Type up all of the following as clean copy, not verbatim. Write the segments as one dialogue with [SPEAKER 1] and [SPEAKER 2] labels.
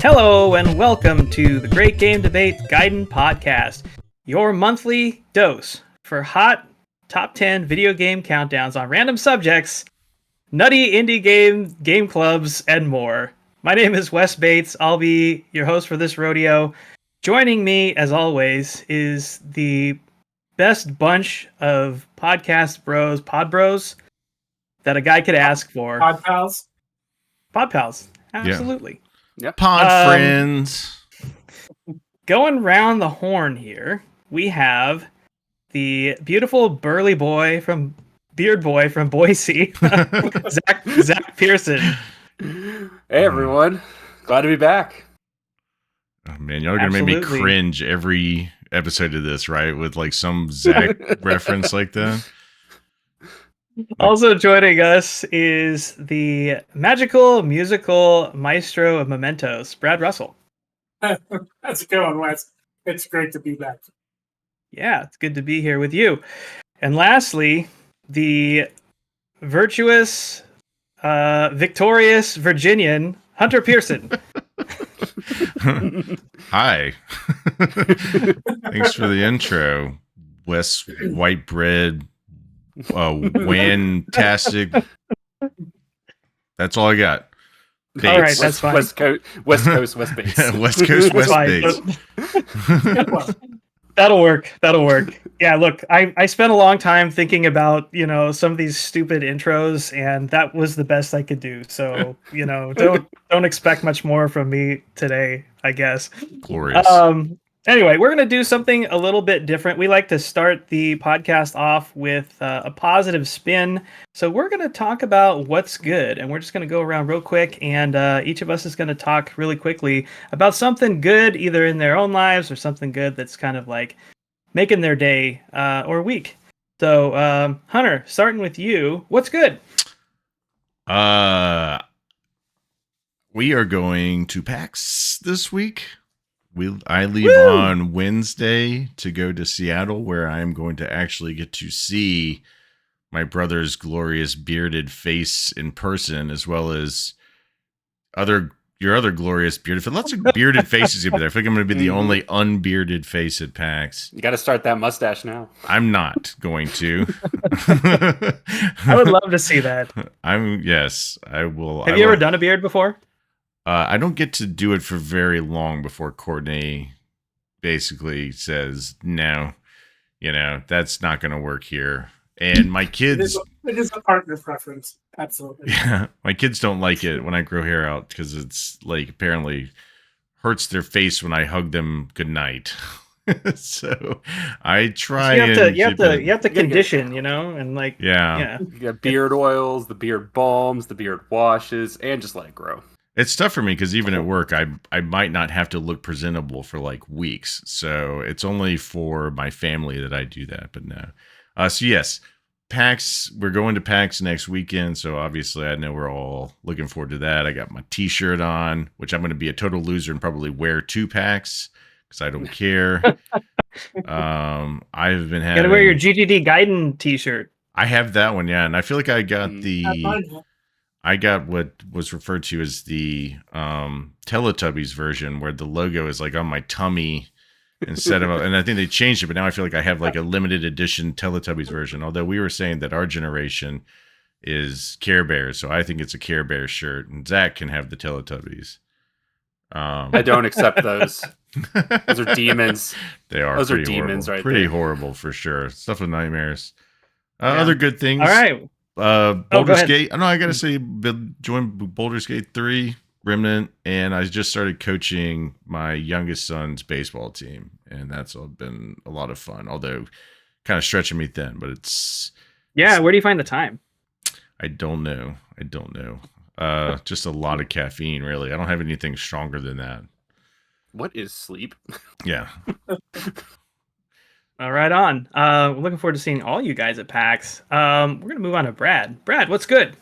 [SPEAKER 1] Hello and welcome to the Great Game Debate Gaiden Podcast, your monthly dose for hot top 10 video game countdowns on random subjects, nutty indie game clubs, and more. My name is Wes Bates. I'll be your host for this rodeo. Joining me, as always, is the best bunch of podcast bros, pod bros, that a guy could ask for.
[SPEAKER 2] Pod pals.
[SPEAKER 1] Pod pals, absolutely.
[SPEAKER 3] Yeah. Yep. Pod friends.
[SPEAKER 1] Going round the horn here, we have the beautiful burly beard boy from Boise, Zach Pearson.
[SPEAKER 3] Hey everyone, glad to be back.
[SPEAKER 4] Oh, man, y'all are gonna make me cringe every episode of this, right? With like some Zach reference like that.
[SPEAKER 1] Also joining us is the magical musical maestro of mementos, Brad Russell.
[SPEAKER 2] How's it going, Wes? It's great to be back.
[SPEAKER 1] Yeah, it's good to be here with you. And lastly, the virtuous, victorious Virginian, Hunter Pearson.
[SPEAKER 4] Hi. Thanks for the intro, Wes White Bread. Fantastic. That's all I got.
[SPEAKER 1] Bates. All right, that's fine.
[SPEAKER 3] West Coast, West Bates.
[SPEAKER 4] West Coast, West Bates.
[SPEAKER 1] That'll work. Yeah, look, I spent a long time thinking about, some of these stupid intros, and that was the best I could do. So, don't expect much more from me today, I guess.
[SPEAKER 4] Glorious.
[SPEAKER 1] Anyway, we're going to do something a little bit different. We like to start the podcast off with a positive spin. So we're going to talk about what's good. And we're just going to go around real quick. And each of us is going to talk really quickly about something good, either in their own lives or something good that's kind of like making their day or week. So, Hunter, starting with you, what's good?
[SPEAKER 4] We are going to PAX this week. I leave on Wednesday to go to Seattle, where I am going to actually get to see my brother's glorious bearded face in person, as well as your other glorious bearded face. Lots of bearded faces over there. I think I'm going to be the only unbearded face at PAX.
[SPEAKER 3] You got to start that mustache now.
[SPEAKER 4] I'm not going to.
[SPEAKER 1] I would love to see that.
[SPEAKER 4] Yes, I will.
[SPEAKER 1] Have you ever done a beard before?
[SPEAKER 4] I don't get to do it for very long before Courtney basically says, no, that's not going to work here. And my kids...
[SPEAKER 2] It is a partner preference. Absolutely.
[SPEAKER 4] Yeah, my kids don't like it when I grow hair out because it's like apparently hurts their face when I hug them goodnight. So I try
[SPEAKER 1] you have to condition, and like...
[SPEAKER 4] Yeah.
[SPEAKER 3] You got beard oils, the beard balms, the beard washes, and just let it grow.
[SPEAKER 4] It's tough for me because even at work, I might not have to look presentable for like weeks. So it's only for my family that I do that. But no. So yes, PAX. We're going to PAX next weekend. So obviously, I know we're all looking forward to that. I got my T-shirt on, which I'm going to be a total loser and probably wear to PAX because I don't care. I've been having.
[SPEAKER 1] Gotta wear your GGD Gaiden T-shirt.
[SPEAKER 4] I have that one, yeah, and I feel like I got I got what was referred to as the Teletubbies version, where the logo is like on my tummy instead of, and I think they changed it, but now I feel like I have like a limited edition Teletubbies version. Although we were saying that our generation is Care Bears, so I think it's a Care Bears shirt, and Zach can have the Teletubbies.
[SPEAKER 3] I don't accept those. Those are demons.
[SPEAKER 4] They are.
[SPEAKER 3] Those are demons,
[SPEAKER 4] horrible.
[SPEAKER 3] right?
[SPEAKER 4] Pretty
[SPEAKER 3] there.
[SPEAKER 4] Horrible for sure. Stuff with nightmares. Other good things.
[SPEAKER 1] All right.
[SPEAKER 4] Baldur's Gate. I know I gotta say, joined Baldur's Gate 3 Remnant, and I just started coaching my youngest son's baseball team, and that's all been a lot of fun. Although, kind of stretching me thin, but it's
[SPEAKER 1] where do you find the time?
[SPEAKER 4] I don't know. Just a lot of caffeine, really. I don't have anything stronger than that.
[SPEAKER 3] What is sleep?
[SPEAKER 4] Yeah.
[SPEAKER 1] All right, on. We're looking forward to seeing all you guys at PAX. We're going to move on to Brad. Brad, what's good?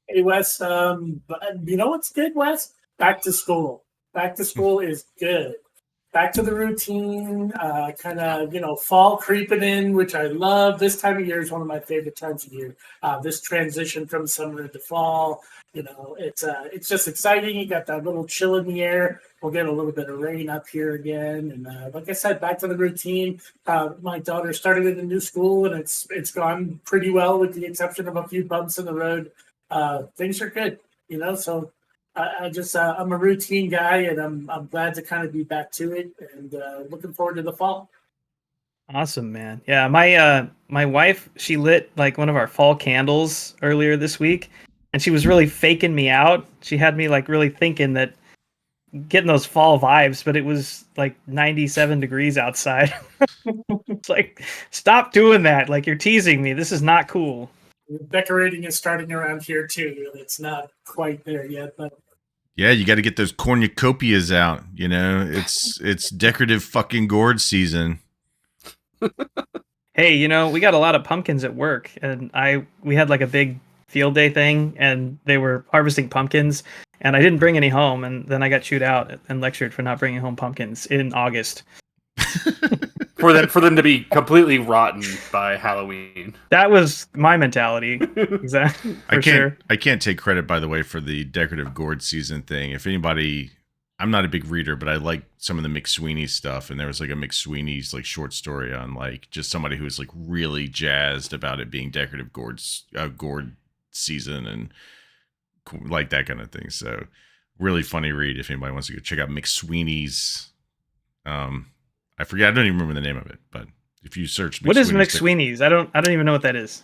[SPEAKER 2] Hey, Wes. You know what's good, Wes? back to school. Back to school is good. Back to the routine, kind of, fall creeping in, which I love. This time of year is one of my favorite times of year. This transition from summer to fall, it's just exciting. You got that little chill in the air. We'll get a little bit of rain up here again. And like I said, back to the routine. My daughter started at a new school, and it's gone pretty well with the exception of a few bumps in the road. Things are good, so I'm a routine guy, and I'm glad to kind of be back to it, and looking forward to the fall.
[SPEAKER 1] Awesome, man. Yeah, my wife, she lit like one of our fall candles earlier this week, and she was really faking me out. She had me like really thinking that getting those fall vibes, but it was like 97 degrees outside. It's like, stop doing that. Like, you're teasing me. This is not cool.
[SPEAKER 2] Decorating is starting around here too. It's not quite there yet, but
[SPEAKER 4] yeah, you got to get those cornucopias out. It's decorative fucking gourd season.
[SPEAKER 1] Hey, we got a lot of pumpkins at work, and we had like a big field day thing, and they were harvesting pumpkins, and I didn't bring any home, and then I got chewed out and lectured for not bringing home pumpkins in August.
[SPEAKER 3] for them to be completely rotten by Halloween.
[SPEAKER 1] That was my mentality. Exactly.
[SPEAKER 4] I can't take credit, by the way, for the decorative gourd season thing. If anybody, I'm not a big reader, but I like some of the McSweeney stuff, and there was like a McSweeney's like short story on like just somebody who was like really jazzed about it being decorative gourd season and like that kind of thing. So really funny read if anybody wants to go check out McSweeney's. I forget. I don't even remember the name of it, but if you search,
[SPEAKER 1] what is McSweeney's? I don't even know what that is.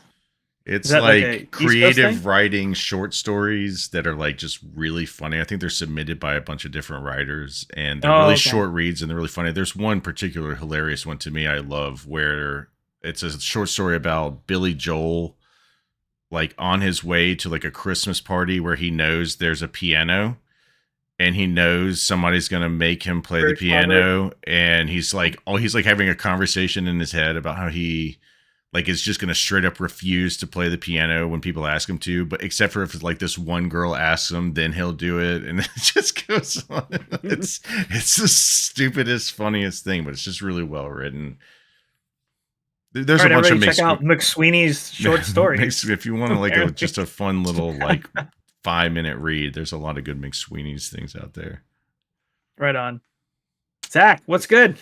[SPEAKER 4] It's like creative writing short stories that are like just really funny. I think they're submitted by a bunch of different writers, and they're really short reads, and they're really funny. There's one particular hilarious one to me I love where it's a short story about Billy Joel, like on his way to like a Christmas party where he knows there's a piano. And he knows somebody's gonna make him play the piano, and he's like having a conversation in his head about how he like is just gonna straight up refuse to play the piano when people ask him to, but except for if like this one girl asks him, then he'll do it, and it just goes on. It's the stupidest, funniest thing, but it's just really well written. There's a bunch of
[SPEAKER 1] check out McSweeney's short stories
[SPEAKER 4] if you want to like just a fun little like 5-minute read. There's a lot of good McSweeney's things out there.
[SPEAKER 1] Right on. Zach, what's good?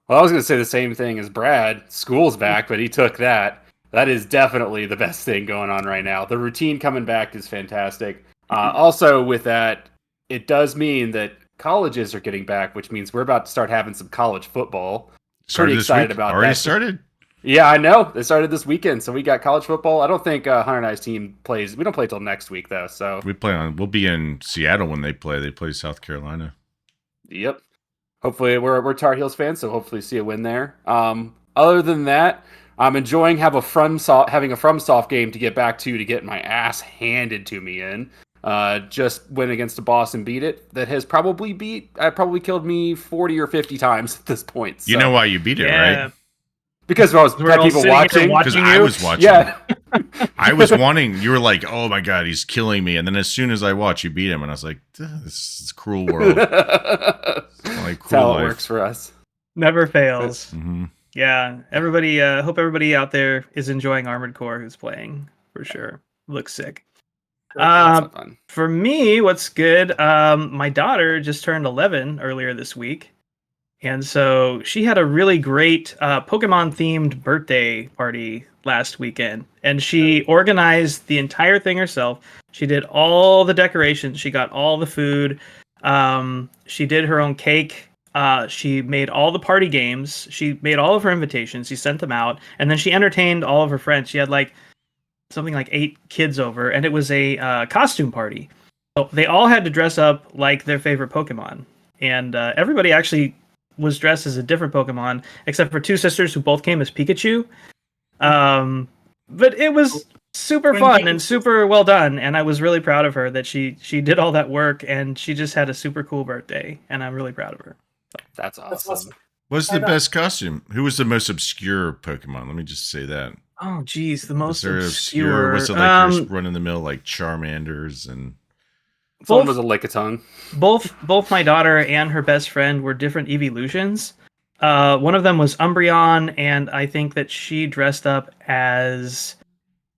[SPEAKER 3] Well, I was going to say the same thing as Brad. School's back, but he took that. That is definitely the best thing going on right now. The routine coming back is fantastic. Also, with that, it does mean that colleges are getting back, which means we're about to start having some college football. Pretty excited about that.
[SPEAKER 4] Already started?
[SPEAKER 3] Yeah, I know. They started this weekend, so we got college football. I don't think Hunter and I's team plays. We don't play till next week, though. So
[SPEAKER 4] we'll be in Seattle when they play. They play South Carolina.
[SPEAKER 3] Yep. Hopefully, we're Tar Heels fans, so hopefully see a win there. Other than that, I'm enjoying having a FromSoft game to get back to get my ass handed to me in. Just went against a boss and beat it. That has probably killed me 40 or 50 times at this point. So.
[SPEAKER 4] You know why you beat it, right?
[SPEAKER 3] Because I had people watching.
[SPEAKER 4] Because I was watching.
[SPEAKER 3] Yeah.
[SPEAKER 4] I was wanting. You were like, "Oh my god, he's killing me!" And then as soon as I watched you beat him, and I was like, "This is a cruel world." Like,
[SPEAKER 3] That's how it works for us.
[SPEAKER 1] Never fails.
[SPEAKER 4] Mm-hmm.
[SPEAKER 1] Yeah. Everybody. Hope everybody out there is enjoying Armored Core who's playing for sure. Looks sick. For me, what's good? My daughter just turned 11 earlier this week. And so she had a really great Pokemon-themed birthday party last weekend. And she organized the entire thing herself. She did all the decorations. She got all the food. She did her own cake. She made all the party games. She made all of her invitations. She sent them out. And then she entertained all of her friends. She had something like 8 kids over. And it was a costume party. So they all had to dress up like their favorite Pokemon. And everybody actually was dressed as a different Pokemon, except for 2 sisters who both came as Pikachu. But it was super fun and super well done, and I was really proud of her that she did all that work, and she just had a super cool birthday, and I'm really proud of her. So.
[SPEAKER 3] That's awesome.
[SPEAKER 4] What's the best costume? Who was the most obscure Pokemon? Let me just say that.
[SPEAKER 1] Oh, geez, the most
[SPEAKER 4] obscure. Was it like your run-in-the-mill like Charmanders and...
[SPEAKER 3] Someone was a Lickitung.
[SPEAKER 1] Both my daughter and her best friend were different evolutions. One of them was Umbreon, and I think that she dressed up as...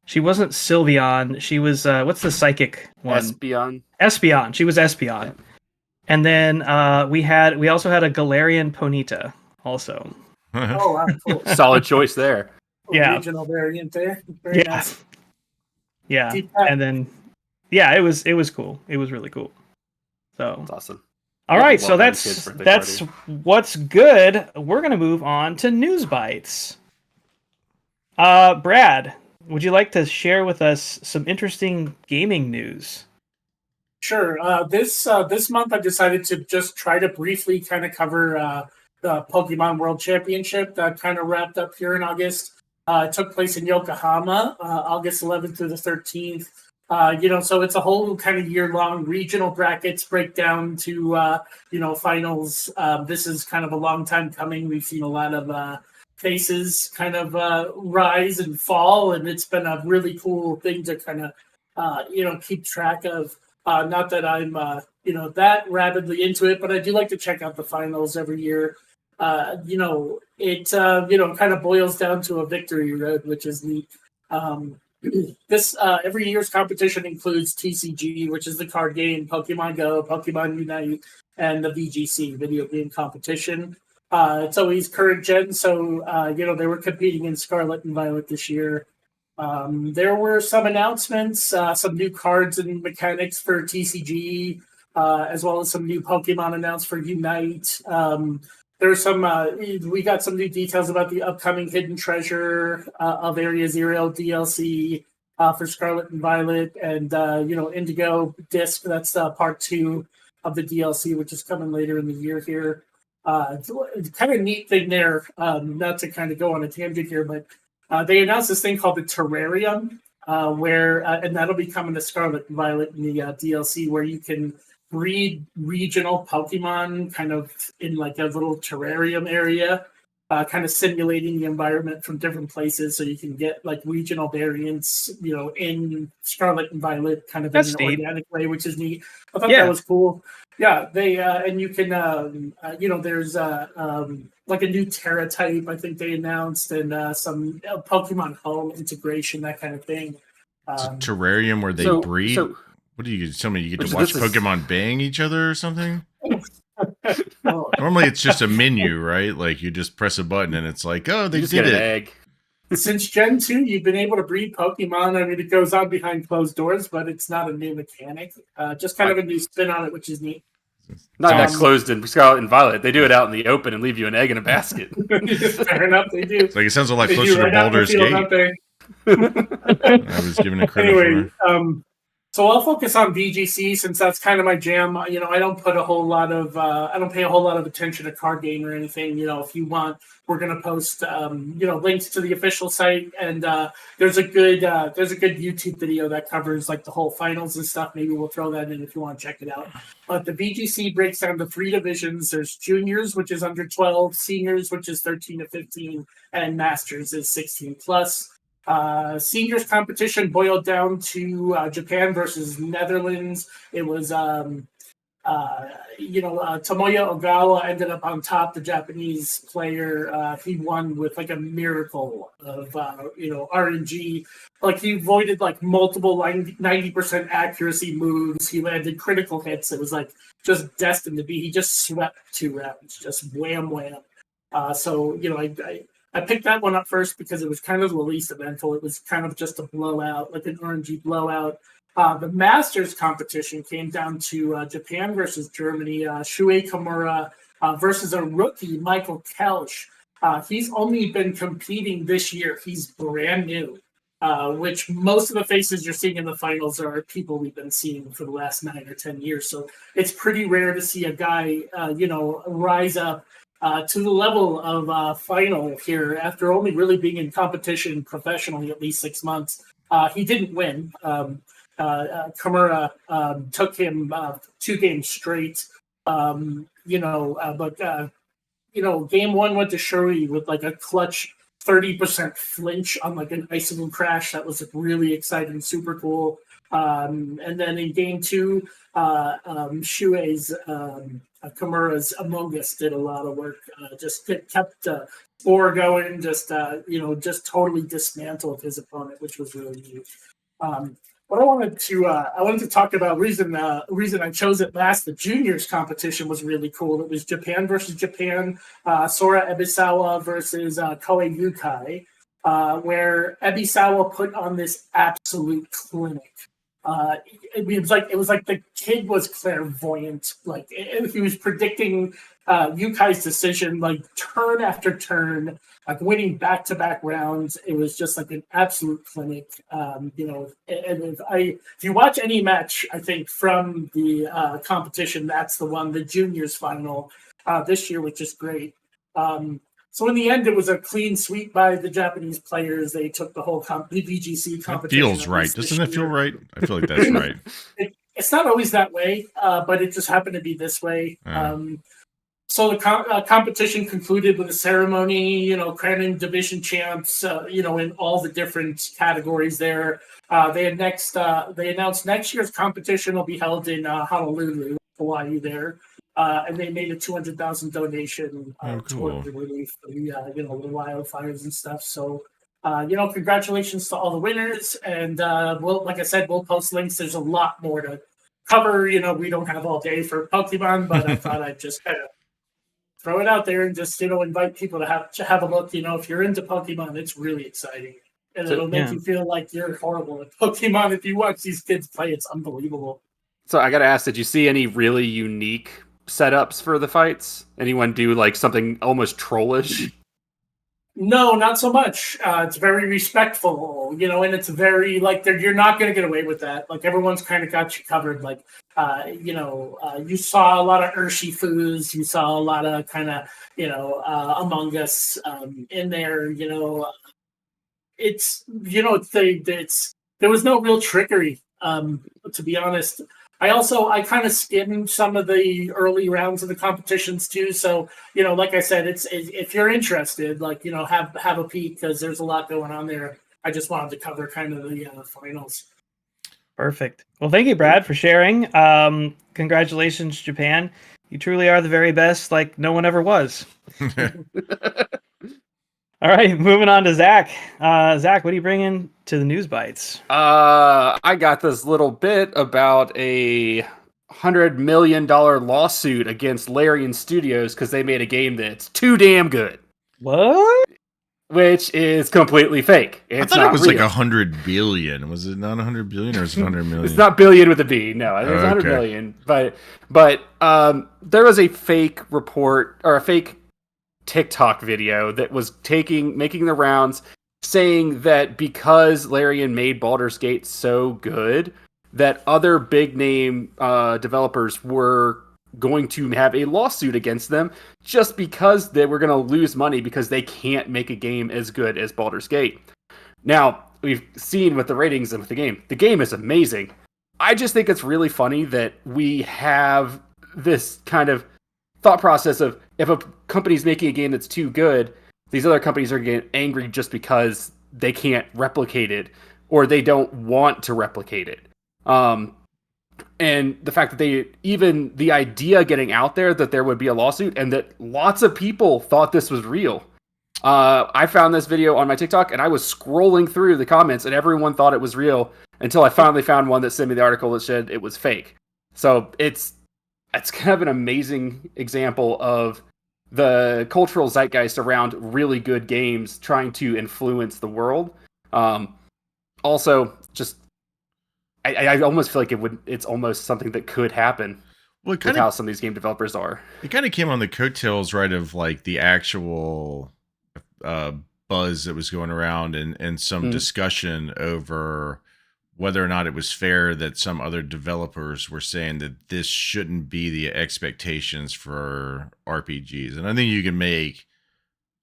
[SPEAKER 1] She wasn't Sylveon. She was what's the psychic one?
[SPEAKER 3] Espeon.
[SPEAKER 1] Espeon. She was Espeon.
[SPEAKER 3] Yeah.
[SPEAKER 1] And then we also had a Galarian Ponyta also.
[SPEAKER 2] Oh, wow, cool.
[SPEAKER 3] Solid choice there.
[SPEAKER 1] Yeah.
[SPEAKER 2] Regional variant there. Very
[SPEAKER 1] Yeah.
[SPEAKER 2] nice.
[SPEAKER 1] Yeah.
[SPEAKER 2] Deep cut.
[SPEAKER 1] And then it was cool. It was really cool. So
[SPEAKER 3] That's awesome.
[SPEAKER 1] all right, so
[SPEAKER 3] Love having
[SPEAKER 1] that's
[SPEAKER 3] kids' birthday
[SPEAKER 1] that's what's good. We're gonna move on to News Bites. Brad, would you like to share with us some interesting gaming news?
[SPEAKER 2] Sure. This month, I decided to just try to briefly kind of cover the Pokemon World Championship that kind of wrapped up here in August. It took place in Yokohama, August 11th through the 13th. So it's a whole kind of year-long regional brackets breakdown to finals. This is kind of a long time coming. We've seen a lot of faces kind of rise and fall, and it's been a really cool thing to kind of keep track of. Not that I'm that rapidly into it, but I do like to check out the finals every year. It kind of boils down to a victory road, which is neat. This every year's competition includes TCG, which is the card game, Pokemon Go, Pokemon Unite, and the VGC, video game competition. It's always current gen, so they were competing in Scarlet and Violet this year. There were some announcements, some new cards and mechanics for TCG, as well as some new Pokemon announced for Unite. There's some, we got some new details about the upcoming Hidden Treasure of Area Zero DLC for Scarlet and Violet, and, Indigo Disc, that's part 2 of the DLC, which is coming later in the year here. It's kind of neat thing there, not to kind of go on a tangent here, but they announced this thing called the Terrarium, and that'll be coming to Scarlet and Violet in the DLC, where you can breed regional Pokemon kind of in like a little terrarium area, kind of simulating the environment from different places, so you can get like regional variants, in Scarlet and Violet, kind of
[SPEAKER 1] That's
[SPEAKER 2] in an
[SPEAKER 1] neat.
[SPEAKER 2] organic way, which is neat. I thought
[SPEAKER 1] Yeah.
[SPEAKER 2] that was cool. Yeah, they and you can, there's like a new Terra type, I think they announced, and some Pokemon Home integration, that kind of thing.
[SPEAKER 4] It's a terrarium where they breed. What do you tell me? You get to watch Pokemon bang each other or something? Normally, it's just a menu, right? Like you just press a button and it's like, oh, they
[SPEAKER 3] You just
[SPEAKER 4] did
[SPEAKER 3] get
[SPEAKER 4] it.
[SPEAKER 3] an egg.
[SPEAKER 2] Since Gen 2, you've been able to breed Pokemon. I mean, it goes on behind closed doors, but it's not a new mechanic. Just kind of a new spin on it, which is neat.
[SPEAKER 3] Not that closed in Scarlet and Violet. They do it out in the open and leave you an egg in a basket.
[SPEAKER 2] Fair enough, they do.
[SPEAKER 4] It's like it sounds a lot
[SPEAKER 2] They do
[SPEAKER 4] closer to
[SPEAKER 2] right out in the
[SPEAKER 4] Baldur's
[SPEAKER 2] field,
[SPEAKER 4] Gate.
[SPEAKER 2] don't they?
[SPEAKER 4] I was given a credit
[SPEAKER 2] Anyway,
[SPEAKER 4] for.
[SPEAKER 2] so I'll focus on VGC since that's kind of my jam. I don't put a whole lot of, I don't pay a whole lot of attention to card game or anything. If you want, we're gonna post, links to the official site, and there's a good YouTube video that covers like the whole finals and stuff. Maybe we'll throw that in if you want to check it out. But the VGC breaks down to 3 divisions. There's juniors, which is under 12, seniors, which is 13 to 15, and masters is 16 plus. Seniors competition boiled down to Japan versus Netherlands. It was, Tomoya Ogawa ended up on top. The Japanese player, he won with like a miracle of, RNG. Like he avoided like multiple 90% accuracy moves. He landed critical hits. It was like just destined to be. He just swept 2 rounds, just wham wham. I picked that one up first because it was kind of the least eventful. It was kind of just a blowout, like an RNG blowout. The Masters competition came down to Japan versus Germany. Shuei Kimura versus a rookie, Michael Kelch. He's only been competing this year. He's brand new, which most of the faces you're seeing in the finals are people we've been seeing for the last 9 or 10 years. So it's pretty rare to see a guy, rise up to the level of final here after only really being in competition professionally at least 6 months. He didn't win. Kimura took him 2 games straight. Game 1 went to Shuri with like a clutch 30% flinch on like an icicle crash. That was really exciting, super cool. And then in game 2, Shuei's Kimura's Among Us did a lot of work. Just kept score going. Just just totally dismantled his opponent, which was really neat. What I wanted to talk about reason I chose it last. The juniors competition was really cool. It was Japan versus Japan, Sora Ebisawa versus Koei Yukai, where Ebisawa put on this absolute clinic. It was like the kid was clairvoyant. Like he was predicting Yukai's decision, like turn after turn, like winning back-to-back rounds. It was just like an absolute clinic. And if you watch any match, I think from the competition, that's the one, the juniors final this year, which is great. So in the end, it was a clean sweep by the Japanese players. They took the whole the VGC competition.
[SPEAKER 4] That feels right. Doesn't it feel right? I feel like that's right.
[SPEAKER 2] It's not always that way, but it just happened to be this way. So the competition concluded with a ceremony, crowning division champs, in all the different categories there. They announced next year's competition will be held in Honolulu, Hawaii there. And they made a $200,000 donation toward the relief of the wildfires and stuff. So, congratulations to all the winners. And like I said, we'll post links. There's a lot more to cover. We don't have all day for Pokemon, but I thought I'd just kind of throw it out there and just invite people to have a look. If you're into Pokemon, it's really exciting, and it'll make you feel like you're horrible at Pokemon if you watch these kids play. It's unbelievable.
[SPEAKER 3] So I got to ask, did you see any really unique setups for the fights? Anyone do like something almost trollish?
[SPEAKER 2] No, not so much. It's very respectful, and it's very like you're not going to get away with that. Like everyone's kind of got you covered. Like, you saw a lot of Urshifus, you saw a lot of kind of, Among Us in there. It's there was no real trickery, to be honest. I kind of skimmed some of the early rounds of the competitions too. So, like I said, it's if you're interested, have a peek because there's a lot going on there. I just wanted to cover kind of the finals.
[SPEAKER 1] Perfect. Well, thank you, Brad, for sharing. Congratulations, Japan. You truly are the very best, like no one ever was. All right, moving on to Zach. Zach, what are you bringing to the News Bytes?
[SPEAKER 3] I got this little bit about a $100 million lawsuit against Larian Studios because they made a game that's too damn good.
[SPEAKER 1] What?
[SPEAKER 3] Which is completely fake.
[SPEAKER 4] I thought it was real. Like 100 billion. Was it not 100 billion or is it 100 million?
[SPEAKER 3] It's not billion with a B. No, it's 100 million. But there was a fake report or a fake TikTok video that was making the rounds saying that because Larian made Baldur's Gate so good that other big name developers were going to have a lawsuit against them just because they were going to lose money because they can't make a game as good as Baldur's Gate. Now, we've seen with the ratings and with the game is amazing. I just think it's really funny that we have this kind of thought process of if a company's making a game that's too good, these other companies are getting angry just because they can't replicate it or they don't want to replicate it. And the fact that even the idea getting out there that there would be a lawsuit and that lots of people thought this was real. I found this video on my TikTok and I was scrolling through the comments and everyone thought it was real until I finally found one that sent me the article that said it was fake. So it's kind of an amazing example of the cultural zeitgeist around really good games trying to influence the world. Also, just I almost feel like it's almost something that could happen with how some of these game developers are.
[SPEAKER 4] It kind of came on the coattails, right, of like the actual buzz that was going around and some discussion over whether or not it was fair that some other developers were saying that this shouldn't be the expectations for RPGs. And I think you can make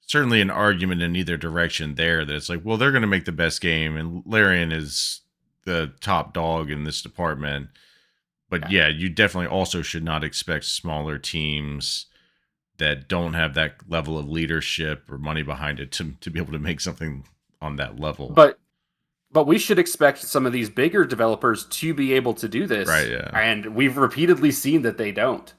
[SPEAKER 4] certainly an argument in either direction there that it's like, well, they're going to make the best game and Larian is the top dog in this department. But yeah, you definitely also should not expect smaller teams that don't have that level of leadership or money behind it to be able to make something on that level.
[SPEAKER 3] But But we should expect some of these bigger developers to be able to do this.
[SPEAKER 4] Right, yeah.
[SPEAKER 3] And we've repeatedly seen that they don't.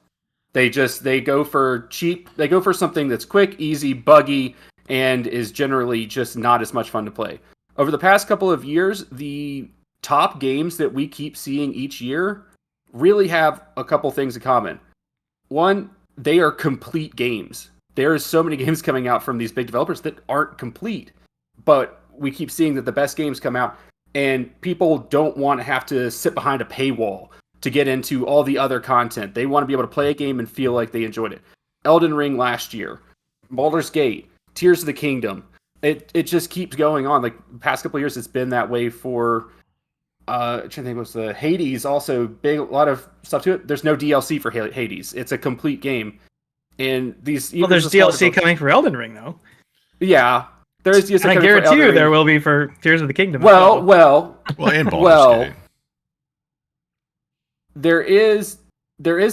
[SPEAKER 3] They go for cheap. They go for something that's quick, easy, buggy, and is generally just not as much fun to play. Over the past couple of years, the top games that we keep seeing each year really have a couple things in common. One, they are complete games. There are so many games coming out from these big developers that aren't complete. But we keep seeing that the best games come out, and people don't want to have to sit behind a paywall to get into all the other content. They want to be able to play a game and feel like they enjoyed it. Elden Ring last year, Baldur's Gate, Tears of the Kingdom. It just keeps going on. Like the past couple of years, it's been that way for. I'm trying to think, what's the Hades? Also, a lot of stuff to it. There's no DLC for Hades. It's a complete game, and these.
[SPEAKER 1] Well, there's DLC coming for Elden Ring, though.
[SPEAKER 3] Yeah. There's
[SPEAKER 1] I guarantee you there will be for Tears of the Kingdom.
[SPEAKER 3] Well,
[SPEAKER 4] and Baldur's Gate.
[SPEAKER 3] There is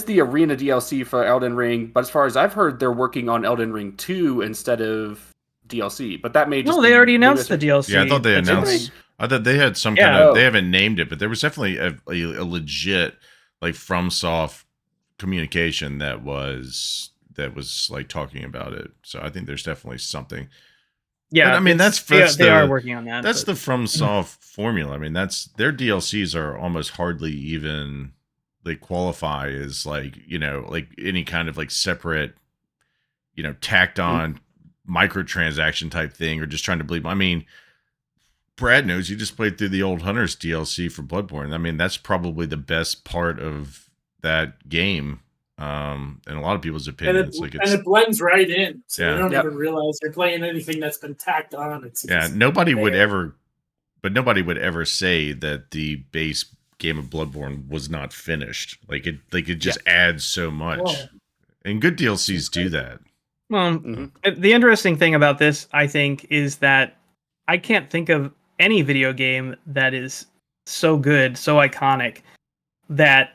[SPEAKER 3] the Arena DLC for Elden Ring, but as far as I've heard, they're working on Elden Ring 2 instead of DLC. But that may just
[SPEAKER 1] they already announced the DLC.
[SPEAKER 4] Yeah, I thought they announced. I thought they had some kind of. They haven't named it, but there was definitely a legit like FromSoft communication that was like talking about it. So I think there's definitely something.
[SPEAKER 1] Yeah,
[SPEAKER 4] but, I mean
[SPEAKER 1] they are working on that.
[SPEAKER 4] That's the FromSoft formula. I mean, that's their DLCs are almost hardly even they qualify as like like any kind of like separate tacked on microtransaction type thing or just trying to believe. I mean, Brad knows you just played through the old Hunters DLC for Bloodborne. I mean, that's probably the best part of that game. In a lot of people's opinions,
[SPEAKER 2] and it blends right in, so you don't even realize you're playing anything that's been tacked on.
[SPEAKER 4] Nobody would ever say that the base game of Bloodborne was not finished. Like it just adds so much, and good DLCs do that.
[SPEAKER 1] Well, the interesting thing about this, I think, is that I can't think of any video game that is so good, so iconic that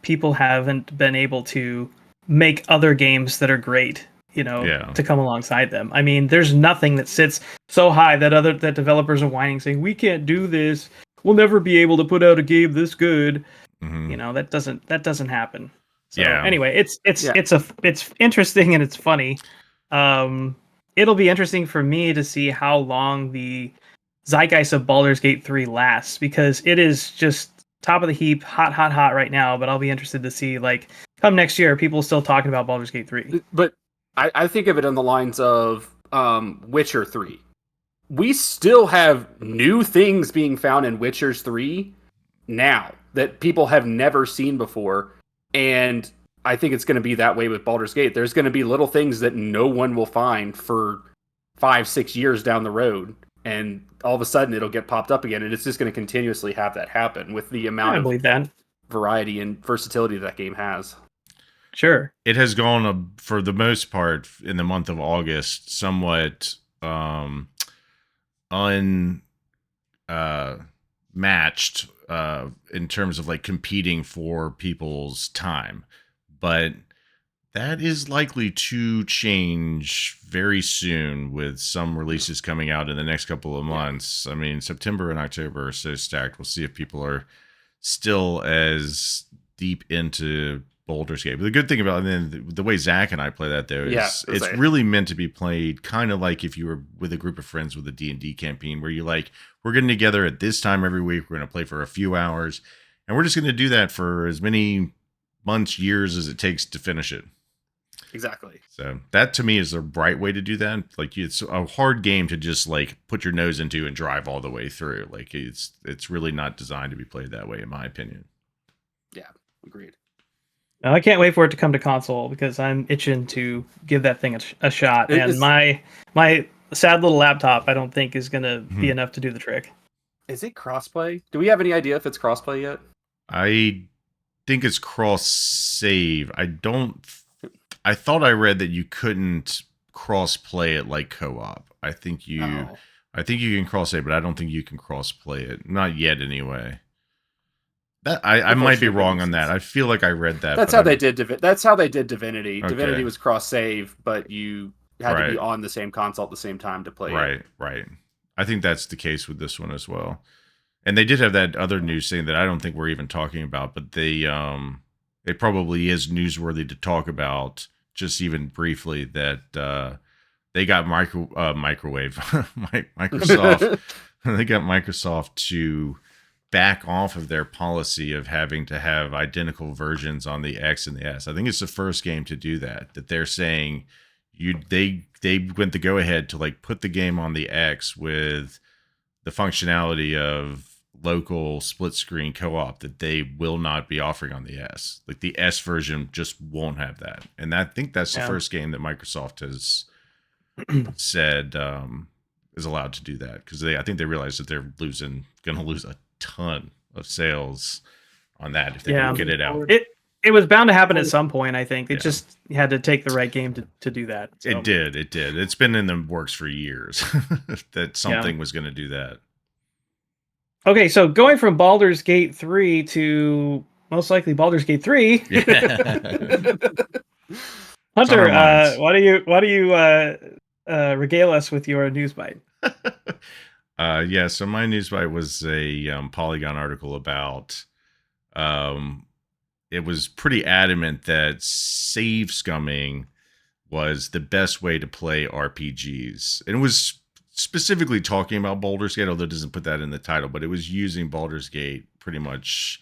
[SPEAKER 1] people haven't been able to make other games that are great, to come alongside them. I mean, there's nothing that sits so high that developers are whining, saying we can't do this. We'll never be able to put out a game this good. That doesn't happen. So, anyway, it's interesting and it's funny. It'll be interesting for me to see how long the zeitgeist of Baldur's Gate 3 lasts, because it is just top of the heap, hot right now, but I'll be interested to see, like, come next year, people still talking about Baldur's Gate 3.
[SPEAKER 3] But I think of it on the lines of Witcher 3. We still have new things being found in Witcher 3 now that people have never seen before, and I think it's going to be that way with Baldur's Gate. There's going to be little things that no one will find for 5-6 years down the road, and all of a sudden it'll get popped up again, and it's just going to continuously have that happen with the amount of variety and versatility that game has.
[SPEAKER 1] Sure.
[SPEAKER 4] It has gone, for the most part, in the month of August, somewhat unmatched in terms of like competing for people's time. But that is likely to change very soon with some releases coming out in the next couple of months. I mean, September and October are so stacked. We'll see if people are still as deep into Baldur's Gate. But the good thing about the way Zach and I play that, though, is it's really meant to be played kind of like if you were with a group of friends with a D&D campaign, where you like, we're getting together at this time every week. We're going to play for a few hours, and we're just going to do that for as many months, years as it takes to finish it.
[SPEAKER 3] Exactly.
[SPEAKER 4] So that to me is the right way to do that. Like, it's a hard game to just like put your nose into and drive all the way through. Like, it's really not designed to be played that way, in my opinion.
[SPEAKER 3] Yeah, agreed.
[SPEAKER 1] I can't wait for it to come to console, because I'm itching to give that thing a shot. And my sad little laptop, I don't think, is going to be enough to do the trick.
[SPEAKER 3] Is it crossplay? Do we have any idea if it's crossplay yet?
[SPEAKER 4] I think it's cross save. I thought I read that you couldn't cross play it like co-op. I think you can cross save, but I don't think you can cross play it. Not yet, anyway. That I might be wrong on that. I feel like I read that.
[SPEAKER 3] That's how they did Divinity.
[SPEAKER 4] Okay.
[SPEAKER 3] Divinity was cross save, but you had to be on the same console at the same time to play it.
[SPEAKER 4] Right. I think that's the case with this one as well. And they did have that other news thing that I don't think we're even talking about, but it probably is newsworthy to talk about just even briefly that they got Microsoft they got Microsoft to back off of their policy of having to have identical versions on the X and the S. I think it's the first game to do that. That they're saying they went the go ahead to like put the game on the X with the functionality of local split screen co-op that they will not be offering on the S. Like the S version just won't have that. And I think that's the first game that Microsoft has said is allowed to do that, because I think they realize that they're going to lose a ton of sales on that if they don't get it out.
[SPEAKER 1] It was bound to happen at some point. I think it just had to take the right game to do that. So.
[SPEAKER 4] It did. It's been in the works for years that something was going to do that.
[SPEAKER 1] Okay, so going from Baldur's Gate 3 to most likely Baldur's Gate 3. Hunter, why do you regale us with your news bite?
[SPEAKER 4] So my news bite was a Polygon article about it was pretty adamant that save scumming was the best way to play RPGs. And it was specifically talking about Baldur's Gate, although it doesn't put that in the title, but it was using Baldur's Gate pretty much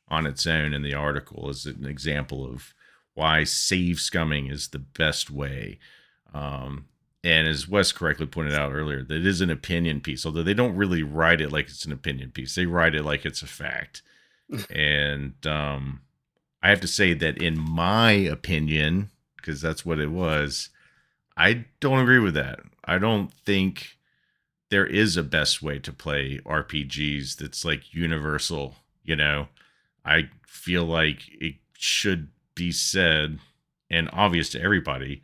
[SPEAKER 4] on its own in the article as an example of why save scumming is the best way. And as Wes correctly pointed out earlier, that it is an opinion piece, although they don't really write it like it's an opinion piece. They write it like it's a fact. And I have to say that in my opinion, because that's what it was, I don't agree with that. I don't think there is a best way to play RPGs that's like universal, you know. I feel like it should be said and obvious to everybody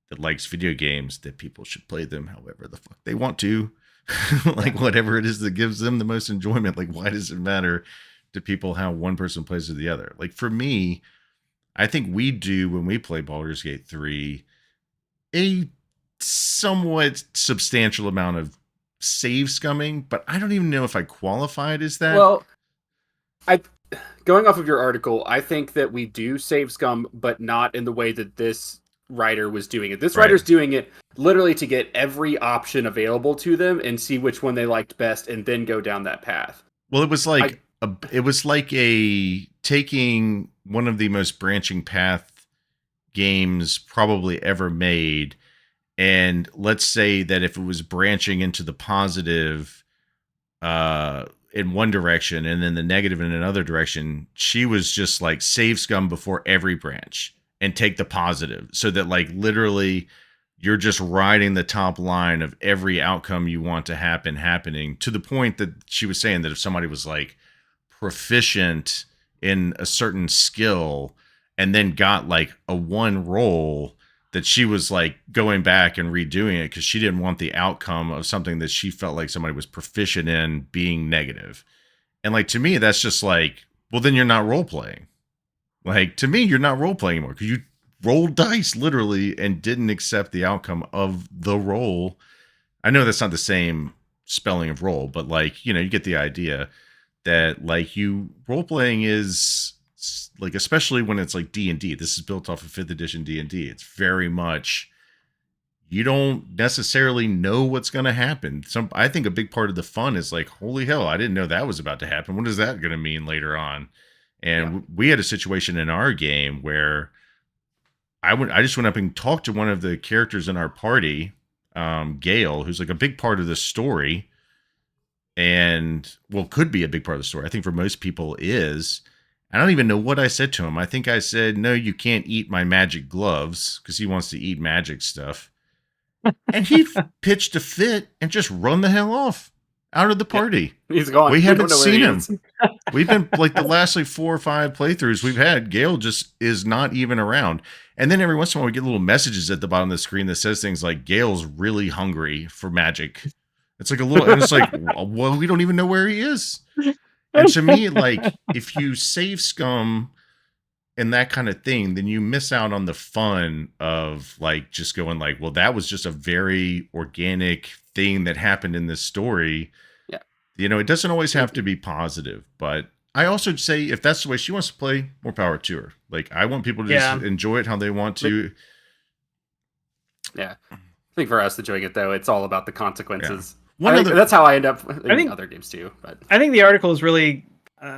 [SPEAKER 4] that likes video games that people should play them however the fuck they want to. Like whatever it is that gives them the most enjoyment. Like, why does it matter to people how one person plays with the other? Like for me, I think we do when we play Baldur's Gate 3 a somewhat substantial amount of save scumming, but I don't even know if I qualify it as that.
[SPEAKER 3] Well, going off of your article, I think that we do save scum, but not in the way that this writer was doing it. This writer's doing it literally to get every option available to them and see which one they liked best and then go down that path.
[SPEAKER 4] Well, it was like taking one of the most branching path games probably ever made, and let's say that if it was branching into the positive in one direction and then the negative in another direction, she was just like save scum before every branch and take the positive, so that like literally you're just riding the top line of every outcome you want to happening, to the point that she was saying that if somebody was like proficient in a certain skill and then got like a one roll, that she was like going back and redoing it because she didn't want the outcome of something that she felt like somebody was proficient in being negative. And like, to me, that's just like, well, then you're not role playing. Like, to me, you're not role playing anymore because you rolled dice literally and didn't accept the outcome of the roll. I know that's not the same spelling of roll, but like, you know, you get the idea that like role playing is like, especially when it's like D&D, this is built off of 5th edition D&D. It's very much, you don't necessarily know what's going to happen. I think a big part of the fun is like, holy hell, I didn't know that was about to happen. What is that going to mean later on? And we had a situation in our game where I just went up and talked to one of the characters in our party, Gale, who's like a big part of the story, and well, could be a big part of the story. I think for most people is. I don't even know what I said to him. I think I said, no, you can't eat my magic gloves, because he wants to eat magic stuff. And he pitched a fit and just run the hell off out of the party.
[SPEAKER 3] Yeah, he's gone.
[SPEAKER 4] We haven't seen him. We've been like the last like 4 or 5 playthroughs we've had, Gale just is not even around. And then every once in a while we get little messages at the bottom of the screen that says things like, Gale's really hungry for magic. It's like a little, and it's like, well, we don't even know where he is. And to me, like, if you save scum and that kind of thing, then you miss out on the fun of like just going like, well, that was just a very organic thing that happened in this story.
[SPEAKER 3] Yeah.
[SPEAKER 4] You know, it doesn't always have to be positive, but I also say if that's the way she wants to play, more power to her. Like, I want people to just enjoy it how they want to.
[SPEAKER 3] Yeah. I think for us enjoying it, though, it's all about the consequences.
[SPEAKER 4] Yeah.
[SPEAKER 3] That's how I end up in other games, too. But
[SPEAKER 1] I think the article is really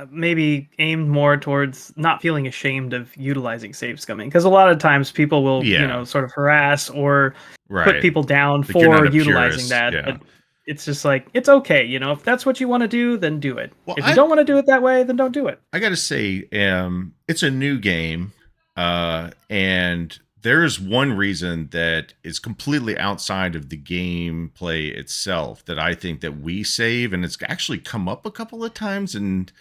[SPEAKER 1] maybe aimed more towards not feeling ashamed of utilizing save scumming. Because a lot of times people will, you know, sort of harass or put people down
[SPEAKER 4] like
[SPEAKER 1] for utilizing that.
[SPEAKER 4] Yeah.
[SPEAKER 1] But it's just like, it's okay. You know, if that's what you want to do, then do it.
[SPEAKER 4] Well,
[SPEAKER 1] if you don't want to do it that way, then don't do it.
[SPEAKER 4] I got to say, it's a new game. And there's one reason that is completely outside of the gameplay itself that I think that we save, and it's actually come up a couple of times, and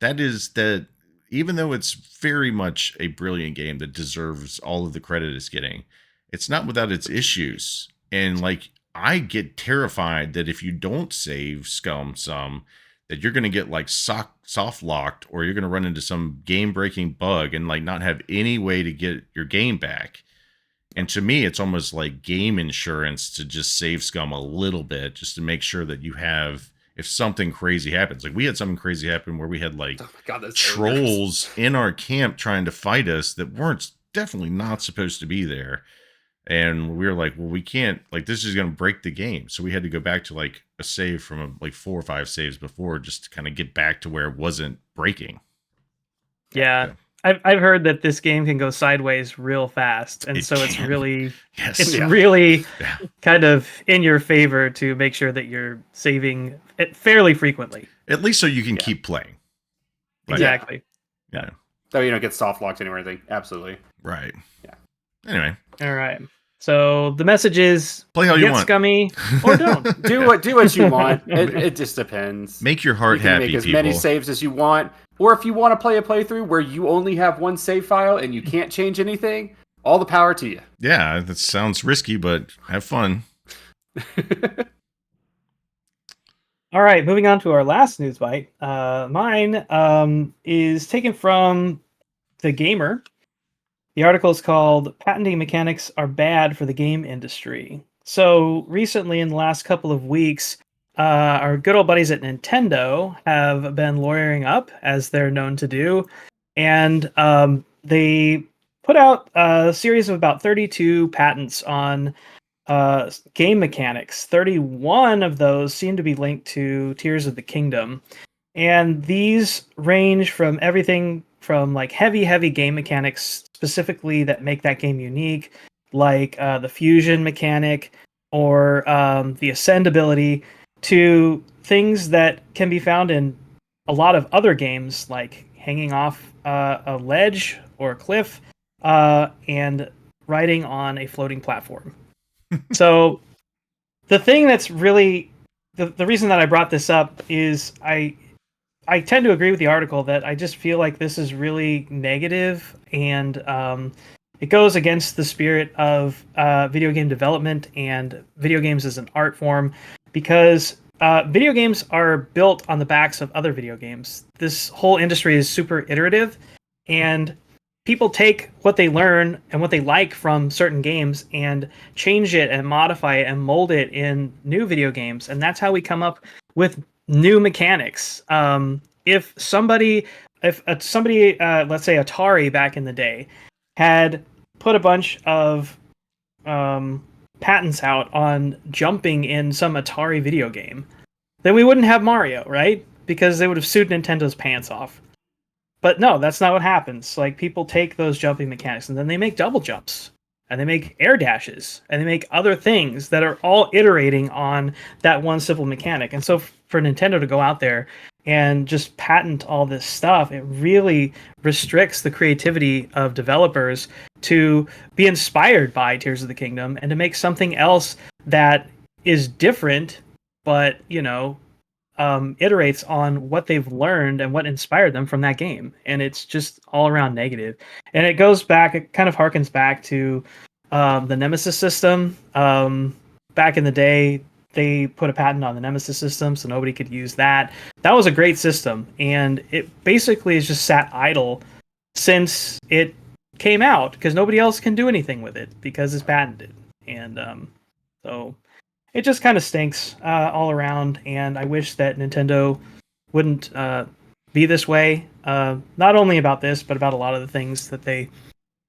[SPEAKER 4] that is that even though it's very much a brilliant game that deserves all of the credit it's getting, it's not without its issues. And like, I get terrified that if you don't save scum some, that you're going to get like soft locked, or you're going to run into some game breaking bug and like not have any way to get your game back. And to me, it's almost like game insurance to just save scum a little bit, just to make sure that you have, if something crazy happens. Like, we had something crazy happen where we had like trolls in our camp trying to fight us that weren't definitely not supposed to be there. And we were like, well, we can't, like, this is going to break the game. So we had to go back to like a save from like 4 or 5 saves before, just to kind of get back to where it wasn't breaking.
[SPEAKER 1] Yeah. I've heard that this game can go sideways real fast. And it's really, really kind of in your favor to make sure that you're saving it fairly frequently.
[SPEAKER 4] At least so you can keep playing.
[SPEAKER 1] Like, exactly.
[SPEAKER 3] Yeah. So you don't get soft locked anywhere, I think. Absolutely.
[SPEAKER 4] Right.
[SPEAKER 3] Yeah.
[SPEAKER 4] Anyway.
[SPEAKER 1] All right. So the message is,
[SPEAKER 4] play how you want,
[SPEAKER 1] scummy, or don't.
[SPEAKER 3] do what you want. It just depends.
[SPEAKER 4] Make your heart happy.
[SPEAKER 3] Make as many saves as you want, or if you want to play a playthrough where you only have one save file and you can't change anything, all the power to you.
[SPEAKER 4] Yeah, that sounds risky, but have fun.
[SPEAKER 1] All right, moving on to our last news bite. Mine is taken from The Gamer. The article is called "Patenting Mechanics Are Bad for the Game Industry." So recently, in the last couple of weeks, our good old buddies at Nintendo have been lawyering up, as they're known to do. And they put out a series of about 32 patents on game mechanics. 31 of those seem to be linked to Tears of the Kingdom. And these range from everything from like heavy game mechanics specifically that make that game unique, like the fusion mechanic or the ascend ability, to things that can be found in a lot of other games, like hanging off a ledge or a cliff and riding on a floating platform. So the thing that's really the reason that I brought this up is I tend to agree with the article that I just feel like this is really negative, and it goes against the spirit of video game development and video games as an art form, because video games are built on the backs of other video games. This whole industry is super iterative, and people take what they learn and what they like from certain games and change it and modify it and mold it in new video games. And that's how we come up with new mechanics. If somebody, let's say Atari back in the day, had put a bunch of patents out on jumping in some Atari video game, then we wouldn't have Mario, right? Because they would have sued Nintendo's pants off. But no, that's not what happens. Like, people take those jumping mechanics and then they make double jumps, and they make air dashes, and they make other things that are all iterating on that one simple mechanic. And so for Nintendo to go out there and just patent all this stuff, it really restricts the creativity of developers to be inspired by Tears of the Kingdom and to make something else that is different, but, iterates on what they've learned and what inspired them from that game. And it's just all around negative. And it goes back, it kind of harkens back to the Nemesis system. Back in the day, they put a patent on the Nemesis system, so nobody could use that. That was a great system, and it basically has just sat idle since it came out, because nobody else can do anything with it because it's patented. And so it just kind of stinks all around. And I wish that Nintendo wouldn't be this way. Not only about this, but about a lot of the things that they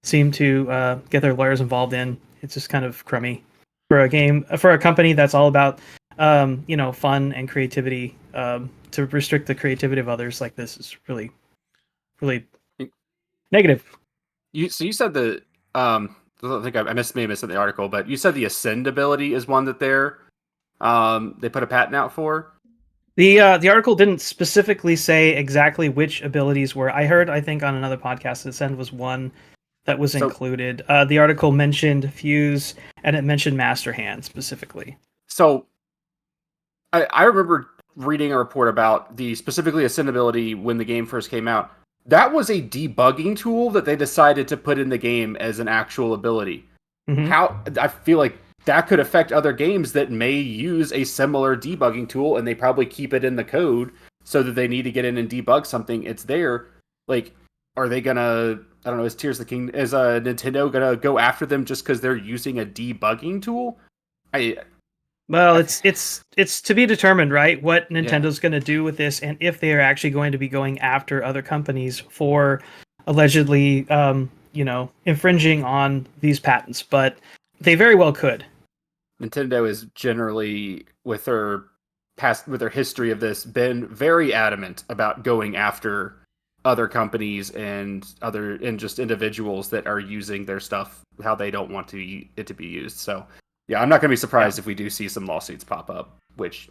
[SPEAKER 1] seem to get their lawyers involved in. It's just kind of crummy for a company that's all about fun and creativity. To restrict the creativity of others like this is really, really negative.
[SPEAKER 3] You said the I think I may have missed in the article, but you said the Ascend ability is one that they put a patent out for.
[SPEAKER 1] The article didn't specifically say exactly which abilities were. I think on another podcast, Ascend was one that was included. The article mentioned Fuse, and it mentioned Master Hand specifically.
[SPEAKER 3] So I remember reading a report about the specifically Ascend ability when the game first came out. That was a debugging tool that they decided to put in the game as an actual ability.
[SPEAKER 1] Mm-hmm.
[SPEAKER 3] How I feel like that could affect other games that may use a similar debugging tool, and they probably keep it in the code so that they need to get in and debug something. It's there. Like, are they gonna? I don't know. Is Nintendo gonna go after them just because they're using a debugging tool?
[SPEAKER 1] Well, it's to be determined, right? What Nintendo's going to do with this, and if they are actually going to be going after other companies for allegedly, infringing on these patents. But they very well could.
[SPEAKER 3] Nintendo is generally, with their history of this, been very adamant about going after other companies and just individuals that are using their stuff how they don't want it to be used. So. Yeah, I'm not going to be surprised if we do see some lawsuits pop up, which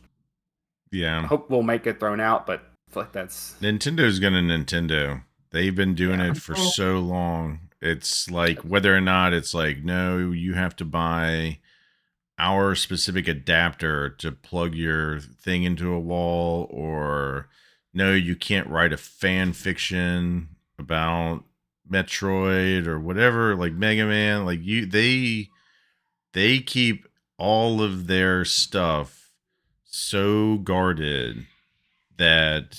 [SPEAKER 3] I hope will might get thrown out, but I feel like that's...
[SPEAKER 4] Nintendo's going to Nintendo. They've been doing it for so long. It's like, whether or not it's like, no, you have to buy our specific adapter to plug your thing into a wall, or no, you can't write a fan fiction about Metroid or whatever, like Mega Man. Like they keep all of their stuff so guarded that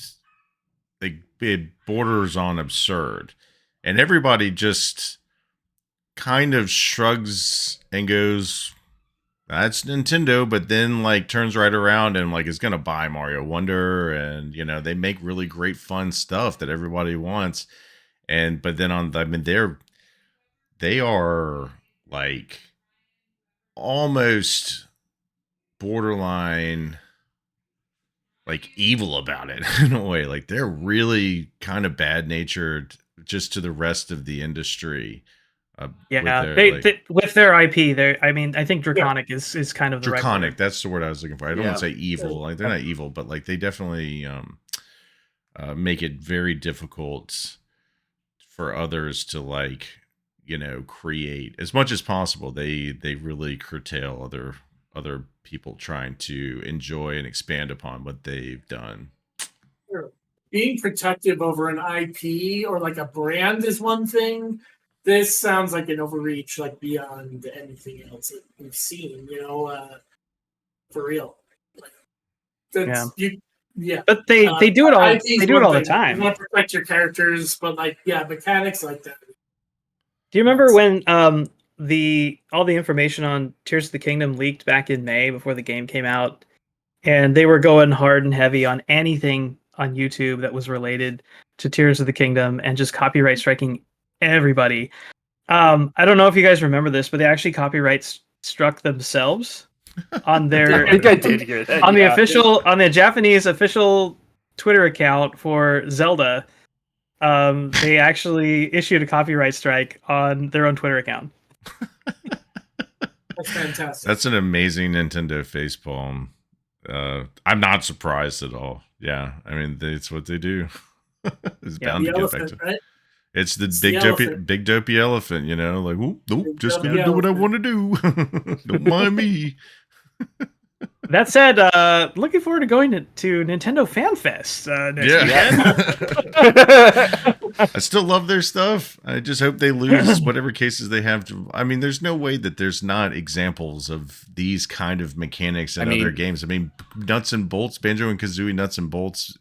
[SPEAKER 4] it borders on absurd. And everybody just kind of shrugs and goes, that's Nintendo, but then like turns right around and like is going to buy Mario Wonder, and they make really great fun stuff that everybody wants. But then they are like almost borderline like evil about it in a way. Like they're really kind of bad natured just to the rest of the industry. With their IP, I think draconic is kind of the
[SPEAKER 1] draconic.
[SPEAKER 4] Right, that's the word I was looking for. I don't want to say evil. Like they're not evil, but like they definitely make it very difficult for others to like create as much as possible. They really curtail other people trying to enjoy and expand upon what they've done.
[SPEAKER 2] Sure. Being protective over an IP or like a brand is one thing. This sounds like an overreach, like beyond anything else that we've seen. For real.
[SPEAKER 1] But they do it all. They do it all the time.
[SPEAKER 2] You want to protect your characters, but mechanics like that.
[SPEAKER 1] Do you remember when all the information on Tears of the Kingdom leaked back in May before the game came out, and they were going hard and heavy on anything on YouTube that was related to Tears of the Kingdom and just copyright striking everybody. I don't know if you guys remember this, but they actually copyright struck themselves on their
[SPEAKER 3] I think I did hear that.
[SPEAKER 1] on the Japanese official Twitter account for Zelda. They actually issued a copyright strike on their own Twitter account.
[SPEAKER 2] That's fantastic.
[SPEAKER 4] That's an amazing Nintendo facepalm. I'm not surprised at all. Yeah, I mean, it's what they do. It's bound to get back to. Right? It's the big dopey elephant, like, nope, just gonna do what I want to do. Don't mind me.
[SPEAKER 1] That said, looking forward to going to Nintendo Fan Fest next weekend.
[SPEAKER 4] I still love their stuff. I just hope they lose whatever cases they have to. I mean, there's no way that there's not examples of these kind of mechanics in other games. I mean, Nuts and Bolts, Banjo and Kazooie Nuts and Bolts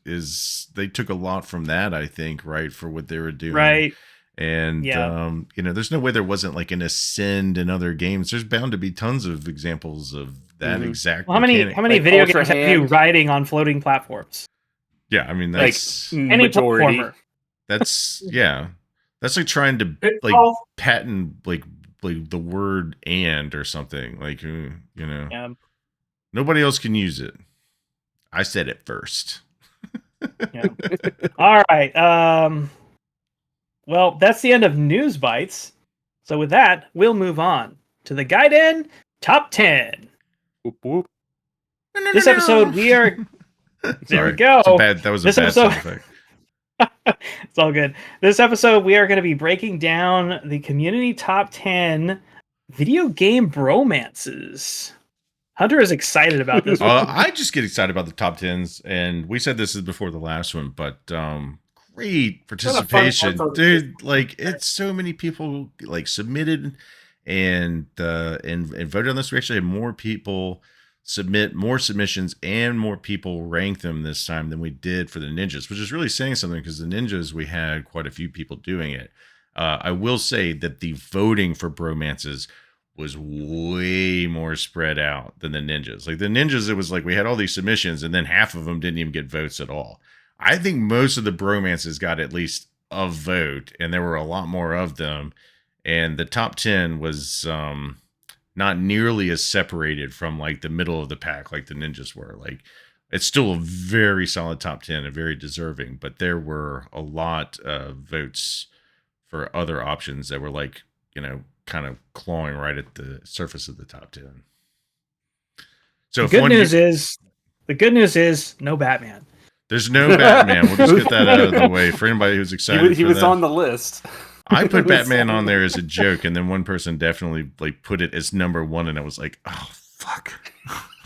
[SPEAKER 4] they took a lot from that, I think, right, for what they were doing.
[SPEAKER 1] Right.
[SPEAKER 4] And, there's no way there wasn't like an Ascend in other games. There's bound to be tons of examples of that exact.
[SPEAKER 1] Well, how many
[SPEAKER 3] Like
[SPEAKER 1] video
[SPEAKER 3] Ultra
[SPEAKER 1] games have you
[SPEAKER 3] Hand.
[SPEAKER 1] riding on floating platforms?
[SPEAKER 4] Yeah, I mean
[SPEAKER 3] Like
[SPEAKER 4] that's
[SPEAKER 1] Any
[SPEAKER 3] majority.
[SPEAKER 1] platformer.
[SPEAKER 4] that's yeah. That's like trying to like
[SPEAKER 2] Pitfall.
[SPEAKER 4] patent like the word "and" or something. Like you know,
[SPEAKER 1] Yeah.
[SPEAKER 4] nobody else can use it. I said it first.
[SPEAKER 1] Yeah. All right. Well, that's the end of News Bites. So with that, we'll move on to the Gaiden Top 10.
[SPEAKER 3] Whoop, whoop.
[SPEAKER 1] This episode, we are... There
[SPEAKER 4] Sorry.
[SPEAKER 1] we go.
[SPEAKER 4] That was a
[SPEAKER 1] This
[SPEAKER 4] bad
[SPEAKER 1] episode-
[SPEAKER 4] sound effect.
[SPEAKER 1] It's all good. This episode, we are going to be breaking down the community top 10 video game bromances. Hunter is excited about this one.
[SPEAKER 4] I just get excited about the top 10s, and we said this is before the last one, but great participation,
[SPEAKER 2] fun
[SPEAKER 4] dude. Like, it's so many people like submitted and voted on this. We actually had more people submit more submissions and more people rank them this time than we did for the ninjas, which is really saying something because the ninjas, we had quite a few people doing it. I will say that the voting for bromances was way more spread out than the ninjas. Like the ninjas, it was like we had all these submissions and then half of them didn't even get votes at all. I think most of the bromances got at least a vote, and there were a lot more of them. And the top 10 was not nearly as separated from like the middle of the pack like the ninjas were. Like it's still a very solid top 10 and very deserving, but there were a lot of votes for other options that were like, you know, kind of clawing right at the surface of the top 10. So
[SPEAKER 1] The good news is no Batman.
[SPEAKER 4] there's no Batman. We'll just get that out of the way for anybody who's excited.
[SPEAKER 3] He
[SPEAKER 4] for
[SPEAKER 3] was
[SPEAKER 4] that.
[SPEAKER 3] on the list.
[SPEAKER 4] I put Batman on there as a joke, and then one person definitely like put it as number one, and I was like, "Oh fuck!"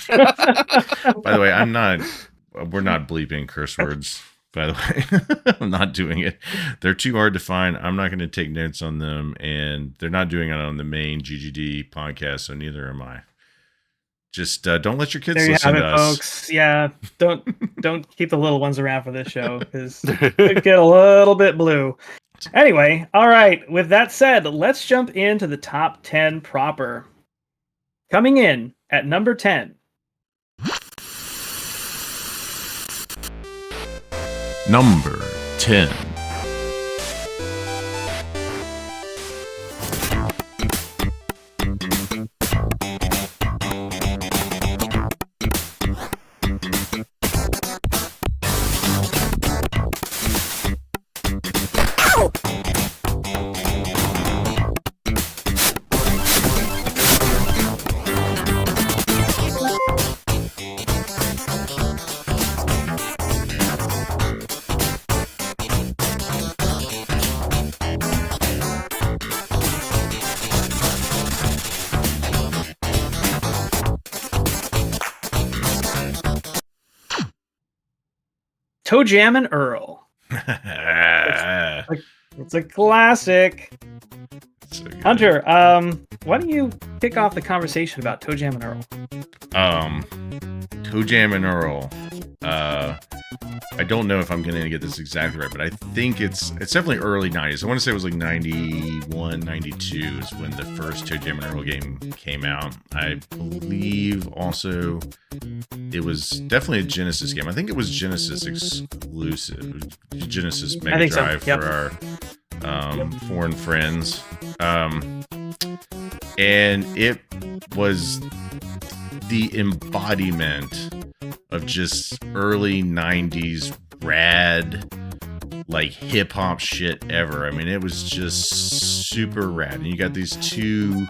[SPEAKER 4] By the way, we're not bleeping curse words. By the way, I'm not doing it. They're too hard to find. I'm not going to take notes on them, and they're not doing it on the main GGD podcast, so neither am I. Just don't let your kids
[SPEAKER 1] There you
[SPEAKER 4] listen
[SPEAKER 1] have
[SPEAKER 4] to
[SPEAKER 1] it,
[SPEAKER 4] us.
[SPEAKER 1] folks. Yeah, don't keep the little ones around for this show because it could get a little bit blue. Anyway, all right. With that said, let's jump into the top 10 proper. Coming in at number 10.
[SPEAKER 4] Number 10.
[SPEAKER 1] Toe Jam and Earl. It's a classic.
[SPEAKER 4] So good.
[SPEAKER 1] Hunter, why don't you kick off the conversation about Toe Jam and Earl?
[SPEAKER 4] Toe Jam and Earl. I don't know if I'm going to get this exactly right, but I think it's definitely early 90s. I want to say it was like 91, 92 is when the first Toe Jam and Earl game came out. I believe also it was definitely a Genesis game. I think it was Genesis exclusive. Genesis Mega
[SPEAKER 1] think so.
[SPEAKER 4] Drive
[SPEAKER 1] Yep.
[SPEAKER 4] for our foreign friends. And it was the embodiment of just early 90s rad, like hip hop shit ever. I mean, it was just super rad. And you got these two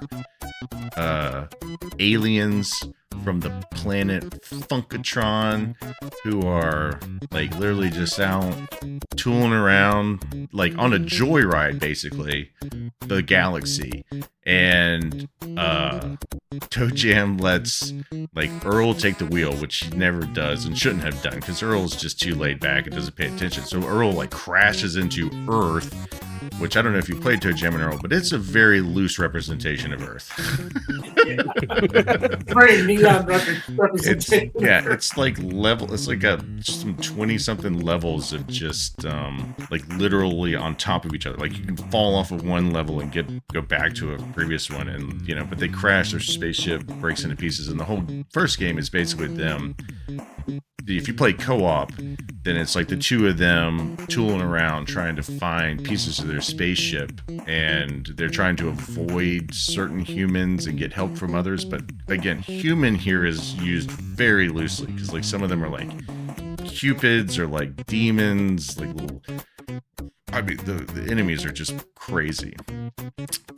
[SPEAKER 4] aliens from the planet Funkatron who are like literally just out tooling around like on a joyride, basically, the galaxy. And Toe Jam lets like Earl take the wheel, which he never does and shouldn't have done because Earl's just too laid back and doesn't pay attention. So Earl like crashes into Earth which I don't know if you played Toe Jam and Earl, but it's a very loose representation of Earth.
[SPEAKER 2] Very neon representation.
[SPEAKER 4] It's like level. It's like some 20-something levels of just like literally on top of each other. Like you can fall off of one level and go back to a previous one, and but they crash. Their spaceship breaks into pieces, and the whole first game is basically them. If you play co-op, then it's like the two of them tooling around trying to find pieces of their spaceship, and they're trying to avoid certain humans and get help from others. But again, human here is used very loosely because like some of them are like cupids or like demons, like little. I mean, the enemies are just crazy.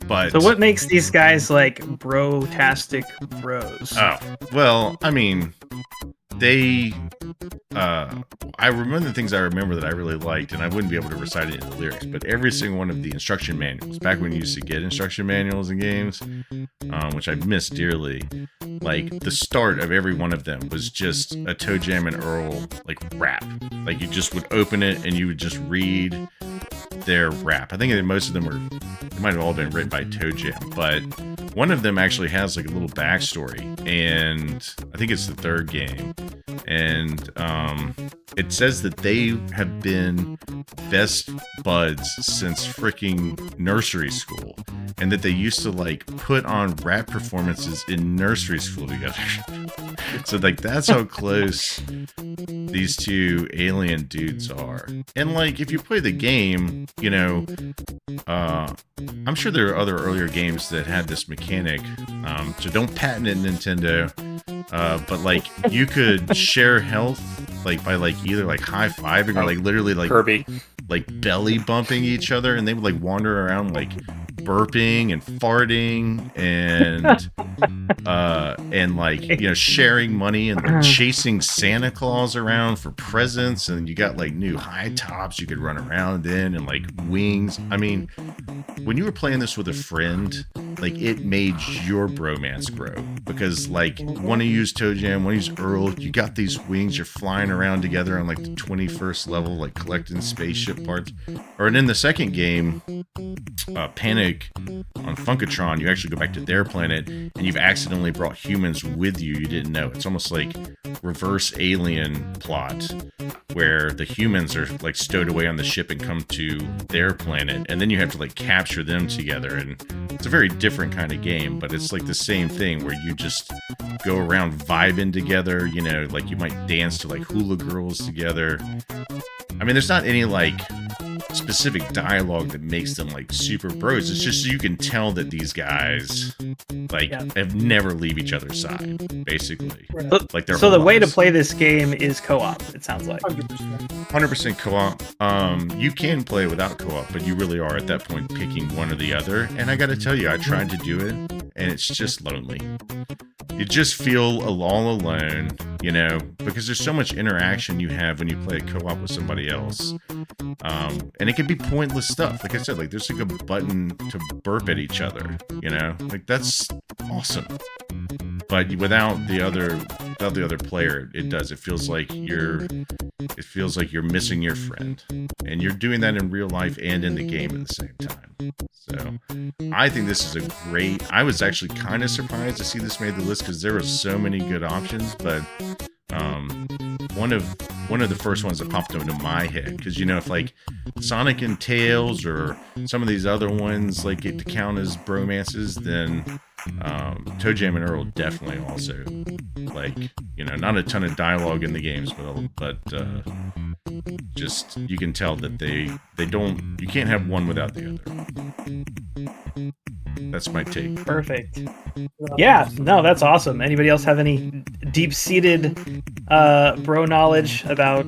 [SPEAKER 4] But
[SPEAKER 1] so what makes these guys like bro-tastic bros?
[SPEAKER 4] Oh, well, I mean, they I remember the things I remember that I really liked, and I wouldn't be able to recite it in the lyrics, but every single one of the instruction manuals, back when you used to get instruction manuals in games, which I miss dearly, like the start of every one of them was just a Toe Jam and Earl like rap. Like you just would open it and you would just read their rap. I think that most of them they might have all been written by Toe Jam, but one of them actually has like a little backstory, and I think it's the third game, and it says that they have been best buds since freaking nursery school, and that they used to like put on rap performances in nursery school together. So like that's how close these two alien dudes are. And like if you play the game, I'm sure there are other earlier games that had this mechanic, so don't patent it, Nintendo, but like you could share health like by like either like high-fiving or like literally like
[SPEAKER 3] Kirby,
[SPEAKER 4] like belly bumping each other, and they would like wander around like burping and farting and like sharing money and like, chasing Santa Claus around for presents, and you got like new high tops you could run around in and like wings. I mean, when you were playing this with a friend, like it made your bromance grow, because like one of you's Toe Jam, one of you's Earl, you got these wings, you're flying around together on like the 21st level, like collecting spaceship parts. Or and in the second game, Panic on Funkatron, you actually go back to their planet and you've accidentally brought humans with you didn't know. It's almost like reverse Alien plot, where the humans are like stowed away on the ship and come to their planet, and then you have to like capture them together. And it's a very different kind of game, but it's like the same thing where you just go around vibing together, like you might dance to like hula girls together. I mean, there's not any like specific dialogue that makes them like super bros. It's just so you can tell that these guys have never leave each other's side, basically. Like
[SPEAKER 1] so the way to play this game is co-op, it sounds like.
[SPEAKER 3] 100%
[SPEAKER 4] co-op. You can play without co-op, but you really are at that point picking one or the other. And I gotta tell you, I tried to do it, and it's just lonely. You just feel all alone, because there's so much interaction you have when you play a co-op with somebody else. And it can be pointless stuff. Like I said, like there's like a button to burp at each other, like that's awesome. But without the other player, it does. It feels like you're missing your friend, and you're doing that in real life and in the game at the same time. So I think this is I was actually kind of surprised to see this made the list, because there were so many good options, but one of the first ones that popped into my head, because if like Sonic and Tails or some of these other ones like get to count as bromances, then Toe Jam and Earl definitely also, like, not a ton of dialogue in the games, but just you can tell that you can't have one without the other. That's my take.
[SPEAKER 1] Perfect. Yeah, no, that's awesome. Anybody else have any deep-seated bro knowledge about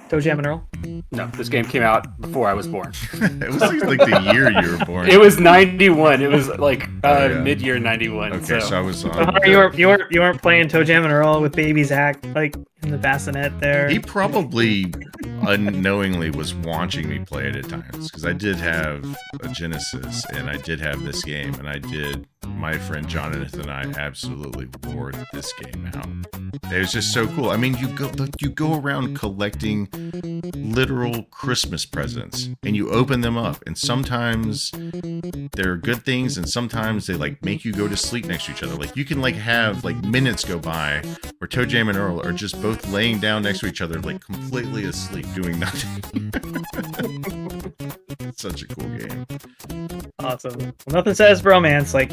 [SPEAKER 1] Toe Jam and Earl?
[SPEAKER 3] No, this game came out before I was born.
[SPEAKER 4] It was like the year you were born.
[SPEAKER 3] It was 91. It was like mid-year 91.
[SPEAKER 4] Okay, so I was
[SPEAKER 1] you weren't playing Toe Jam and Earl with Baby Zach like in the bassinet there.
[SPEAKER 4] He probably unknowingly was watching me play it at times, because I did have a Genesis and I did have this game, and I did my friend Jonathan and I absolutely wore this game out. It was just so cool. I mean, you go around collecting literal Christmas presents, and you open them up, and sometimes they're good things, and sometimes they like make you go to sleep next to each other. Like you can like have like minutes go by where Toe Jam and Earl are just both laying down next to each other, like completely asleep, doing nothing. It's such a cool game.
[SPEAKER 1] Awesome. Well, nothing says bromance like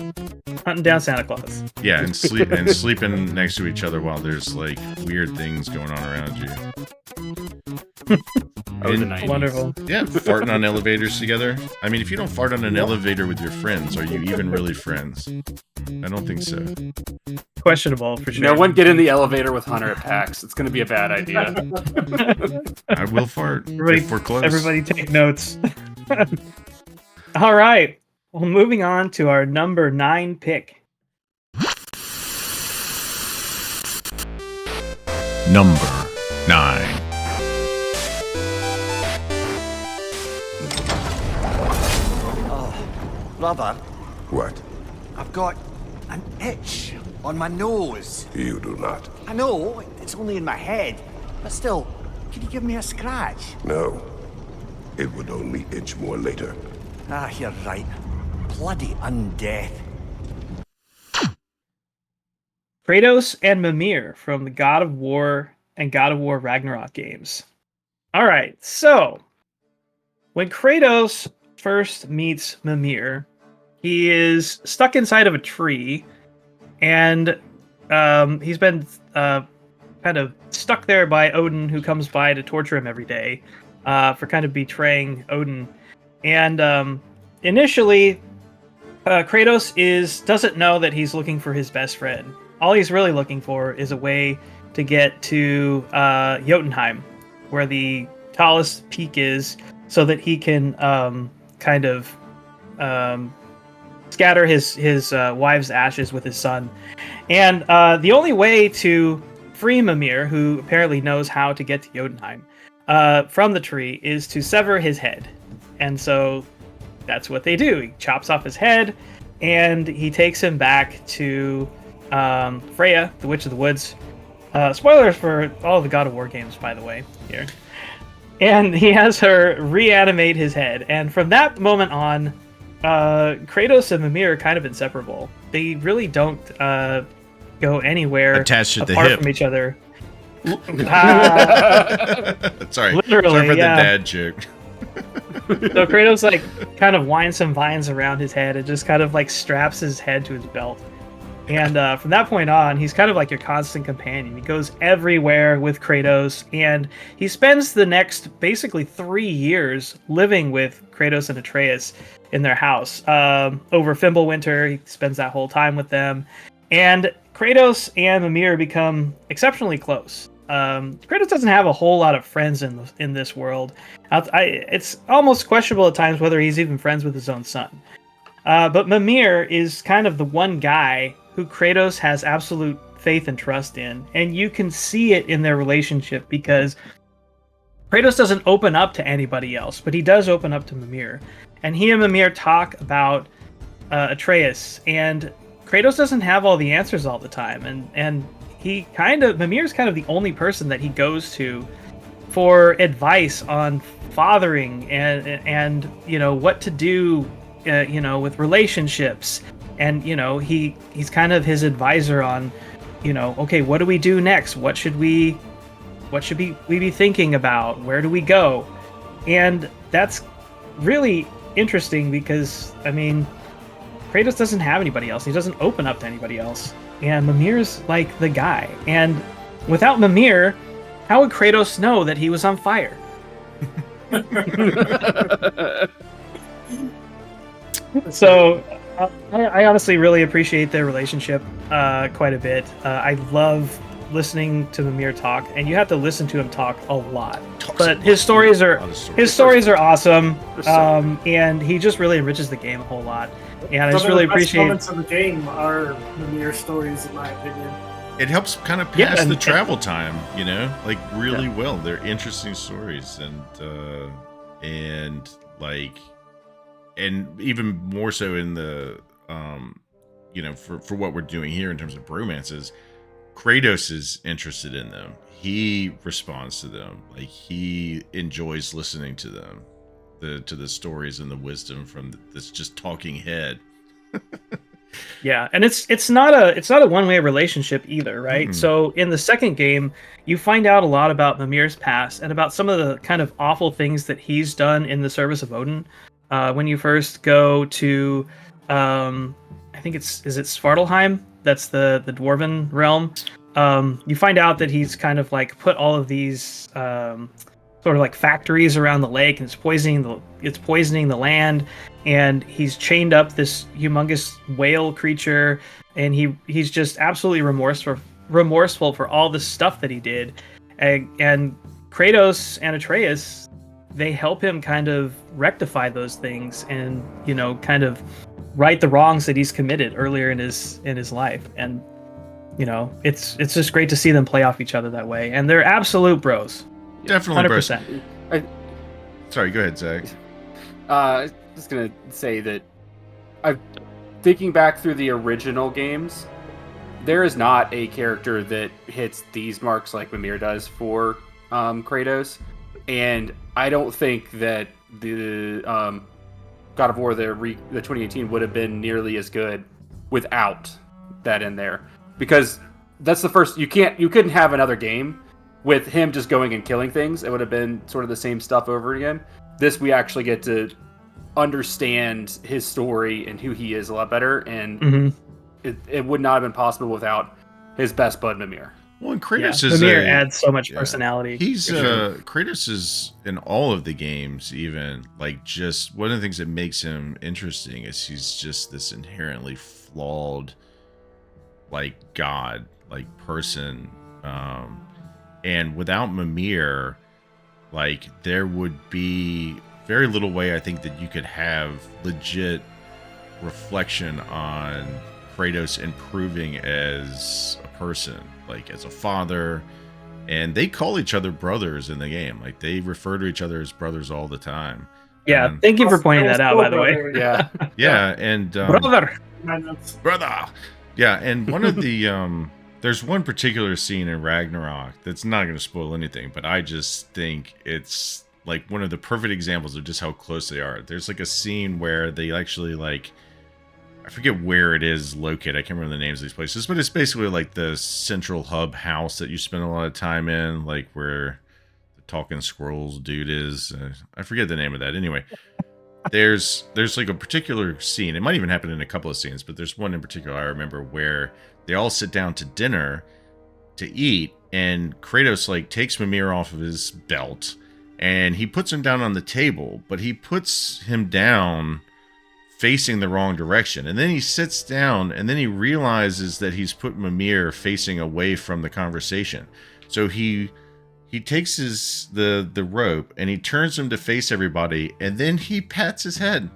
[SPEAKER 1] hunting down Santa Claus.
[SPEAKER 4] Yeah, and sleeping next to each other while there's like weird things going on around you.
[SPEAKER 1] Wonderful.
[SPEAKER 4] Yeah, farting on elevators together. I mean, if you don't fart on an elevator with your friends, are you even really friends? I don't think so.
[SPEAKER 1] Questionable for sure.
[SPEAKER 3] No one get in the elevator with Hunter at PAX. It's going to be a bad idea.
[SPEAKER 4] I will fart if we're close.
[SPEAKER 1] Everybody take notes. All right. Well, moving on to our number 9 pick.
[SPEAKER 4] Number 9.
[SPEAKER 5] Brother,
[SPEAKER 6] What?
[SPEAKER 5] I've got an itch on my nose.
[SPEAKER 6] You do not.
[SPEAKER 5] I know, it's only in my head. But still, can you give me a scratch?
[SPEAKER 6] No. It would only itch more later.
[SPEAKER 5] Ah, you're right. Bloody undeath.
[SPEAKER 1] Kratos and Mimir from the God of War and God of War Ragnarok games. All right, so when Kratos first meets Mimir, he is stuck inside of a tree, and he's been kind of stuck there by Odin, who comes by to torture him every day for kind of betraying Odin. And initially, Kratos doesn't know that he's looking for his best friend. All he's really looking for is a way to get to Jotunheim, where the tallest peak is, so that he can kind of scatter his wife's ashes with his son. And the only way to free Mimir, who apparently knows how to get to Jotunheim, from the tree, is to sever his head. And so that's what they do. He chops off his head, and he takes him back to Freya, the Witch of the Woods. Spoilers for all of the God of War games, by the way, here. And he has her reanimate his head. And from that moment on, Kratos and Mimir are kind of inseparable. They really don't go anywhere
[SPEAKER 4] attached at the
[SPEAKER 1] apart
[SPEAKER 4] hip
[SPEAKER 1] from each other.
[SPEAKER 4] Sorry.
[SPEAKER 1] Literally,
[SPEAKER 4] Sorry for the
[SPEAKER 1] yeah.
[SPEAKER 4] dad joke.
[SPEAKER 1] So Kratos like kind of winds some vines around his head and just kind of like straps his head to his belt. And from that point on, he's kind of like your constant companion. He goes everywhere with Kratos, and he spends the next basically 3 years living with Kratos and Atreus in their house. Over Fimbulwinter, he spends that whole time with them. And Kratos and Mimir become exceptionally close. Kratos doesn't have a whole lot of friends in this world. It's almost questionable at times whether he's even friends with his own son. But Mimir is kind of the one guy who Kratos has absolute faith and trust in. And you can see it in their relationship because Kratos doesn't open up to anybody else, but he does open up to Mimir. And he and Mimir talk about Atreus, and Kratos doesn't have all the answers all the time. And Mimir's kind of the only person that he goes to for advice on fathering and you know, what to do, you know, with relationships. And, you know, he's kind of his advisor on, you know, okay, what do we do next? What should we be thinking about? Where do we go? And that's really interesting because, I mean, Kratos doesn't have anybody else. He doesn't open up to anybody else. And Mimir's like the guy. And without Mimir, how would Kratos know that he was on fire? So I honestly really appreciate their relationship quite a bit. I love listening to Mimir talk, and you have to listen to him talk a lot. But his stories are awesome, and he just really enriches the game a whole lot. And I just really appreciate.
[SPEAKER 2] Moments of the game are Mimir stories, in my opinion.
[SPEAKER 4] It helps kind of pass the travel time, you know, like really well. They're interesting stories, and even more so in the for what we're doing here in terms of bromances, Kratos is interested in them. He responds to them. Like, he enjoys listening to them, to the stories and the wisdom from this just talking head.
[SPEAKER 1] Yeah, and it's not a one-way relationship either, right?
[SPEAKER 4] Mm.
[SPEAKER 1] So in the second game, you find out a lot about Mimir's past and about some of the kind of awful things that he's done in the service of Odin. When you first go to, I think is it Svartalheim? That's the dwarven realm. You find out that he's kind of like put all of these sort of like factories around the lake, and it's poisoning the land. And he's chained up this humongous whale creature, and he's just absolutely remorseful for all the stuff that he did. And Kratos and Atreus, they help him kind of rectify those things and, kind of right the wrongs that he's committed earlier in his life. And, it's just great to see them play off each other that way. And they're absolute bros.
[SPEAKER 4] Definitely
[SPEAKER 1] 100%.
[SPEAKER 4] bros. Sorry, go ahead, Zach.
[SPEAKER 3] Just gonna say that I'm thinking back through the original games. There is not a character that hits these marks like Mimir does for Kratos, and I don't think that the God of War the 2018 would have been nearly as good without that in there, because that's the first. You couldn't have another game with him just going and killing things. It would have been sort of the same stuff over again. This, we actually get to understand his story and who he is a lot better, and it would not have been possible without his best bud Mimir.
[SPEAKER 4] Well, and Kratos
[SPEAKER 1] Mimir adds so much personality.
[SPEAKER 4] He's Kratos is in all of the games, even like, just one of the things that makes him interesting is he's just this inherently flawed, like, god, like, person, and without Mimir, like, there would be very little way, I think, that you could have legit reflection on Kratos improving as a person, like as a father. And they call each other brothers in the game. Like, they refer to each other as brothers all the time.
[SPEAKER 1] Yeah, thank you for pointing that out, by the way.
[SPEAKER 3] Yeah.
[SPEAKER 4] Yeah, and
[SPEAKER 1] brother.
[SPEAKER 4] Yeah, and one of the there's one particular scene in Ragnarok that's not going to spoil anything, but I just think it's like one of the perfect examples of just how close they are. There's like a scene where they actually, like, I forget where it is located. I can't remember the names of these places, but it's basically like the central hub house that you spend a lot of time in, like where the talking squirrels dude is. I forget the name of that. Anyway, there's like a particular scene. It might even happen in a couple of scenes, but there's one in particular I remember where they all sit down to dinner to eat, and Kratos, like, takes Mimir off of his belt and he puts him down on the table, but he puts him down facing the wrong direction. And then he sits down, and then he realizes that he's put Mimir facing away from the conversation. So he takes the rope and he turns him to face everybody, and then he pats his head.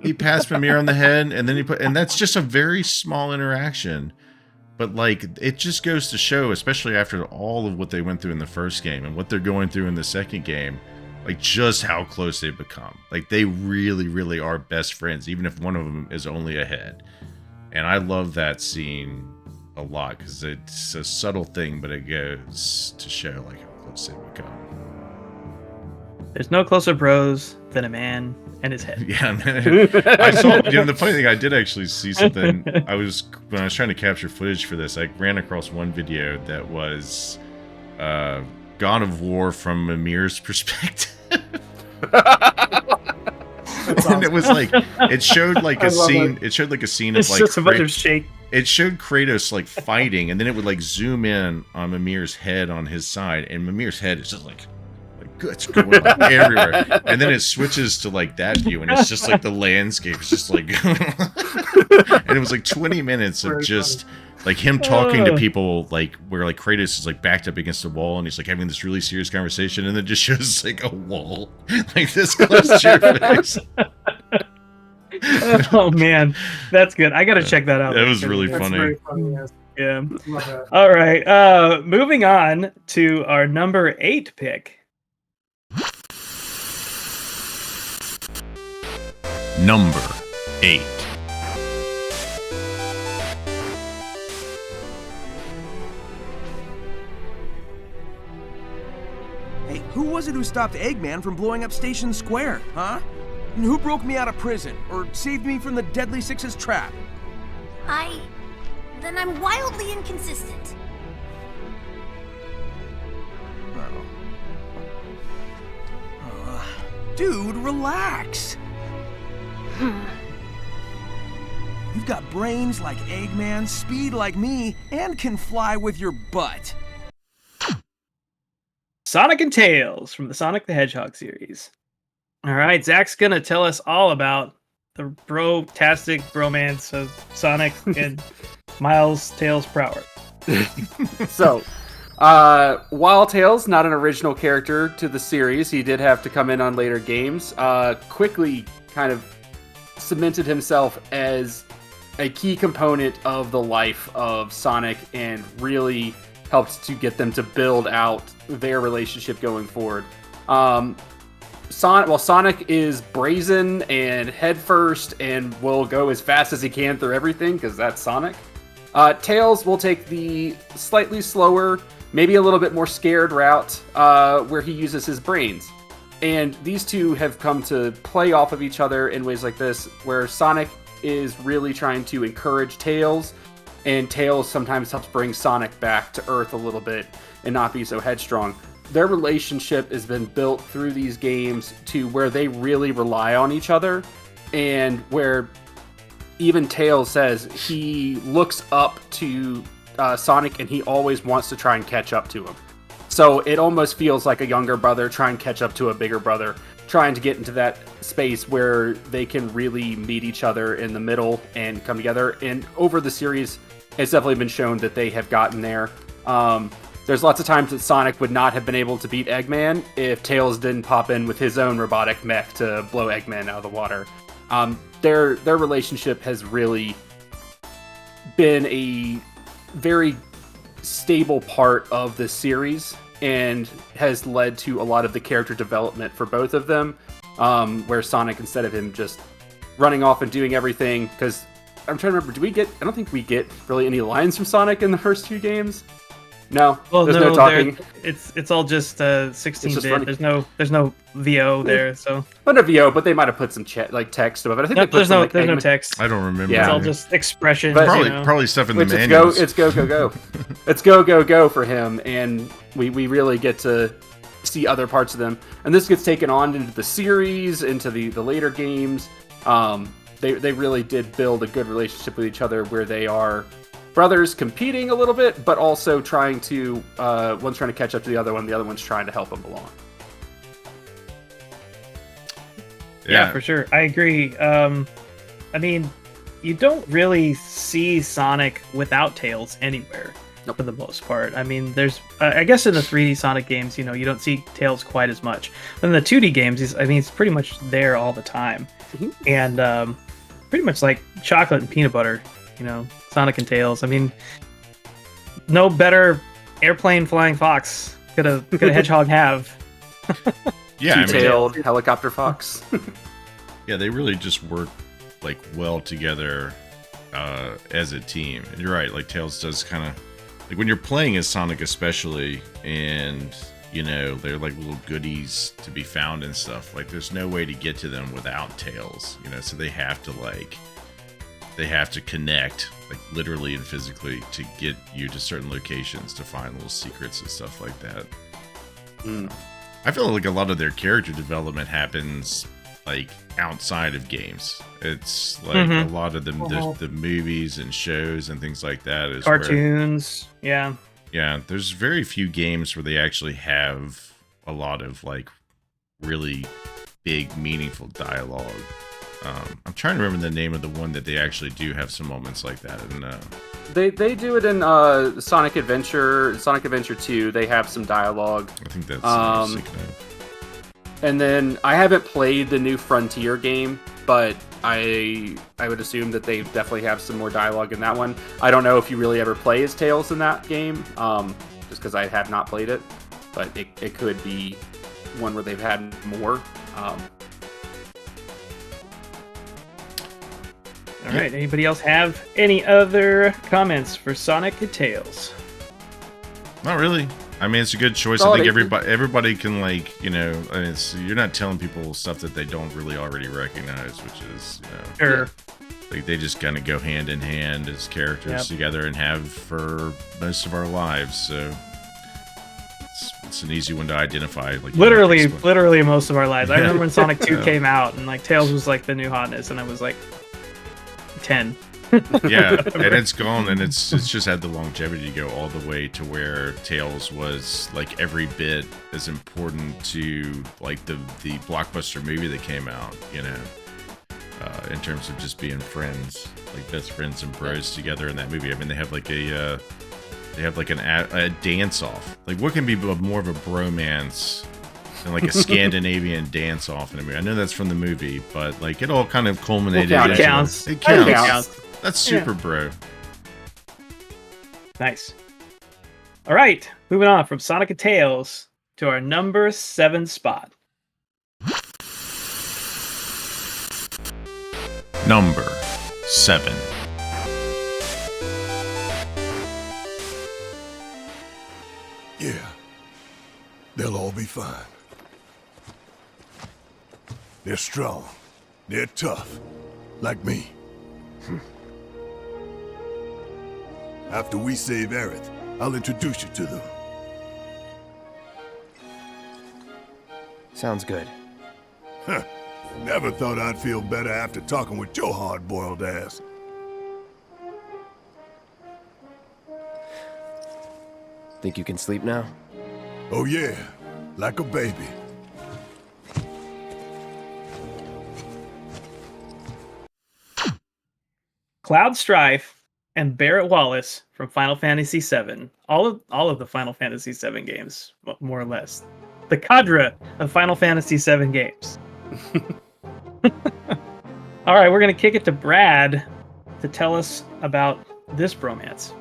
[SPEAKER 4] He pats Mimir on the head, and then and that's just a very small interaction. But, like, it just goes to show, especially after all of what they went through in the first game and what they're going through in the second game, like, just how close they've become. Like, they really, really are best friends, even if one of them is only ahead. And I love that scene a lot, because it's a subtle thing, but it goes to show, like, how close they've become.
[SPEAKER 1] There's no closer bros than a man and his head.
[SPEAKER 4] Yeah, man. I saw, the funny thing, I did actually see something. When I was trying to capture footage for this, I ran across one video that was God of War from Mimir's perspective. And it was like, it showed like a scene. It showed like a scene
[SPEAKER 1] it's
[SPEAKER 4] of like
[SPEAKER 1] just a bunch of shake.
[SPEAKER 4] It showed Kratos like fighting, and then it would like zoom in on Mimir's head on his side, and Mimir's head is just like it's going like everywhere. And then it switches to like that view, and it's just like the landscape is just like and it was like 20 minutes of just like him talking to people, like where like Kratos is like backed up against a wall, and he's like having this really serious conversation, and then just shows like a wall like this close to your face.
[SPEAKER 1] Oh man, that's good. I gotta check that out.
[SPEAKER 4] That was really funny.
[SPEAKER 2] Very funny, yes.
[SPEAKER 1] Yeah. All right. Moving on to our number 8 pick.
[SPEAKER 4] Number 8.
[SPEAKER 7] was it who stopped Eggman from blowing up Station Square, huh? And who broke me out of prison, or saved me from the Deadly Six's trap?
[SPEAKER 8] Then I'm wildly inconsistent.
[SPEAKER 7] Dude, relax. You've got brains like Eggman, speed like me, and can fly with your butt.
[SPEAKER 1] Sonic and Tails from the Sonic the Hedgehog series. All right, Zach's gonna tell us all about the bro-tastic bromance of Sonic and Miles Tails Prower.
[SPEAKER 3] So, while Tails, not an original character to the series, he did have to come in on later games, quickly kind of cemented himself as a key component of the life of Sonic and really helped to get them to build out their relationship going forward. Sonic is brazen and headfirst and will go as fast as he can through everything because that's Sonic. Tails will take the slightly slower, maybe a little bit more scared route where he uses his brains. And these two have come to play off of each other in ways like this, where Sonic is really trying to encourage Tails, and Tails sometimes helps bring Sonic back to Earth a little bit and not be so headstrong. Their relationship has been built through these games to where they really rely on each other, and where even Tails says he looks up to Sonic and he always wants to try and catch up to him. So it almost feels like a younger brother trying to catch up to a bigger brother, trying to get into that space where they can really meet each other in the middle and come together. And over the series, it's definitely been shown that they have gotten there. There's lots of times that Sonic would not have been able to beat Eggman if Tails didn't pop in with his own robotic mech to blow Eggman out of the water. Their relationship has really been a very stable part of the series and has led to a lot of the character development for both of them, where Sonic, instead of him just running off and doing everything, because I'm trying to remember, I don't think we get really any lines from Sonic in the first two games. No,
[SPEAKER 1] well,
[SPEAKER 3] there's no talking.
[SPEAKER 1] It's all just 16-bit. There's no VO there, so.
[SPEAKER 3] But no VO, but they might have put some text above it. I think
[SPEAKER 1] there's no text.
[SPEAKER 4] I don't remember.
[SPEAKER 1] It's all just expression.
[SPEAKER 4] Probably stuff in the manuals.
[SPEAKER 3] It's go. It's go for him, and we really get to see other parts of them. And this gets taken on into the series, into the later games. They really did build a good relationship with each other, where they are brothers competing a little bit, but also trying to one's trying to catch up to the other one's trying to help them along.
[SPEAKER 1] Yeah, for sure. I agree. I mean, you don't really see Sonic without Tails anywhere, for the most part. I mean, there's, I guess in the 3D Sonic games, you don't see Tails quite as much. But in the 2D games, he's pretty much there all the time. Mm-hmm. And pretty much like chocolate and peanut butter, Sonic and Tails. I mean, no better airplane flying fox could a hedgehog have.
[SPEAKER 3] Yeah, two-tailed helicopter fox.
[SPEAKER 4] Yeah, they really just work well together as a team. And you're right, Tails does kind of when you're playing as Sonic, especially, and they're like little goodies to be found and stuff. There's no way to get to them without Tails. So they have to connect, literally and physically, to get you to certain locations to find little secrets and stuff like that. I feel like a lot of their character development happens outside of games. It's a lot of the movies and shows and things like that is
[SPEAKER 1] cartoons. Yeah,
[SPEAKER 4] there's very few games where they actually have a lot of really big, meaningful dialogue. I'm trying to remember the name of the one that they actually do have some moments like that. And
[SPEAKER 3] they do it in Sonic Adventure 2. They have some dialogue.
[SPEAKER 4] I think that's
[SPEAKER 3] and then I haven't played the new Frontier game, but I would assume that they definitely have some more dialogue in that one. I don't know if you really ever play as Tails in that game, just because I have not played it, but it could be one where they've had more.
[SPEAKER 1] All right, anybody else have any other comments for Sonic and Tails?
[SPEAKER 4] Not really. I mean, it's a good choice. I think everybody can, like, you know, you're not telling people stuff that they don't really already recognize, which is, you know,
[SPEAKER 1] Sure.
[SPEAKER 4] like they just kind of go hand in hand as characters together and have for most of our lives. So it's an easy one to identify. Like
[SPEAKER 1] literally most of our lives. I remember when Sonic 2 came out and like Tails was like the new hotness, and I was like 10.
[SPEAKER 4] Yeah, and it's gone, and it's just had the longevity to go all the way to where Tails was like every bit as important to like the blockbuster movie that came out, you know, in terms of just being friends, like best friends and bros together in that movie. I mean, they have like a dance off. Like, what can be more of a bromance than like a Scandinavian dance off in a movie? I know that's from the movie, but like it all kind of culminated.
[SPEAKER 1] It counts.
[SPEAKER 4] It counts. That's super, bro.
[SPEAKER 1] Nice. All right, moving on from Sonic and Tails to our number 7 spot.
[SPEAKER 4] Number 7.
[SPEAKER 6] Yeah, they'll all be fine. They're strong. They're tough. Like me. After we save Aerith, I'll introduce you to them.
[SPEAKER 7] Sounds good.
[SPEAKER 6] Huh. Never thought I'd feel better after talking with your hard-boiled ass.
[SPEAKER 7] Think you can sleep now?
[SPEAKER 6] Oh yeah, like a baby.
[SPEAKER 1] Cloud Strife and Barrett Wallace from Final Fantasy VII. All of the Final Fantasy VII games, more or less. The cadre of Final Fantasy VII games. All right, we're going to kick it to Brad to tell us about this bromance.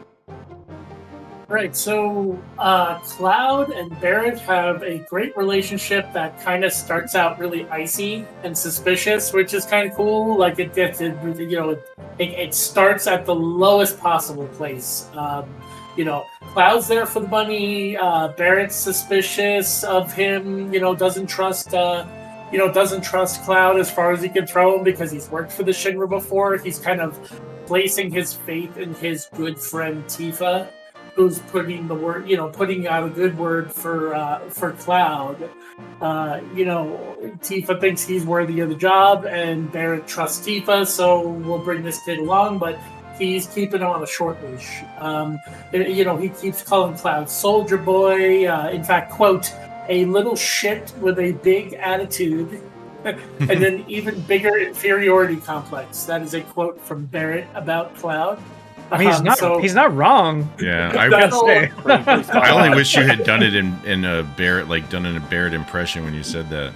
[SPEAKER 2] Right, so Cloud and Barrett have a great relationship that kind of starts out really icy and suspicious, which is kind of cool. Like it gets, it starts at the lowest possible place. Cloud's there for the money. Barrett's suspicious of him. Doesn't trust Cloud as far as he can throw him because he's worked for the Shinra before. He's kind of placing his faith in his good friend Tifa, who's putting out a good word for Cloud. Tifa thinks he's worthy of the job, and Barrett trusts Tifa, so we'll bring this kid along, but he's keeping him on a short leash. He keeps calling Cloud Soldier Boy. In fact, quote, a little shit with a big attitude, and an even bigger inferiority complex. That is a quote from Barrett about Cloud.
[SPEAKER 1] I mean, he's not wrong.
[SPEAKER 4] Yeah, I only wish you had done it in a Barrett, like done in a Barrett impression when you said that.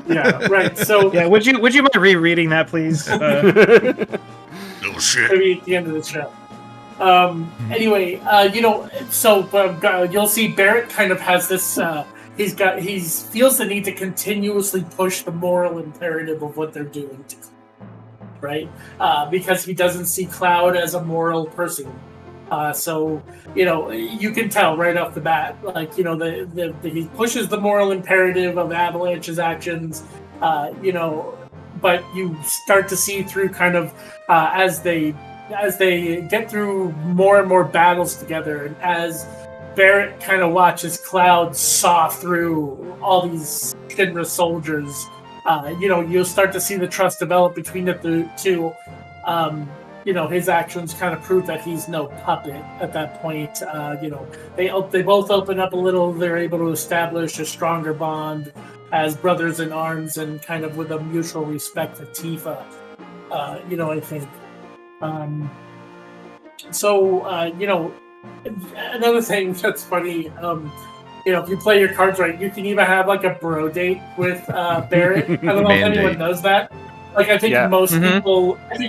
[SPEAKER 2] Yeah, right. So
[SPEAKER 1] yeah, would you mind rereading that, please?
[SPEAKER 4] Little shit.
[SPEAKER 2] Maybe at the end of the show. Anyway, you'll see Barrett kind of has this. He feels the need to continuously push the moral imperative of what they're doing to. Right? Because he doesn't see Cloud as a moral person. So you can tell right off the bat, he pushes the moral imperative of Avalanche's actions, but you start to see through kind of as they get through more and more battles together, and as Barrett kind of watches Cloud saw through all these Shinra soldiers, you'll start to see the trust develop between the two. His actions kind of prove that he's no puppet at that point. They both open up a little. They're able to establish a stronger bond as brothers in arms, and kind of with a mutual respect for Tifa. I think. Another thing that's funny. If you play your cards right, you can even have like a bro date with Barrett. I don't know if anyone does that. Like, I think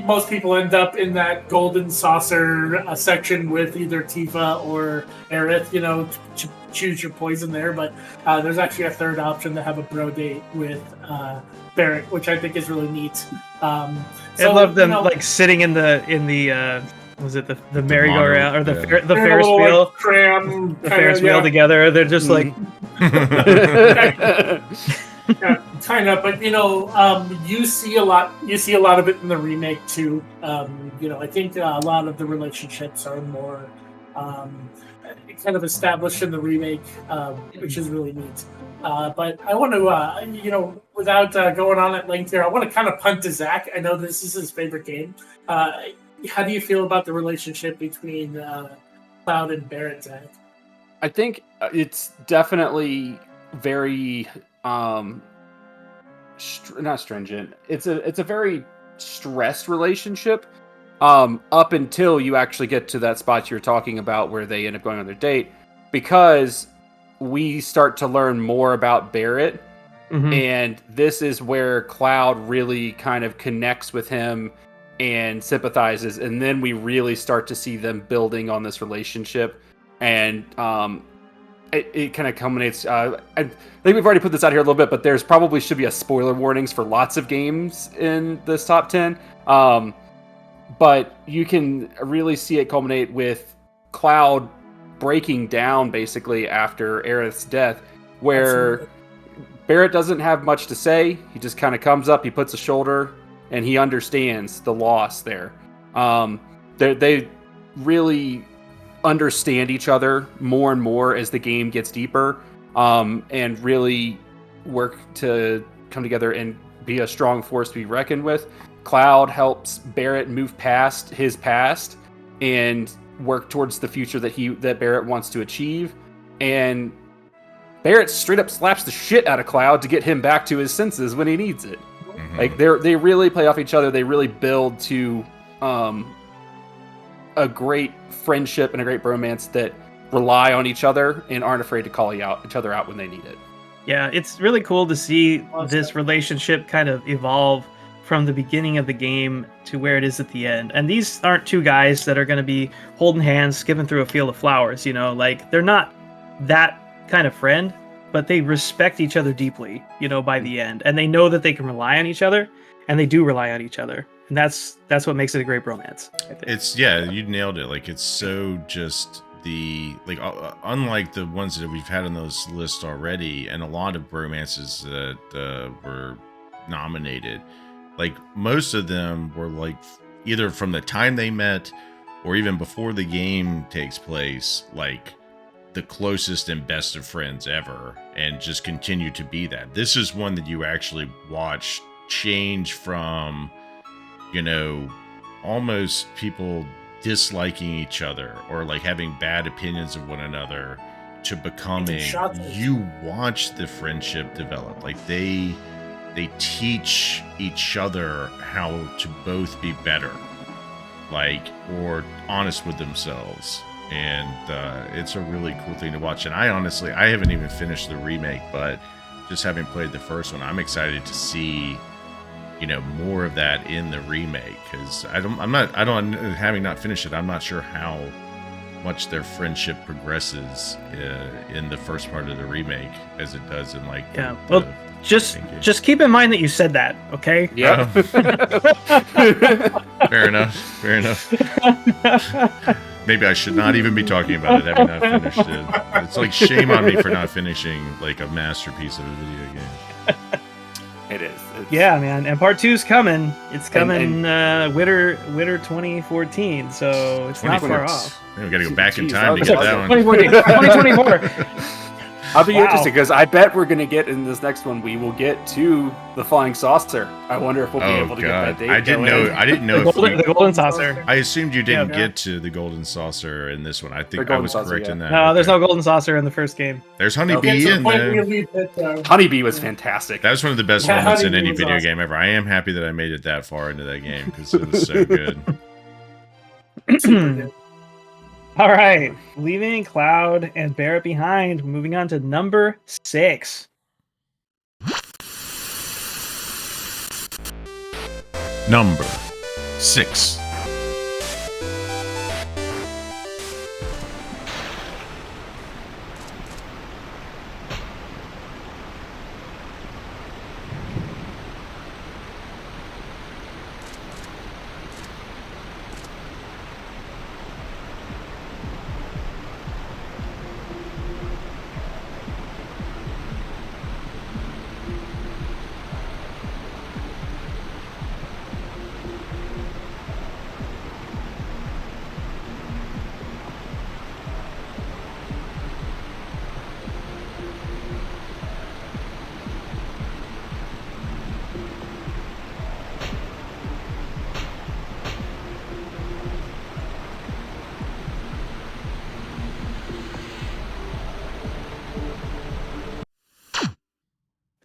[SPEAKER 2] most people end up in that golden saucer section with either Tifa or Aerith. Choose your poison there. But there's actually a third option to have a bro date with Barrett, which I think is really neat.
[SPEAKER 1] I love them like sitting in the was it the merry-go-round or the
[SPEAKER 4] yeah.
[SPEAKER 1] the Ferris wheel?
[SPEAKER 2] Like, cram,
[SPEAKER 1] The Ferris wheel together. They're just like.
[SPEAKER 2] Yeah, kind of, but you see a lot. You see a lot of it in the remake too. I think a lot of the relationships are more kind of established in the remake, which is really neat. But I want to, without going on at length here, I want to kind of punt to Zach. I know this is his favorite game. How do you feel about the relationship between Cloud and Barrett, Zach?
[SPEAKER 3] I think it's definitely very not stringent. It's a very stressed relationship up until you actually get to that spot you're talking about where they end up going on their date, because we start to learn more about Barrett, and this is where Cloud really kind of connects with him and sympathizes, and then we really start to see them building on this relationship, and it kind of culminates. I think we've already put this out here a little bit, but there's probably should be a spoiler warnings for lots of games in this top 10. But you can really see it culminate with Cloud breaking down basically after Aerith's death, where Barrett doesn't have much to say. He just kind of comes up, he puts a shoulder, and he understands the loss there. They really understand each other more and more as the game gets deeper, and really work to come together and be a strong force to be reckoned with. Cloud helps Barrett move past his past and work towards the future that Barrett wants to achieve. And Barrett straight up slaps the shit out of Cloud to get him back to his senses when he needs it. Like they really play off each other. They really build to a great friendship and a great bromance that rely on each other and aren't afraid to call each other out when they need it.
[SPEAKER 1] Yeah, it's really cool to see this relationship kind of evolve from the beginning of the game to where it is at the end. And these aren't two guys that are going to be holding hands, skipping through a field of flowers, like they're not that kind of friend, but they respect each other deeply, by the end. And they know that they can rely on each other, and they do rely on each other. And that's what makes it a great bromance.
[SPEAKER 4] It's, yeah, you nailed it. Like, it's so just unlike the ones that we've had on those lists already, and a lot of bromances that were nominated, like most of them were like either from the time they met or even before the game takes place, like the closest and best of friends ever, and just continue to be that. This is one that you actually watch change from, almost people disliking each other or like having bad opinions of one another to becoming, you watch the friendship develop. Like they teach each other how to both be better, or honest with themselves. And it's a really cool thing to watch. And I haven't even finished the remake, but just having played the first one, I'm excited to see, more of that in the remake. Because having not finished it, I'm not sure how much their friendship progresses in the first part of the remake as it does in
[SPEAKER 1] Just keep in mind that you said that, okay?
[SPEAKER 3] Yeah.
[SPEAKER 4] Fair enough. Maybe I should not even be talking about it, having not finished it. It's like shame on me for not finishing like a masterpiece of a video game.
[SPEAKER 3] It is.
[SPEAKER 1] Yeah, man. And part 2's coming. It's coming winter 2014, so it's not far off.
[SPEAKER 4] We got to go back in time to get that one.
[SPEAKER 1] 2024.
[SPEAKER 3] I'll be interested because I bet we're going to get in this next one. We will get to the flying saucer. I wonder if we'll be able to get that date.
[SPEAKER 4] I didn't know
[SPEAKER 1] the golden saucer.
[SPEAKER 4] I assumed you didn't get to the golden saucer in this one. I think I was correct in that.
[SPEAKER 1] No, there's no golden saucer in the first game.
[SPEAKER 4] There's Honeybee in there.
[SPEAKER 3] Honeybee was fantastic.
[SPEAKER 4] That was one of the best moments in any video game ever. I am happy that I made it that far into that game because it was so good.
[SPEAKER 1] All right, leaving Cloud and Barrett behind, moving on to number 6.
[SPEAKER 4] Number 6.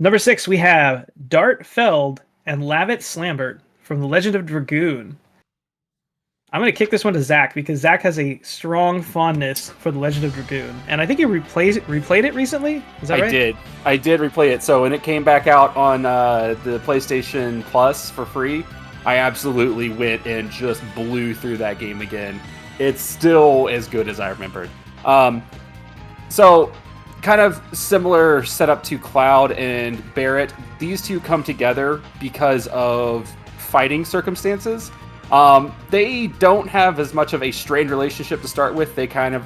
[SPEAKER 1] Number 6, we have Dart Feld and Lavit Slambert from The Legend of Dragoon. I'm going to kick this one to Zach because Zach has a strong fondness for The Legend of Dragoon. And I think you replayed it recently? Is that right?
[SPEAKER 3] I did replay it. So when it came back out on the PlayStation Plus for free, I absolutely went and just blew through that game again. It's still as good as I remembered. So kind of similar setup to Cloud and Barrett. These two come together because of fighting circumstances. They don't have as much of a strained relationship to start with. They kind of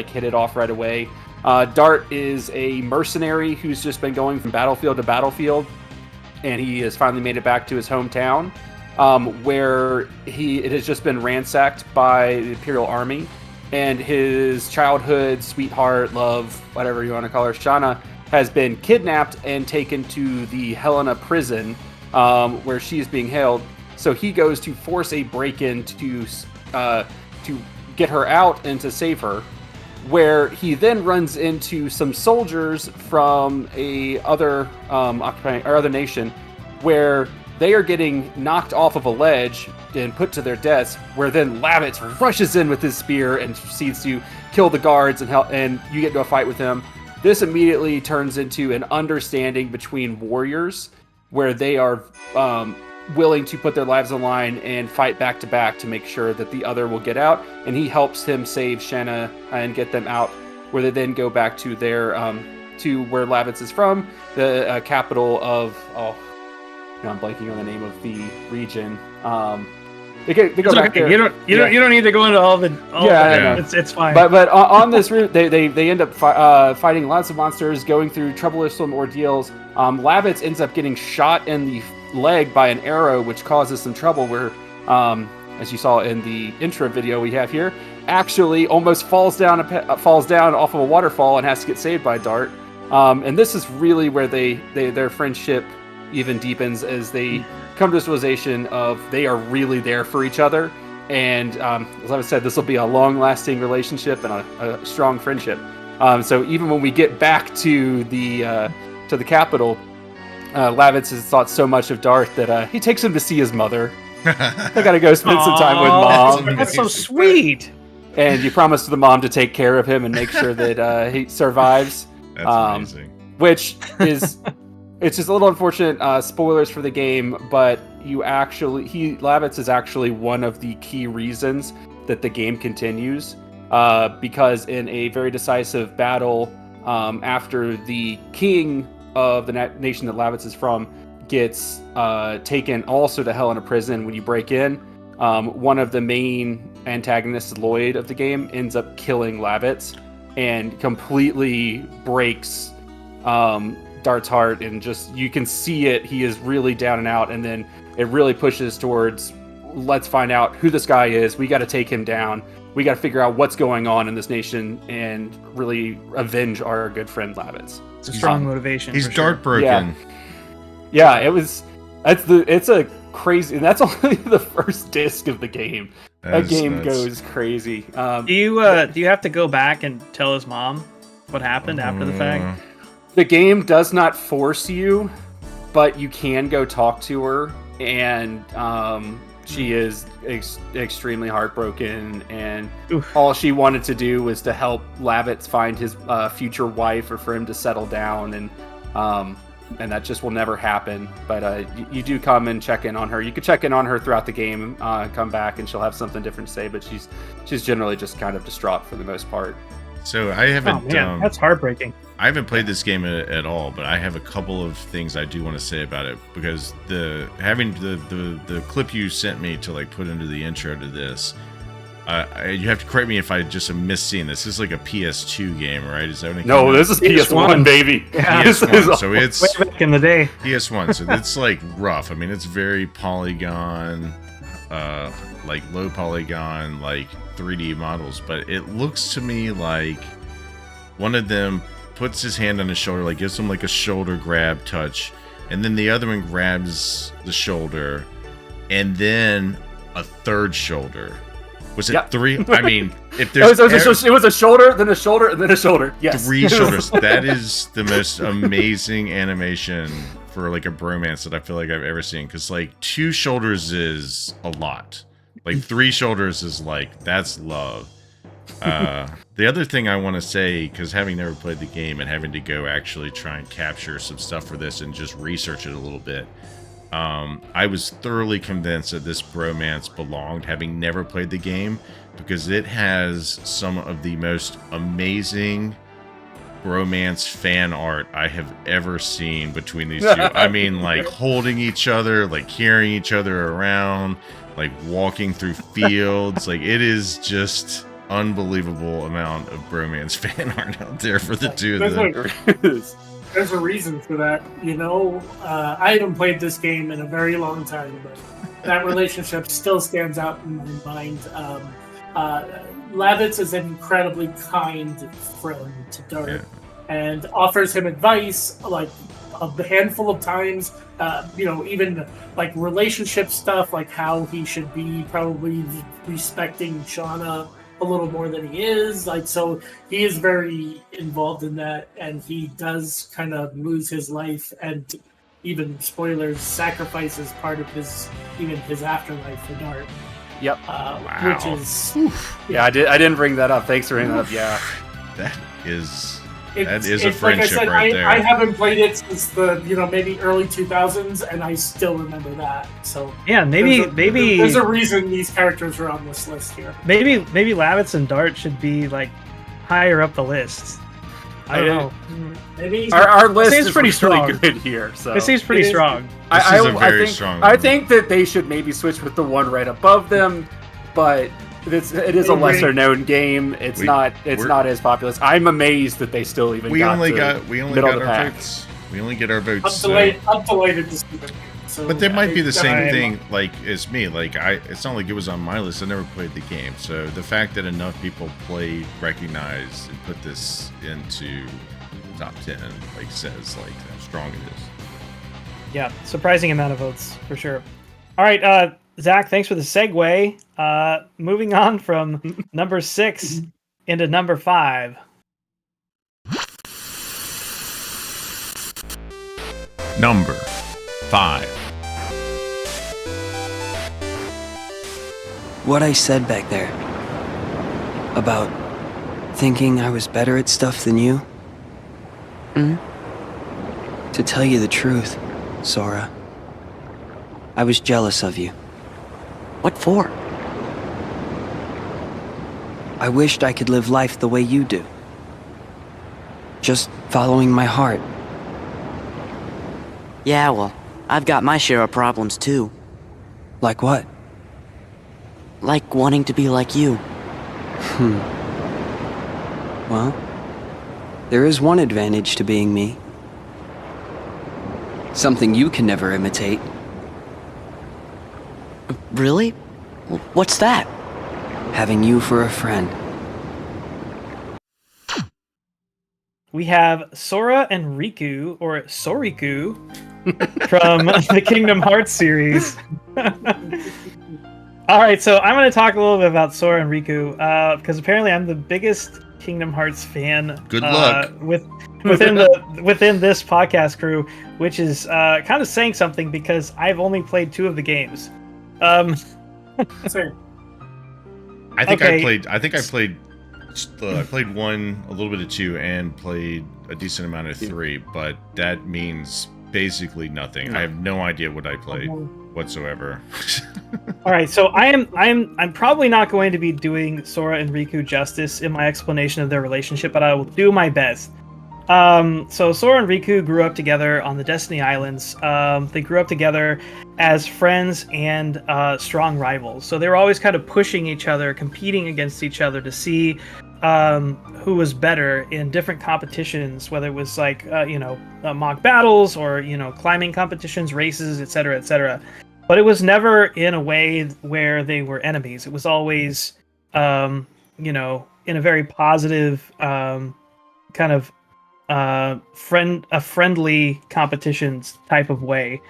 [SPEAKER 3] hit it off right away. Dart is a mercenary who's just been going from battlefield to battlefield, and he has finally made it back to his hometown, where it has just been ransacked by the Imperial Army, and his childhood sweetheart, love, whatever you want to call her, Shauna, has been kidnapped and taken to the Helena prison, where she is being held. So he goes to force a break-in to get her out and to save her, where he then runs into some soldiers from other nation, where they are getting knocked off of a ledge and put to their deaths, where then Lavitz rushes in with his spear and proceeds to kill the guards and you get into a fight with him. This immediately turns into an understanding between warriors, where they are willing to put their lives on the line and fight back to back to make sure that the other will get out, and he helps him save Shanna and get them out, where they then go back to their to where Lavitz is from, the capital of I'm blanking on the name of the region. They go back there.
[SPEAKER 1] You don't need to go into all the. It's fine.
[SPEAKER 3] But on this route, they end up fighting lots of monsters, going through troublesome ordeals. Lavitz ends up getting shot in the leg by an arrow, which causes some trouble. Where, as you saw in the intro video we have here, actually almost falls down off of a waterfall and has to get saved by Dart. And this is really where their friendship even deepens as they come to this realization of they are really there for each other. And as I said, this will be a long-lasting relationship and a strong friendship. So even when we get back to the capital, Lavitz has thought so much of Dart that he takes him to see his mother. I gotta go spend some time with Mom.
[SPEAKER 1] That's so sweet.
[SPEAKER 3] And you promise the mom to take care of him and make sure that he survives.
[SPEAKER 4] That's amazing.
[SPEAKER 3] Which is, it's just a little unfortunate. Spoilers for the game, but Lavitz is actually one of the key reasons that the game continues. Because in a very decisive battle, after the king of the nation that Lavitz is from gets taken also to Helena prison, when you break in, one of the main antagonists, Lloyd, of the game ends up killing Lavitz and completely breaks Dart's heart, and just you can see it. He is really down and out, and then it really pushes towards, let's find out who this guy is. We got to take him down. We got to figure out what's going on in this nation and really avenge our good friend Lavitz.
[SPEAKER 1] It's a strong motivation.
[SPEAKER 4] He's Dart broken.
[SPEAKER 3] Yeah, it's a crazy, and that's only the first disc of the game. That game goes crazy.
[SPEAKER 1] Do you have to go back and tell his mom what happened after the fact?
[SPEAKER 3] The game does not force you, but you can go talk to her, and she is extremely heartbroken, and all she wanted to do was to help Lavitz find his future wife, or for him to settle down, and that just will never happen. But you do come and check in on her. You could check in on her throughout the game, come back, and she'll have something different to say, but she's generally just kind of distraught for the most part.
[SPEAKER 4] So I haven't.
[SPEAKER 1] That's heartbreaking.
[SPEAKER 4] I haven't played this game at all, but I have a couple of things I do want to say about it, because having the clip you sent me to put into the intro to this, you have to correct me if I just am missing this. This is like a PS2 game, right? Is that what
[SPEAKER 3] No, this is PS1, baby.
[SPEAKER 1] Yeah.
[SPEAKER 4] PS1, so it's
[SPEAKER 1] way back in the day.
[SPEAKER 4] PS1, so it's rough. I mean, it's very polygon, low polygon, 3D models, but it looks to me like one of them puts his hand on his shoulder, gives him a shoulder grab touch, and then the other one grabs the shoulder, and then a third shoulder, Was it
[SPEAKER 3] Yep.
[SPEAKER 4] 3? I mean, if there's
[SPEAKER 3] it was a shoulder, then a shoulder, and then a shoulder. Yes.
[SPEAKER 4] 3 shoulders. That is the most amazing animation for like a bromance that I feel like I've ever seen. Because like 2 shoulders is a lot. Like 3 shoulders is like, that's love. The other thing I want to say, because having never played the game and having to go actually try and capture some stuff for this and just research it a little bit, I was thoroughly convinced that this bromance belonged, having never played the game, because it has some of the most amazing bromance fan art I have ever seen between these two. I mean, like holding each other, like carrying each other around, like walking through fields. Like, it is just unbelievable amount of bromance fan art out there for the two of them.
[SPEAKER 2] There's a reason for that, you know. I haven't played this game in a very long time, but that relationship still stands out in my mind. Lavitz is an incredibly kind friend to Dart, and offers him advice like a handful of times. You know, even like relationship stuff, like how he should be probably respecting Shauna a little more than he is. Like, so he is very involved in that, and he does kind of lose his life, and even spoilers, sacrifices part of his afterlife for Dart.
[SPEAKER 3] Yep.
[SPEAKER 2] Which is
[SPEAKER 3] yeah, I didn't bring that up. Thanks for bringing that up. Yeah,
[SPEAKER 4] that is a friendship,
[SPEAKER 2] like I said,
[SPEAKER 4] right there.
[SPEAKER 2] I haven't played it since the maybe early 2000s, and I still remember that. So
[SPEAKER 1] yeah, maybe
[SPEAKER 2] there's a reason these characters are on this list here.
[SPEAKER 1] Maybe Lavitz and Dart should be like higher up the list. I don't know.
[SPEAKER 2] Maybe
[SPEAKER 3] our list
[SPEAKER 1] seems
[SPEAKER 3] is
[SPEAKER 1] pretty
[SPEAKER 3] really
[SPEAKER 1] strong
[SPEAKER 3] good here. So
[SPEAKER 1] it seems pretty strong.
[SPEAKER 3] I think that they should maybe switch with the one right above them, but it is a lesser known game. It's not as populous. I'm amazed that they still even
[SPEAKER 4] we only got our
[SPEAKER 3] pack.
[SPEAKER 4] votes. We only get our votes.
[SPEAKER 2] I'm delighted to see them. So
[SPEAKER 4] but there might be the same thing like as me. Like it's not like it was on my list. I never played the game, so the fact that enough people recognized, and put this into top 10, like says like how strong it is.
[SPEAKER 1] Yeah, surprising amount of votes for sure. All right, Zach, thanks for the segue. Moving on from number 6 into number 5.
[SPEAKER 4] Number 5.
[SPEAKER 9] What I said back there about thinking I was better at stuff than you? To tell you the truth, Sora, I was jealous of you. What for? I wished I could live life the way you do. Just following my heart.
[SPEAKER 10] Yeah, well, I've got my share of problems too.
[SPEAKER 9] Like what?
[SPEAKER 10] Like wanting to be like you.
[SPEAKER 9] Well, there is one advantage to being me. Something you can never imitate.
[SPEAKER 10] Really? What's that?
[SPEAKER 9] Having you for a friend.
[SPEAKER 1] We have Sora and Riku, or Soriku, from the Kingdom Hearts series. All right, so I'm going to talk a little bit about Sora and Riku, because apparently I'm the biggest Kingdom Hearts fan.
[SPEAKER 4] Good luck.
[SPEAKER 1] Within this podcast crew, which is kind of saying something because I've only played 2 of the games.
[SPEAKER 2] Sorry.
[SPEAKER 4] I played 1, a little bit of 2, and played a decent amount of 3, but that means basically nothing. I have no idea what I played whatsoever.
[SPEAKER 1] All right, so I'm probably not going to be doing Sora and Riku justice in my explanation of their relationship, but I will do my best. So Sora and Riku grew up together on the Destiny Islands. They grew up together as friends and strong rivals. So they were always kind of pushing each other, competing against each other to see who was better in different competitions, whether it was like mock battles or climbing competitions, races, etc., etc. But it was never in a way where they were enemies. It was always in a very positive kind of friendly competitions type of way.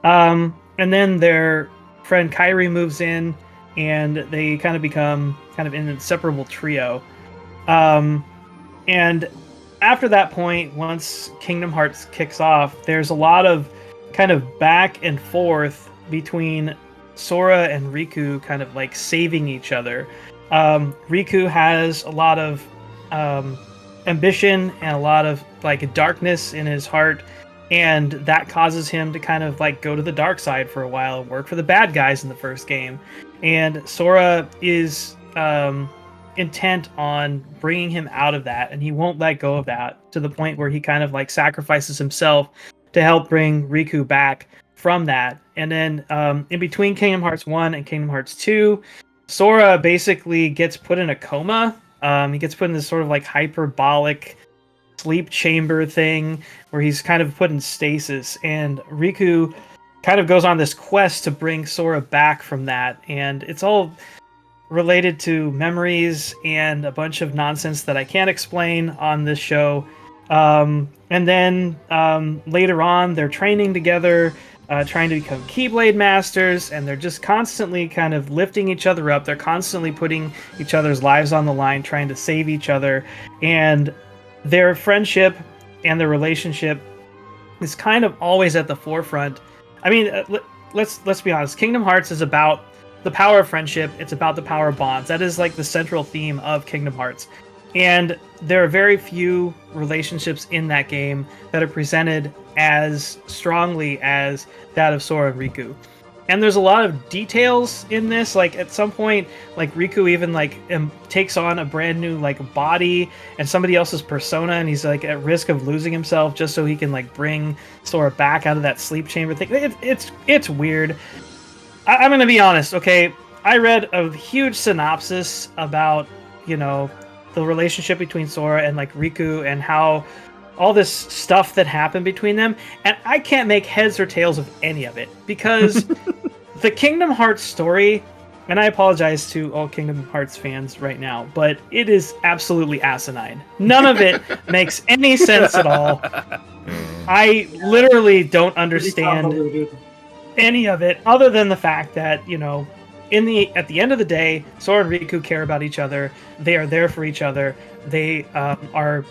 [SPEAKER 1] And then their friend Kairi moves in, and they kind of become kind of an inseparable trio. And after that point, once Kingdom Hearts kicks off, there's a lot of kind of back and forth between Sora and Riku kind of like saving each other. Riku has a lot of ambition and a lot of like darkness in his heart, and that causes him to kind of like go to the dark side for a while and work for the bad guys in the first game. And Sora is intent on bringing him out of that, and he won't let go of that, to the point where he kind of like sacrifices himself to help bring Riku back from that. And then in between Kingdom Hearts 1 and Kingdom Hearts 2, Sora basically gets put in a coma. He gets put in this sort of like hyperbolic sleep chamber thing where he's kind of put in stasis, and Riku kind of goes on this quest to bring Sora back from that, and it's all related to memories and a bunch of nonsense that I can't explain on this show. And then later on, they're training together, trying to become Keyblade Masters, and they're just constantly kind of lifting each other up. They're constantly putting each other's lives on the line, trying to save each other, and their friendship and their relationship is kind of always at the forefront. I mean, let's be honest. Kingdom Hearts is about the power of friendship. It's about the power of bonds. That is like the central theme of Kingdom Hearts. And there are very few relationships in that game that are presented as strongly as that of Sora and Riku. And there's a lot of details in this. Like at some point, like Riku even like takes on a brand new like body and somebody else's persona, and he's like at risk of losing himself just so he can like bring Sora back out of that sleep chamber thing. It's weird. I'm gonna be honest, okay? I read a huge synopsis about, you know, the relationship between Sora and like Riku and how all this stuff that happened between them, and I can't make heads or tails of any of it, because the Kingdom Hearts story, and I apologize to all Kingdom Hearts fans right now, but it is absolutely asinine. None of it makes any sense at all. I literally don't understand any of it, other than the fact that, you know, at the end of the day, Sora and Riku care about each other. They are there for each other. They are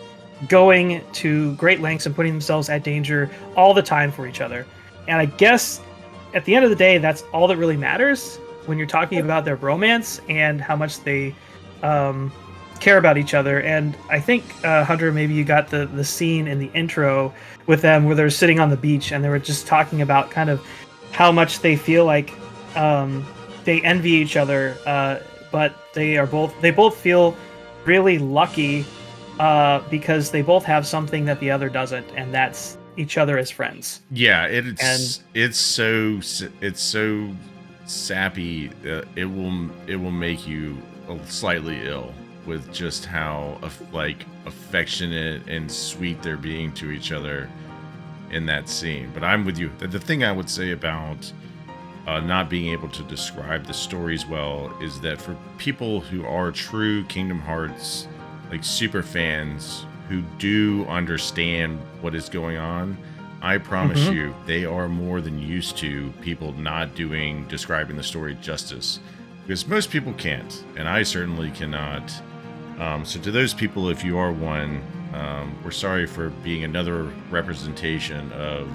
[SPEAKER 1] going to great lengths and putting themselves at danger all the time for each other. And I guess at the end of the day, that's all that really matters when you're talking about their bromance and how much they care about each other. And I think, Hunter, maybe you got the scene in the intro with them where they're sitting on the beach and they were just talking about kind of how much they feel like they envy each other, but they both feel really lucky because they both have something that the other doesn't, and that's each other as friends.
[SPEAKER 4] Yeah, it's so sappy. It will make you slightly ill with just how like affectionate and sweet they're being to each other in that scene. But I'm with you. The thing I would say about not being able to describe the stories well is that for people who are true Kingdom Hearts like super fans who do understand what is going on, I promise you they are more than used to people not describing the story justice, because most people can't, and I certainly cannot. So to those people, if you are one, we're sorry for being another representation of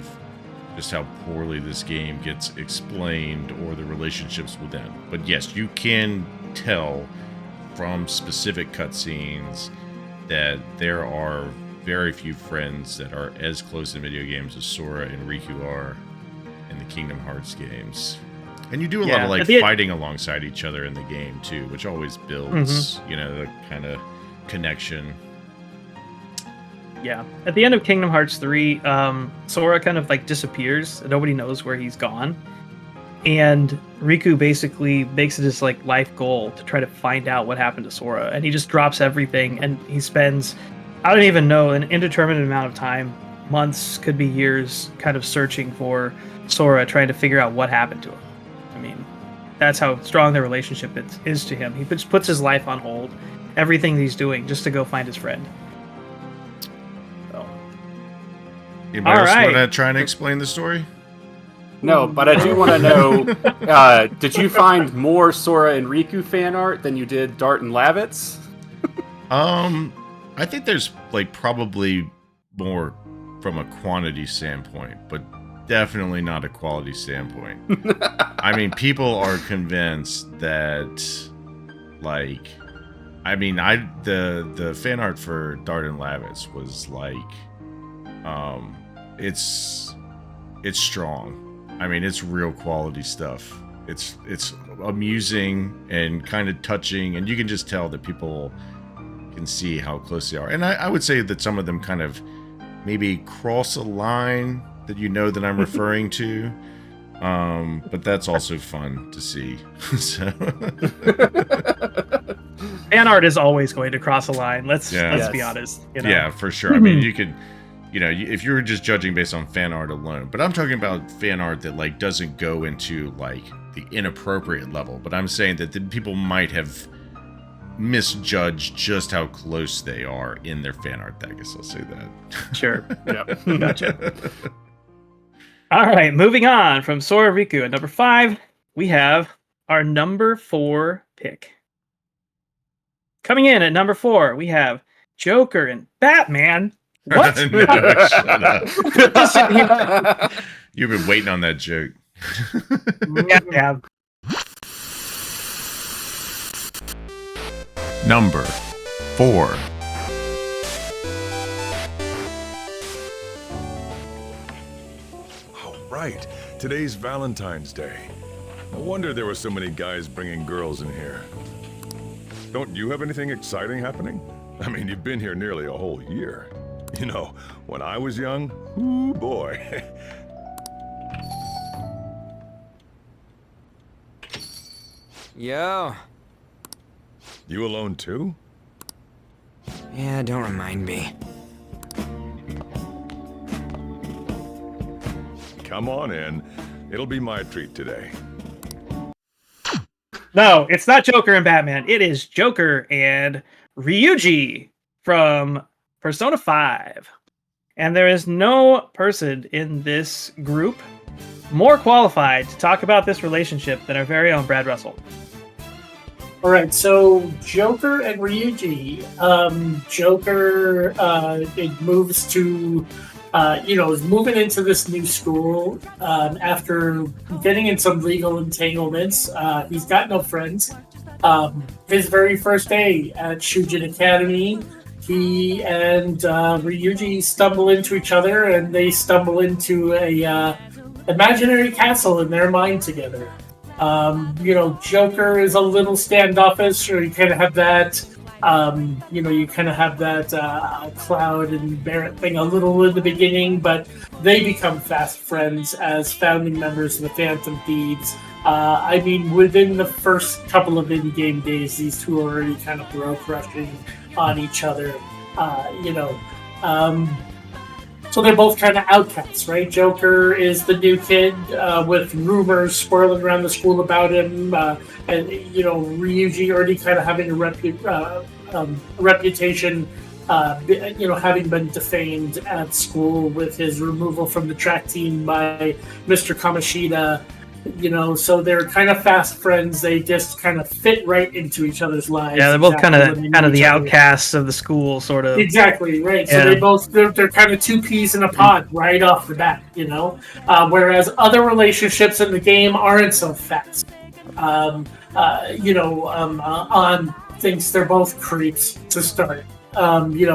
[SPEAKER 4] just how poorly this game gets explained or the relationships within. But yes, you can tell from specific cutscenes that there are very few friends that are as close in video games as Sora and Riku are in the Kingdom Hearts games. And you do a lot of like fighting alongside each other in the game too, which always builds, you know, the kind of connection.
[SPEAKER 1] Yeah. At the end of Kingdom Hearts 3, Sora kind of like disappears. Nobody knows where he's gone. And Riku basically makes it his like life goal to try to find out what happened to Sora. And he just drops everything and he spends, I don't even know, an indeterminate amount of time, months, could be years, kind of searching for Sora, trying to figure out what happened to him. I mean, that's how strong their relationship is to him. He just puts his life on hold, everything he's doing, just to go find his friend.
[SPEAKER 4] Anybody else want to try and explain the story?
[SPEAKER 3] No, but I do want to know, did you find more Sora and Riku fan art than you did Dart and Lavitz?
[SPEAKER 4] I think there's like probably more from a quantity standpoint, but definitely not a quality standpoint. I mean, people are convinced that, like, I mean, the fan art for Dart and Lavitz was like, it's strong. I mean, it's real quality stuff. It's amusing and kind of touching, and you can just tell that people can see how close they are. And I would say that some of them kind of maybe cross a line that you know that I'm referring to. But that's also fun to see. So.
[SPEAKER 1] Fan art is always going to cross a line. Let's be honest. You know?
[SPEAKER 4] Yeah, for sure. I mean, you could, you know, if you were just judging based on fan art alone, but I'm talking about fan art that like doesn't go into like the inappropriate level. But I'm saying that the people might have misjudged just how close they are in their fan art. I guess I'll say that.
[SPEAKER 1] Sure. Yep. Gotcha. All right, moving on from Sora Riku. At number 5, we have our number 4 pick. Coming in at number 4, we have Joker and Batman. What?
[SPEAKER 4] No, shut up. You've been waiting on that joke.
[SPEAKER 1] Yeah.
[SPEAKER 4] Number 4.
[SPEAKER 11] Right. Today's Valentine's Day. No wonder there were so many guys bringing girls in here. Don't you have anything exciting happening? I mean, you've been here nearly a whole year. You know, when I was young, ooh boy.
[SPEAKER 12] Yo.
[SPEAKER 11] You alone too?
[SPEAKER 12] Yeah, don't remind me.
[SPEAKER 11] Come on in. It'll be my treat today.
[SPEAKER 1] No, it's not Joker and Batman. It is Joker and Ryuji from Persona 5. And there is no person in this group more qualified to talk about this relationship than our very own Brad Russell.
[SPEAKER 2] All right, so Joker and Ryuji. Joker, it moves to, is moving into this new school after getting in some legal entanglements. He's got no friends. His very first day at Shujin Academy, he and Ryuji stumble into each other, and they stumble into a imaginary castle in their mind together. Joker is a little standoffish, or you kind of have that, Cloud and Barrett thing a little in the beginning, but they become fast friends as founding members of the Phantom Thieves. Within the first couple of in-game days, these two are already kind of bro-crushing on each other, So they're both kind of outcasts, right? Joker is the new kid with rumors swirling around the school about him, and Ryuji already kind of having a reputation, having been defamed at school with his removal from the track team by Mr. Kamoshida. So they're kind of fast friends. They just kind of fit right into each other's lives.
[SPEAKER 1] Yeah, they're both kind of the outcasts of the school, sort of.
[SPEAKER 2] Exactly, right. So they're kind of two peas in a pod right off the bat, whereas other relationships in the game aren't so fast. On things, they're both creeps to start. Makoto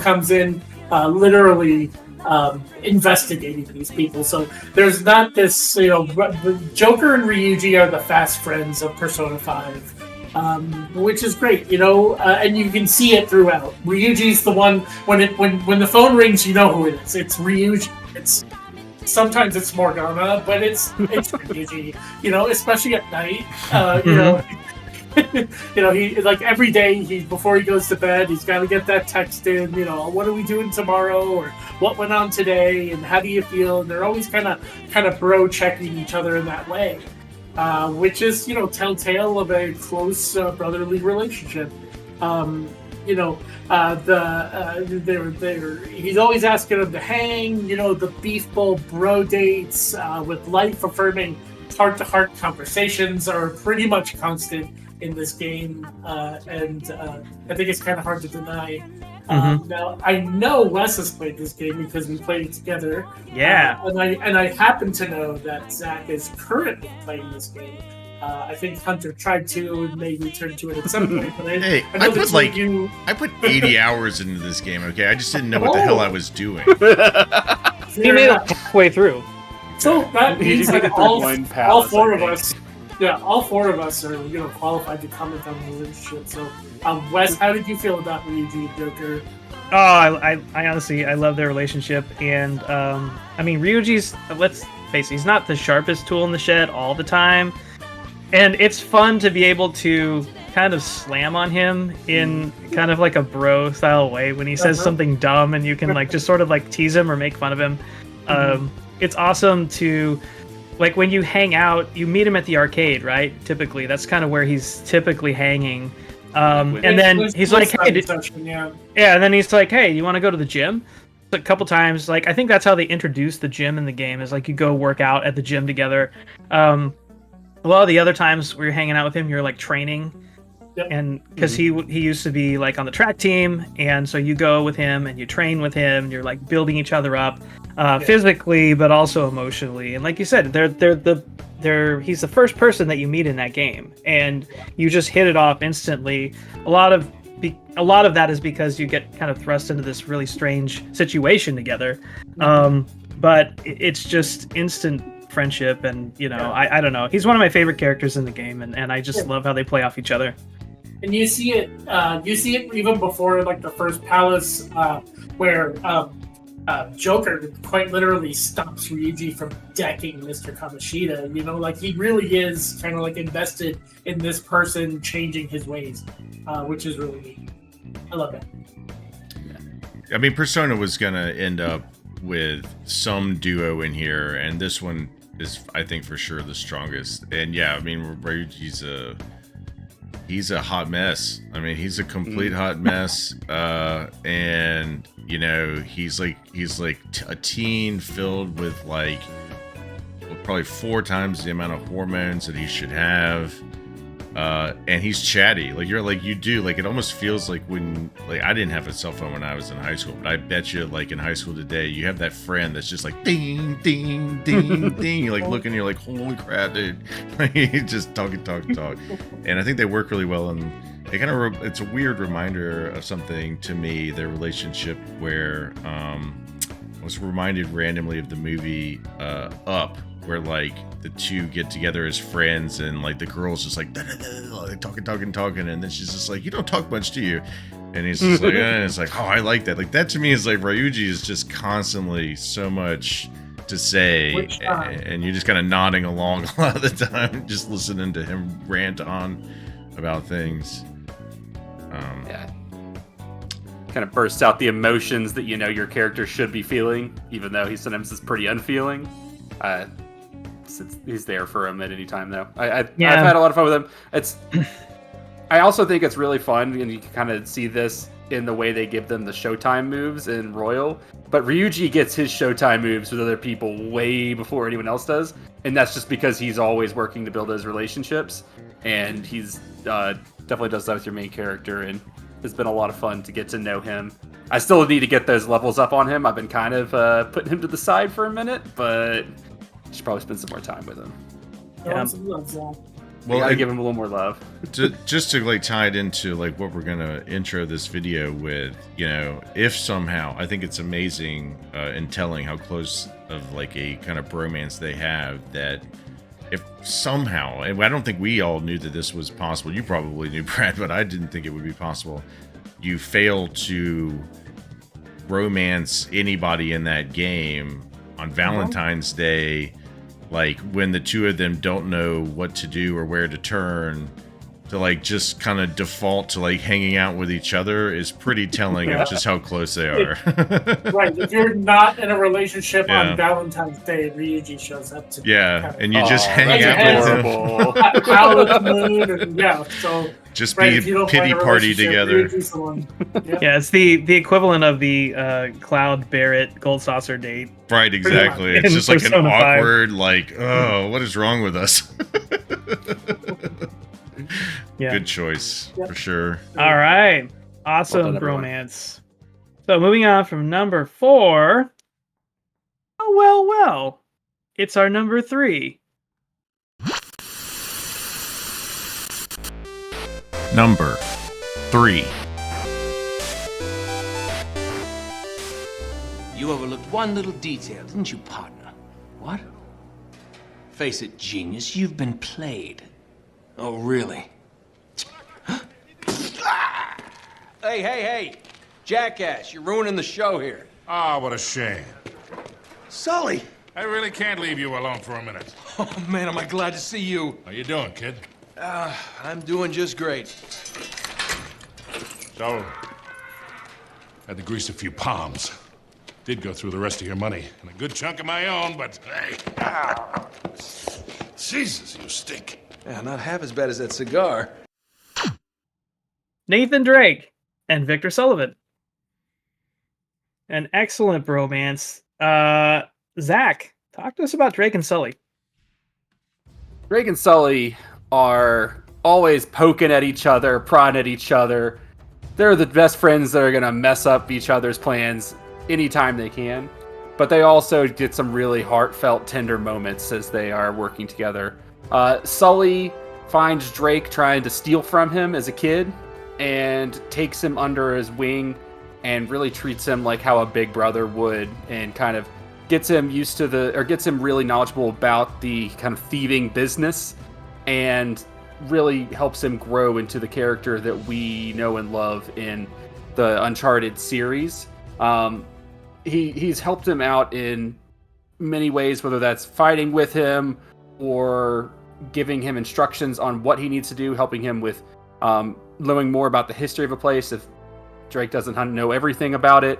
[SPEAKER 2] comes in literally investigating these people. So there's not this, Joker and Ryuji are the fast friends of Persona 5, which is great, and you can see it throughout. Ryuji's the one, when the phone rings, you know who it is. It's Ryuji. Sometimes it's Morgana, but it's Ryuji, especially at night, he like every day before he goes to bed, he's got to get that text in, what are we doing tomorrow, or what went on today, and how do you feel? And they're always kind of bro checking each other in that way, which is telltale of a close brotherly relationship. he's always asking him to hang, the beef bowl bro dates with life affirming heart-to-heart conversations are pretty much constant in this game, and I think it's kind of hard to deny. Now I know Wes has played this game because we played it together.
[SPEAKER 1] Yeah,
[SPEAKER 2] and I happen to know that Zach is currently playing this game. I think Hunter tried to and may return to it at some point. But
[SPEAKER 4] I put 80 hours into this game. Okay, I just didn't know what the hell I was doing.
[SPEAKER 1] He made it halfway through.
[SPEAKER 2] So that means that all four of us are qualified to comment on the relationship. So, Wes, how did you feel about Ryuji and Joker?
[SPEAKER 1] Oh, I honestly, I love their relationship, and I mean, Ryuji's, let's face it, he's not the sharpest tool in the shed all the time, and it's fun to be able to kind of slam on him in kind of like a bro style way when he says something dumb, and you can like just sort of like tease him or make fun of him. It's awesome to, like, when you hang out, you meet him at the arcade, right? Typically, that's kind of where he's typically hanging. And then he's like, hey, and then he's like, hey, you want to go to the gym? A couple times, like, I think that's how they introduced the gym in the game, is like you go work out at the gym together. A lot of the other times where you're hanging out with him, you're like training. Yep. And because he used to be like on the track team, and so you go with him and you train with him, and you're like building each other up physically, but also emotionally. And like you said, he's the first person that you meet in that game, and you just hit it off instantly. A lot of that is because you get kind of thrust into this really strange situation together, but it's just instant friendship, and I don't know. He's one of my favorite characters in the game, and I just love how they play off each other.
[SPEAKER 2] And you see it even before like the first palace, where Joker quite literally stops Ryuji from decking Mr. Kamoshida. Like he really is kind of like invested in this person changing his ways, which is really neat. I love it.
[SPEAKER 4] I mean, Persona was gonna end up with some duo in here, and this one is, I think, for sure the strongest. And yeah, I mean, Ryuji's he's a hot mess. I mean, he's a complete hot mess. And he's like a teen filled with like probably 4 times the amount of hormones that he should have. And he's chatty. Like it almost feels like when, like, I didn't have a cell phone when I was in high school, but I bet you, like, in high school today, you have that friend that's just like ding, ding, ding, ding. You're like looking, you're like, holy crap, dude. Like, just talk. And I think they work really well. And it kind of, it's a weird reminder of something to me, their relationship, where I was reminded randomly of the movie Up, where like the two get together as friends, and like the girl's just like talking, and then she's just like, you don't talk much, do you? And he's just like, and it's like, oh, I like that. Like, that to me is like Ryuji is just constantly so much to say, and you're just kind of nodding along a lot of the time, just listening to him rant on about things.
[SPEAKER 3] Kind of bursts out the emotions that your character should be feeling, even though he sometimes is pretty unfeeling. He's there for him at any time, though. I've had a lot of fun with him. I also think it's really fun, and you can kind of see this in the way they give them the Showtime moves in Royal. But Ryuji gets his Showtime moves with other people way before anyone else does, and that's just because he's always working to build those relationships, and he's definitely does that with your main character, and it's been a lot of fun to get to know him. I still need to get those levels up on him. I've been kind of putting him to the side for a minute, but I should probably spend some more time with him. Well, I give him a little more love.
[SPEAKER 4] Just to like tie it into like what we're gonna intro this video with, if somehow, I think it's amazing in telling how close of like a kind of bromance they have, that if somehow, and I don't think we all knew that this was possible. You probably knew, Brad, but I didn't think it would be possible. You fail to romance anybody in that game on Valentine's Day, like when the two of them don't know what to do or where to turn, to like just kind of default to like hanging out with each other is pretty telling of just how close they are.
[SPEAKER 2] Right. If you're not in a relationship on Valentine's Day, Ryuji shows up to
[SPEAKER 4] and you just hang out with him.
[SPEAKER 2] Howard's mood, and so
[SPEAKER 4] Just
[SPEAKER 2] Right,
[SPEAKER 4] be
[SPEAKER 2] if you don't
[SPEAKER 4] pity
[SPEAKER 2] find a
[SPEAKER 4] party
[SPEAKER 2] relationship,
[SPEAKER 4] together.
[SPEAKER 2] you do someone. Yep.
[SPEAKER 1] Yeah, it's the equivalent of the Cloud Barrett Gold Saucer date.
[SPEAKER 4] Right, exactly. It's
[SPEAKER 1] In
[SPEAKER 4] just like an
[SPEAKER 1] Persona 5.
[SPEAKER 4] awkward, like, oh, what is wrong with us?
[SPEAKER 1] Yeah.
[SPEAKER 4] Good choice,
[SPEAKER 2] Yep.
[SPEAKER 4] for sure.
[SPEAKER 1] All right. Awesome,
[SPEAKER 3] Well done, everyone.
[SPEAKER 1] Bromance. So moving on from number 4. Oh, well. It's our number 3.
[SPEAKER 4] Number 3.
[SPEAKER 13] You overlooked one little detail, didn't you, partner? What? Face it, genius, you've been played. Oh, really? Hey! Jackass, you're ruining the show here.
[SPEAKER 14] Ah, what a shame.
[SPEAKER 13] Sully!
[SPEAKER 14] I really can't leave you alone for a minute.
[SPEAKER 13] Oh, man, am I glad to see you.
[SPEAKER 14] How you doing, kid?
[SPEAKER 13] I'm doing just great.
[SPEAKER 14] So, had to grease a few palms. Did go through the rest of your money, and a good chunk of my own, but hey. Jesus, you stink.
[SPEAKER 13] Yeah, not half as bad as that cigar.
[SPEAKER 1] Nathan Drake and Victor Sullivan. An excellent bromance. Zach, talk to us about Drake and Sully.
[SPEAKER 3] Drake and Sully are always poking at each other, prodding at each other. They're the best friends that are going to mess up each other's plans anytime they can. But they also get some really heartfelt, tender moments as they are working together. Sully finds Drake trying to steal from him as a kid and takes him under his wing and really treats him like how a big brother would, and kind of gets him used to gets him really knowledgeable about the kind of thieving business, and really helps him grow into the character that we know and love in the Uncharted series. He's helped him out in many ways, whether that's fighting with him or giving him instructions on what he needs to do, helping him with learning more about the history of a place if Drake doesn't know everything about it.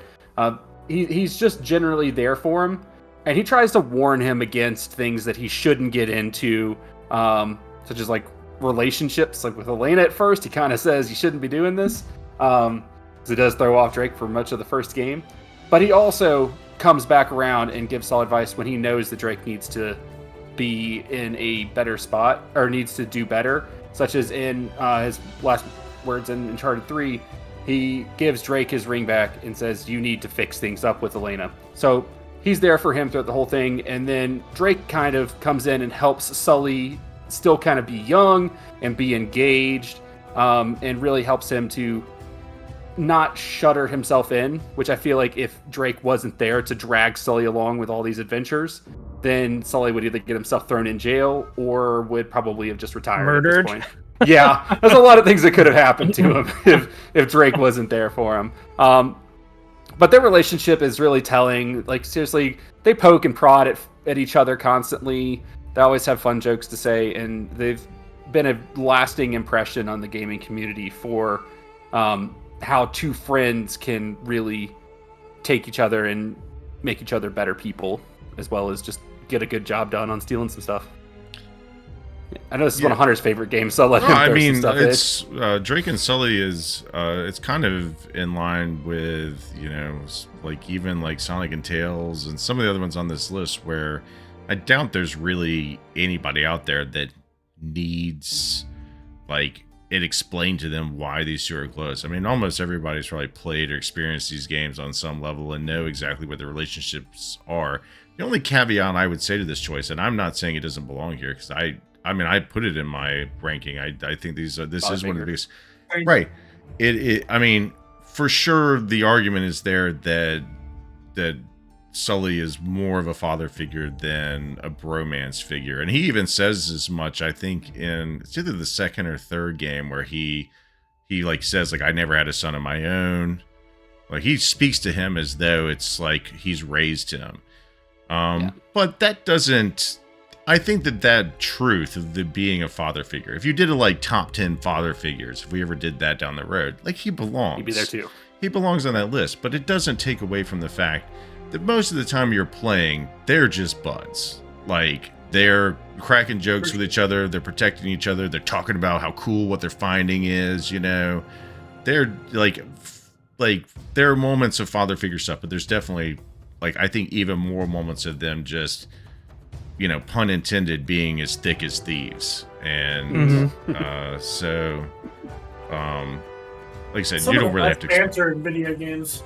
[SPEAKER 3] He's just generally there for him, and he tries to warn him against things that he shouldn't get into, such as like relationships. Like with Elena at first, he kind of says you shouldn't be doing this, because it does throw off Drake for much of the first game. But he also comes back around and gives solid advice when he knows that Drake needs to be in a better spot or needs to do better, such as in his last words in Uncharted 3. He gives Drake his ring back and says, you need to fix things up with Elena. So he's there for him throughout the whole thing. And then Drake kind of comes in and helps Sully still kind of be young and be engaged, and really helps him to not shutter himself in, which I feel like if Drake wasn't there to drag Sully along with all these adventures, then Sully would either get himself thrown in jail or would probably have just retired
[SPEAKER 1] Murdered.
[SPEAKER 3] at this point. Yeah, there's a lot of things that could have happened to him if Drake wasn't there for him. But their relationship is really telling. Like, seriously, they poke and prod at each other constantly. They always have fun jokes to say, and they've been a lasting impression on the gaming community for how two friends can really take each other and make each other better people, as well as just get a good job done on stealing some stuff. I know this is one of Hunter's favorite games, so I'll let him throw some stuff in.
[SPEAKER 4] It's Drake and Sully is it's kind of in line with, you know, like even like Sonic and Tails and some of the other ones on this list, where I doubt there's really anybody out there that needs like it explained to them why these two are close. I mean, almost everybody's probably played or experienced these games on some level and know exactly what the relationships are. The only caveat I would say to this choice, and I'm not saying it doesn't belong here, because I mean, I put it in my ranking. I think this is one of the biggest. Right. I mean, for sure, the argument is there that Sully is more of a father figure than a bromance figure, and he even says as much. I think in it's either the second or third game where he like says like I never had a son of my own. Like he speaks to him as though it's like he's raised him. But that doesn't. I think that truth of the being a father figure, if you did a like top 10 father figures, if we ever did that down the road, like he belongs.
[SPEAKER 3] He'd be there too.
[SPEAKER 4] He belongs on that list, but it doesn't take away from the fact that most of the time you're playing, they're just buds. Like they're cracking jokes with each other. They're protecting each other. They're talking about how cool what they're finding is. They're like there are moments of father figure stuff, but there's definitely I think even more moments of them just pun intended, being as thick as thieves. And like I said,
[SPEAKER 2] some
[SPEAKER 4] you don't really have to explain.
[SPEAKER 2] Banter in video games,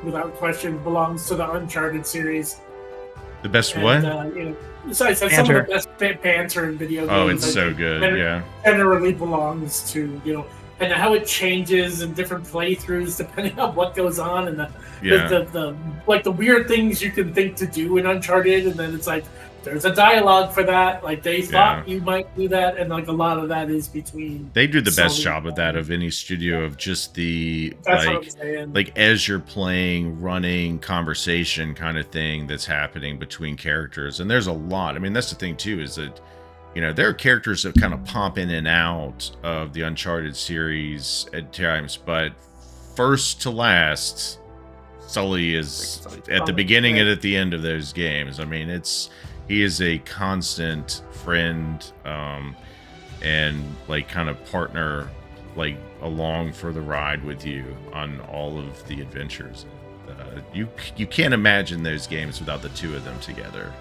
[SPEAKER 2] without question, belongs to the Uncharted series.
[SPEAKER 4] The best what?
[SPEAKER 2] So I said some of the best banter in video games.
[SPEAKER 4] Oh, it's so good.
[SPEAKER 2] Generally belongs to and how it changes in different playthroughs depending on what goes on, and the weird things you can think to do in Uncharted, and then it's like there's a dialogue for that. Like they thought you might do that, and a lot of that is between.
[SPEAKER 4] They do the best job of that of any studio, of just the as you're playing, running conversation kind of thing that's happening between characters, and there's a lot. I mean, that's the thing too, is that there are characters that kind of pop in and out of the Uncharted series at times, but first to last, Sully is at the beginning and at the end of those games. I mean, he is a constant friend, and kind of partner, along for the ride with you on all of the adventures. You can't imagine those games without the two of them together.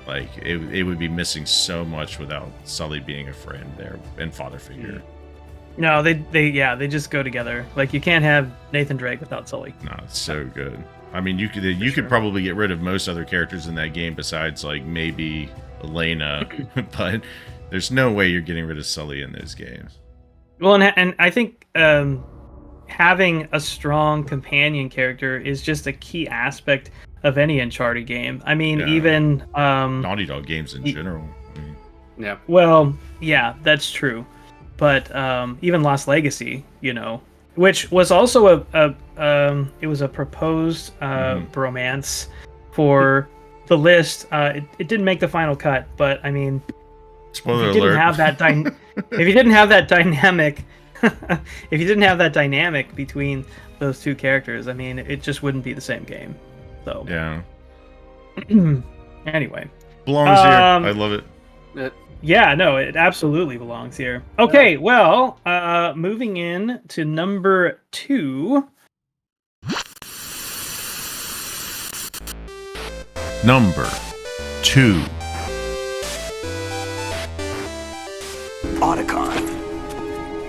[SPEAKER 4] It would be missing so much without Sully being a friend there and father figure.
[SPEAKER 1] No, they just go together. You can't have Nathan Drake without Sully.
[SPEAKER 4] No, it's so good. I mean, you could probably get rid of most other characters in that game besides maybe Elena, but there's no way you're getting rid of Sully in those games.
[SPEAKER 1] Well, and I think having a strong companion character is just a key aspect of any Uncharted game. I mean, even
[SPEAKER 4] Naughty Dog games in general.
[SPEAKER 3] Yeah.
[SPEAKER 1] Well, yeah, that's true. But even Lost Legacy, which was also it was a proposed bromance for the list. It didn't make the final cut, but I mean,
[SPEAKER 4] spoiler
[SPEAKER 1] if you didn't
[SPEAKER 4] alert.
[SPEAKER 1] have that if you didn't have that dynamic, if you didn't have that dynamic between those two characters, I mean, it just wouldn't be the same game. So
[SPEAKER 4] yeah.
[SPEAKER 1] Anyway,
[SPEAKER 4] belongs here. I love it.
[SPEAKER 1] Yeah, no, it absolutely belongs here. Okay, well, moving in to number 2.
[SPEAKER 4] Number 2.
[SPEAKER 15] Otacon.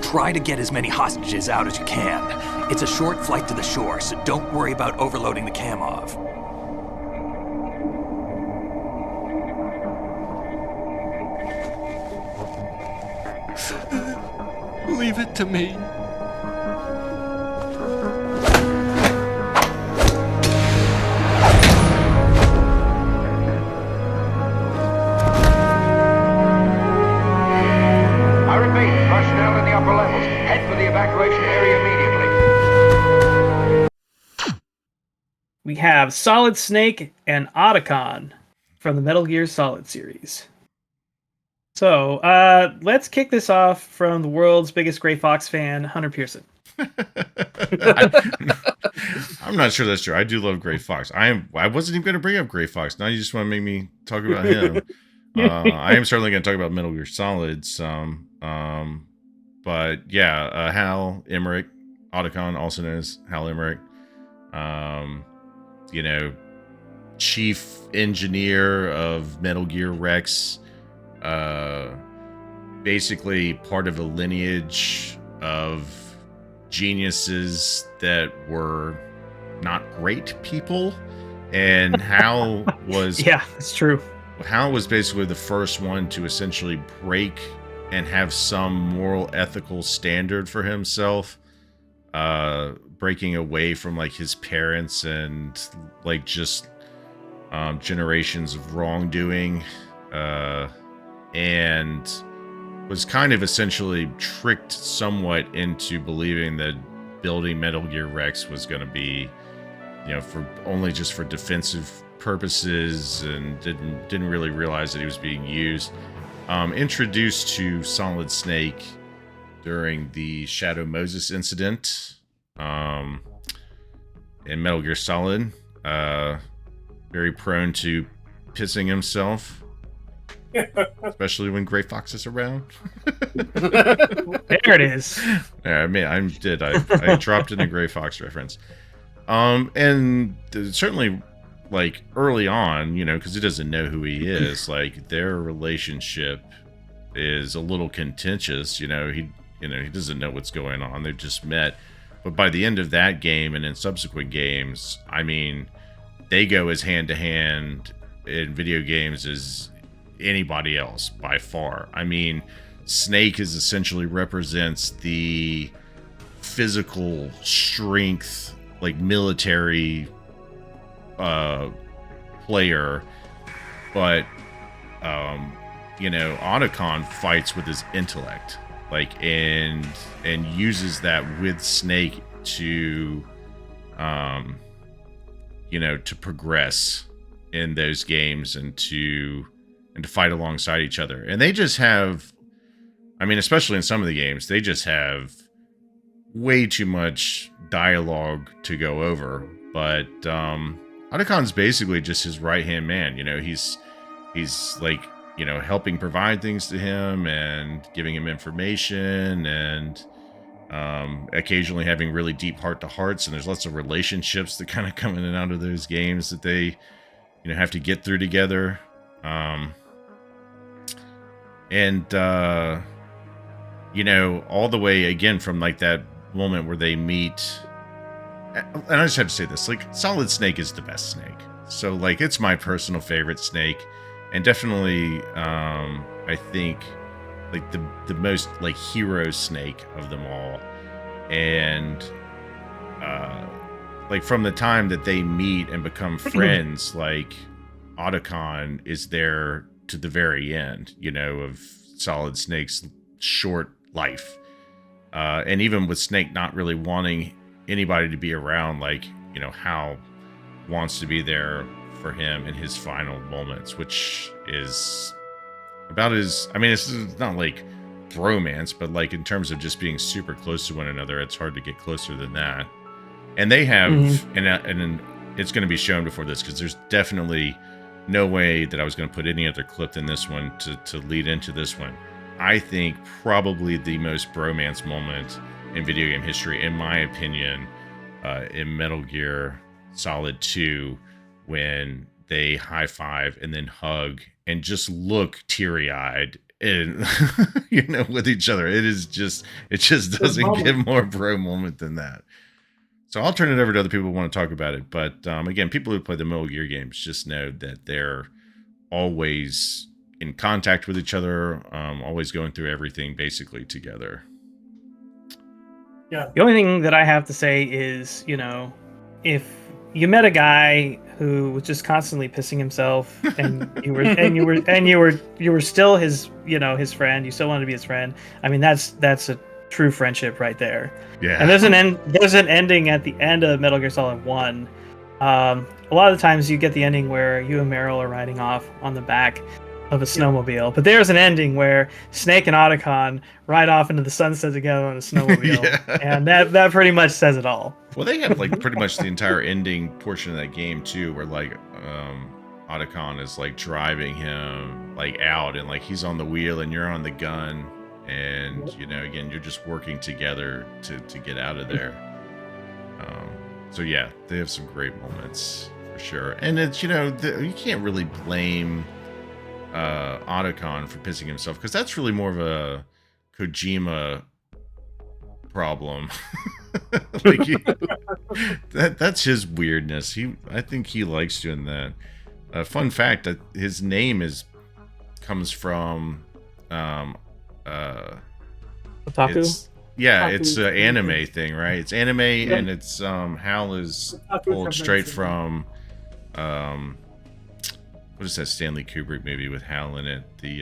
[SPEAKER 15] Try to get as many hostages out as you can. It's a short flight to the shore, so don't worry about overloading the Kamov.
[SPEAKER 16] Leave it to me.
[SPEAKER 17] I repeat, personnel in the upper levels, head for the evacuation area immediately.
[SPEAKER 1] We have Solid Snake and Otacon from the Metal Gear Solid series. So, let's kick this off from the world's biggest Gray Fox fan, Hunter Pearson.
[SPEAKER 4] I'm not sure that's true. I do love Gray Fox. I wasn't even going to bring up Gray Fox. Now you just want to make me talk about him. I am certainly going to talk about Metal Gear Solid some. But yeah, Hal Emmerich, Otacon, also known as Hal Emmerich. Chief engineer of Metal Gear Rex. Basically part of a lineage of geniuses that were not great people, and Hal was
[SPEAKER 1] it's true.
[SPEAKER 4] Hal was basically the first one to essentially break and have some moral ethical standard for himself, breaking away from his parents and just generations of wrongdoing, and was kind of essentially tricked somewhat into believing that building Metal Gear Rex was going to be, for only just for defensive purposes, and didn't really realize that he was being used. Introduced to Solid Snake during the Shadow Moses incident in Metal Gear Solid. Very prone to pissing himself. Especially when Gray Fox is around.
[SPEAKER 1] There it is.
[SPEAKER 4] Yeah, I mean, I dropped in a Gray Fox reference. And certainly, like, early on, you know, because he doesn't know who he is, like, their relationship is a little contentious. He doesn't know what's going on. They've just met. But by the end of that game and in subsequent games, I mean, they go as hand-to-hand in video games as anybody else by far. I mean, Snake is essentially represents the physical strength, like military player, but Otacon fights with his intellect, like, and uses that with Snake to to progress in those games and to fight alongside each other. And they just have, I mean, especially in some of the games, they just have way too much dialogue to go over. But Otacon's basically just his right-hand man. He's like, helping provide things to him and giving him information and occasionally having really deep heart-to-hearts. And there's lots of relationships that kind of come in and out of those games that they, have to get through together. All the way, again, from like that moment where they meet. And I just have to say this, like, Solid Snake is the best Snake. So, like, it's my personal favorite Snake. And definitely, I think, like, the most, like, hero Snake of them all. And, like, from the time that they meet and become friends, like, Otacon is there to the very end, of Solid Snake's short life. And even with Snake not really wanting anybody to be around, like, Hal wants to be there for him in his final moments, which is about his, I mean, it's not like bromance, but like in terms of just being super close to one another, it's hard to get closer than that. And they have, and it's going to be shown before this, because there's definitely no way that I was going to put any other clip than this one to lead into this one. I think probably the most bromance moment in video game history, in my opinion, in Metal Gear Solid 2, when they high five and then hug and just look teary-eyed and with each other. It just doesn't get more bro moment than that. So I'll turn it over to other people who want to talk about it. But again, people who play the Metal Gear games just know that they're always in contact with each other, always going through everything basically together.
[SPEAKER 2] Yeah.
[SPEAKER 1] The only thing that I have to say is, if you met a guy who was just constantly pissing himself, and you were still his, his friend, you still wanted to be his friend. I mean, that's a true friendship right there.
[SPEAKER 4] Yeah.
[SPEAKER 1] And there's an ending at the end of Metal Gear Solid 1. A lot of the times you get the ending where you and Meryl are riding off on the back of a snowmobile, but there's an ending where Snake and Otacon ride off into the sunset together on a snowmobile. And that pretty much says it all.
[SPEAKER 4] Well, they have like pretty much the entire ending portion of that game too, where like Otacon is like driving him like out, and like he's on the wheel and you're on the gun, and again, you're just working together to get out of there. So yeah, they have some great moments for sure. And it's you can't really blame Otacon for pissing himself, because that's really more of a Kojima problem. Like that's his weirdness. I think he likes doing that. Fun fact that his name comes from
[SPEAKER 1] Otaku?
[SPEAKER 4] It's an anime thing, right? It's anime, and it's Hal is pulled straight from what is that Stanley Kubrick movie with Hal in it? The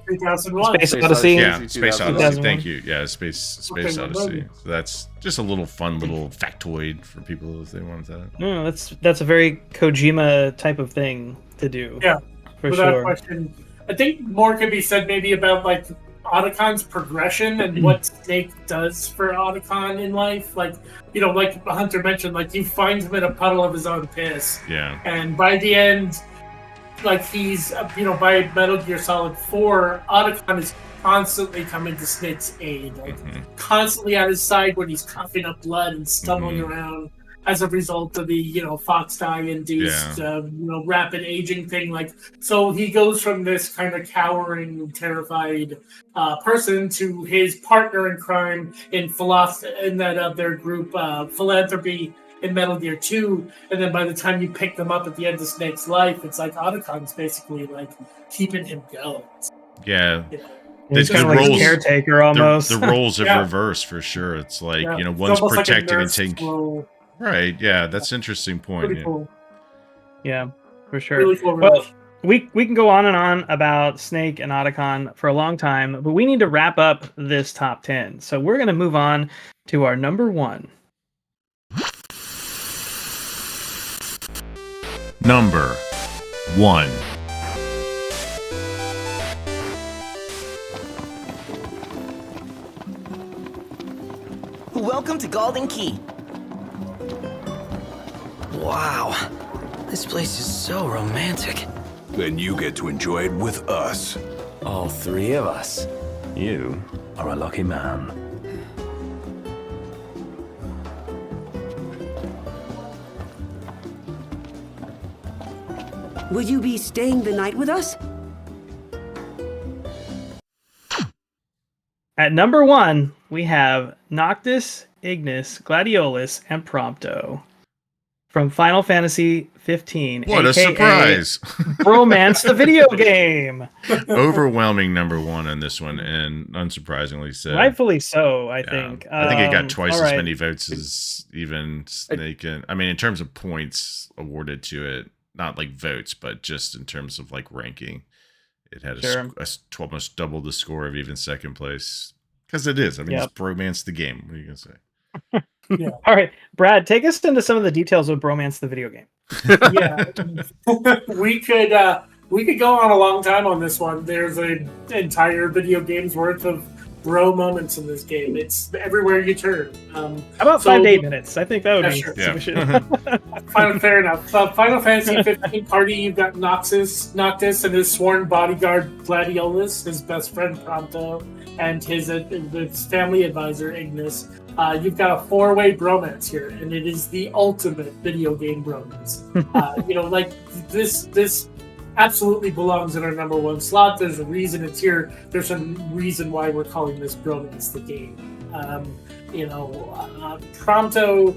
[SPEAKER 2] 3001.
[SPEAKER 1] Space Odyssey.
[SPEAKER 4] Yeah, Space Odyssey. Thank you. Yeah, Space Odyssey. So that's just a little fun little factoid for people if they want that.
[SPEAKER 1] No, that's a very Kojima type of thing to do.
[SPEAKER 2] Yeah,
[SPEAKER 1] for
[SPEAKER 2] without
[SPEAKER 1] sure.
[SPEAKER 2] question. I think more could be said maybe about like Otacon's progression and what Snake does for Otacon in life. Like, like Hunter mentioned, like he finds him in a puddle of his own piss.
[SPEAKER 4] Yeah.
[SPEAKER 2] And by the end, like he's, by Metal Gear Solid 4, Otacon is constantly coming to Snake's aid, like constantly at his side when he's coughing up blood and stumbling around as a result of the, Fox dye induced, rapid aging thing. Like, so he goes from this kind of cowering, terrified person to his partner in crime in that other group, Philanthropy, in Metal Gear 2, and then by the time you pick them up at the end of Snake's life, it's like Otacon's basically like keeping him going.
[SPEAKER 4] Yeah.
[SPEAKER 1] It's kind of like a caretaker almost.
[SPEAKER 4] The roles have reversed for sure. It's like, one's protecting and taking. Right, yeah, that's an interesting point.
[SPEAKER 2] Pretty cool.
[SPEAKER 1] Yeah, for sure.
[SPEAKER 2] Really cool.
[SPEAKER 1] Well, we can go on and on about Snake and Otacon for a long time, but we need to wrap up this top 10. So we're going to move on to our number 1.
[SPEAKER 4] Number 1.
[SPEAKER 18] Welcome to Golden Key.
[SPEAKER 19] Wow, this place is so romantic.
[SPEAKER 6] Then you get to enjoy it with us.
[SPEAKER 19] All 3 of us.
[SPEAKER 15] You are a lucky man.
[SPEAKER 20] Will you be staying the night with us?
[SPEAKER 1] At number 1, we have Noctis, Ignis, Gladiolus, and Prompto from Final Fantasy 15.
[SPEAKER 4] What a surprise!
[SPEAKER 1] Bromance, the video game.
[SPEAKER 4] Overwhelming number 1 on this one, and unsurprisingly so.
[SPEAKER 1] Rightfully so, I think.
[SPEAKER 4] I think it got twice as many votes as even Snake. I mean, in terms of points awarded to it, not like votes, but just in terms of like ranking, it had almost double the score of even second place. Because it is. I mean, it's Bromance the game. What are you gonna say?
[SPEAKER 2] Yeah.
[SPEAKER 1] All right, Brad, take us into some of the details of Bromance the video game.
[SPEAKER 2] Yeah, we could go on a long time on this one. There's an entire video game's worth of bro moments in this game. It's everywhere you turn.
[SPEAKER 1] How about 5 to 8 minutes? I think that would be sufficient.
[SPEAKER 2] Fair enough. Final Fantasy 15 party. You've got Noctis and his sworn bodyguard Gladiolus, his best friend Prompto, and his family advisor Ignis. You've got a 4-way bromance here, and it is the ultimate video game bromance. Like this absolutely belongs in our number 1 slot. There's a reason it's here. There's a reason why we're calling this bromance the game. Prompto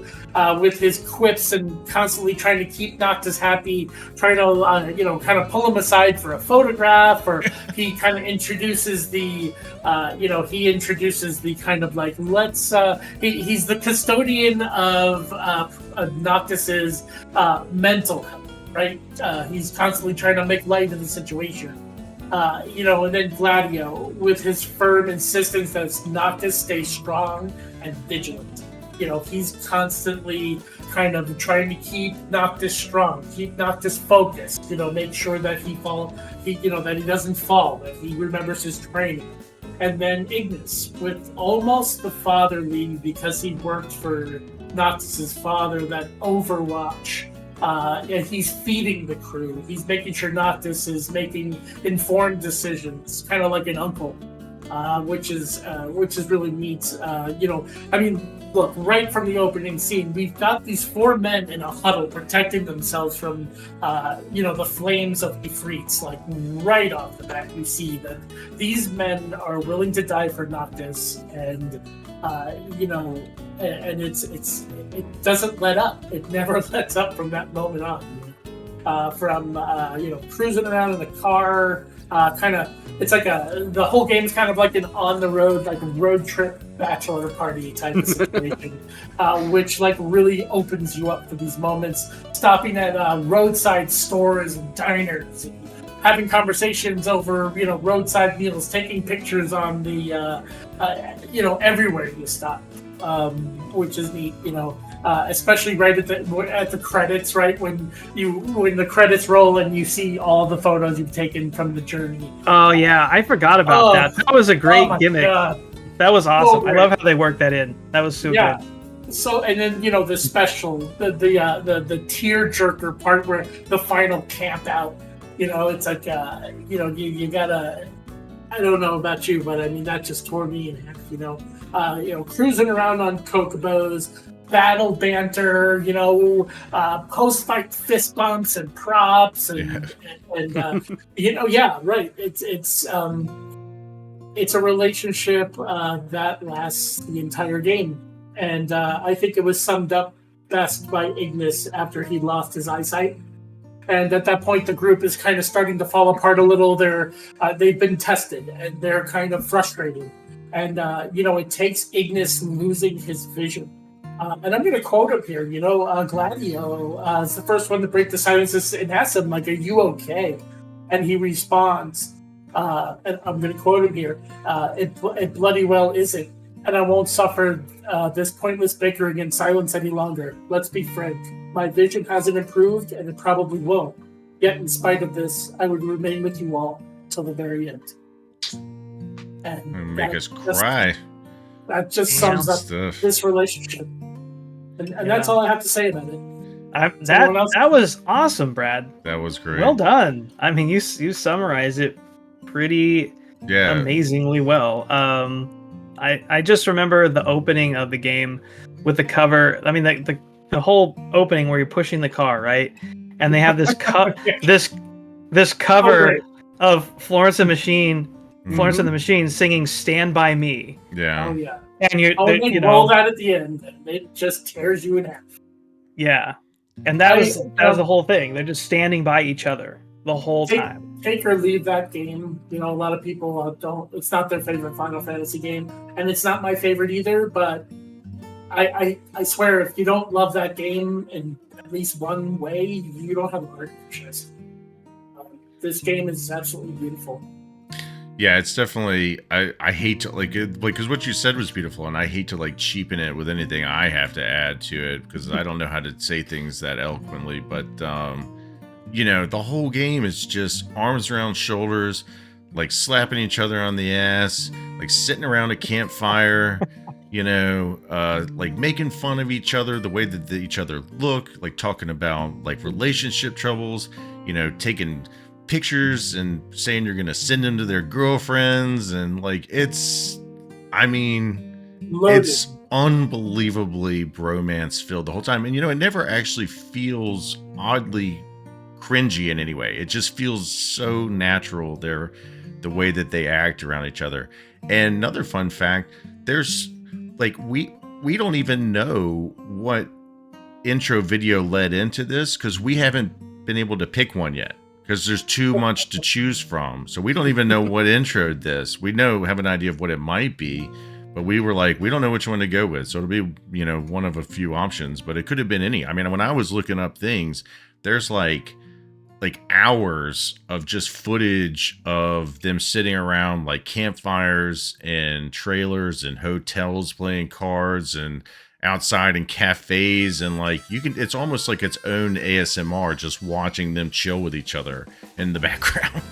[SPEAKER 2] with his quips and constantly trying to keep Noctis happy, trying to kind of pull him aside for a photograph, or he kind of introduces the kind of like he's the custodian of Noctis's mental health, right? He's constantly trying to make light of the situation. And then Gladio with his firm insistence that Noctis stay strong and vigilant. He's constantly kind of trying to keep Noctis strong, keep Noctis focused, make sure that that he doesn't fall, that he remembers his training. And then Ignis with almost the fatherly, because he worked for Noctis's father, that overwatch. And he's feeding the crew. He's making sure Noctis is making informed decisions, kind of like an uncle, which is really neat. Look, right from the opening scene, we've got these 4 men in a huddle protecting themselves from, the flames of Ifrits. Like right off the bat, we see that these men are willing to die for Noctis, and and it doesn't let up. It never lets up from that moment on. From cruising around in the car, it's like the whole game's kind of like an on the road, like a road trip bachelor party type of situation, which like really opens you up for these moments. Stopping at roadside stores and diners, and having conversations over roadside meals, taking pictures on the everywhere you stop, which is neat. Especially right at the credits, right when the credits roll and you see all the photos you've taken from the journey.
[SPEAKER 1] Oh yeah, I forgot about that. That was a great gimmick. God. That was awesome. I love how they worked that in. That was so good.
[SPEAKER 2] So, and then the special, the tear jerker part where the final camp out, It's like you gotta. I don't know about you, but I mean that just tore me in half. Cruising around on Kokobos, battle banter, post-fight fist bumps and props, and right. It's a relationship that lasts the entire game, and I think it was summed up best by Ignis after he lost his eyesight. And at that point, the group is kind of starting to fall apart a little. They've been tested, and they're kind of frustrated. And it takes Ignis losing his vision. And I'm going to quote him here. Gladio is the first one to break the silence and asks him, like, "Are you okay?" And he responds, and I'm going to quote him here: "It bloody well isn't, and I won't suffer this pointless bickering in silence any longer. Let's be frank. My vision hasn't improved, and it probably won't. Yet, in spite of this, I would remain with you all till the very end." And
[SPEAKER 4] make us cry.
[SPEAKER 2] That just sums up this relationship. And that's all I have to say about it.
[SPEAKER 1] That was awesome, Brad.
[SPEAKER 4] That was great.
[SPEAKER 1] Well done. I mean, you summarize it pretty amazingly well. I just remember the opening of the game with the cover. I mean, the whole opening where you're pushing the car, right? And they have this this cover of Florence and the Machine singing "Stand by Me."
[SPEAKER 4] Yeah.
[SPEAKER 2] Oh yeah.
[SPEAKER 1] And
[SPEAKER 2] they roll that at the end, and it just tears you in half.
[SPEAKER 1] Yeah. And that was the whole thing. They're just standing by each other the whole time.
[SPEAKER 2] Take or leave that game. A lot of people don't. It's not their favorite Final Fantasy game, and it's not my favorite either. But I swear, if you don't love that game in at least one way, you don't have a heart in your chest. This game is absolutely beautiful.
[SPEAKER 4] Yeah, it's definitely. I hate to because what you said was beautiful, and I hate to cheapen it with anything I have to add to it because I don't know how to say things that eloquently. But the whole game is just arms around shoulders, slapping each other on the ass, sitting around a campfire. Making fun of each other, the way that each other look, talking about relationship troubles, taking pictures and saying you're gonna send them to their girlfriends, and it's unbelievably bromance filled the whole time. And it never actually feels oddly cringy in any way. It just feels so natural. The way that they act around each other. And another fun fact, there's we don't even know what intro video led into this because we haven't been able to pick one yet because there's too much to choose from. So we don't even know what introed this. We have an idea of what it might be, but we were we don't know which one to go with. So it'll be, one of a few options, but it could have been any. I mean, when I was looking up things, there's hours of just footage of them sitting around campfires and trailers and hotels playing cards and outside in cafes, and it's almost like its own ASMR just watching them chill with each other in the background.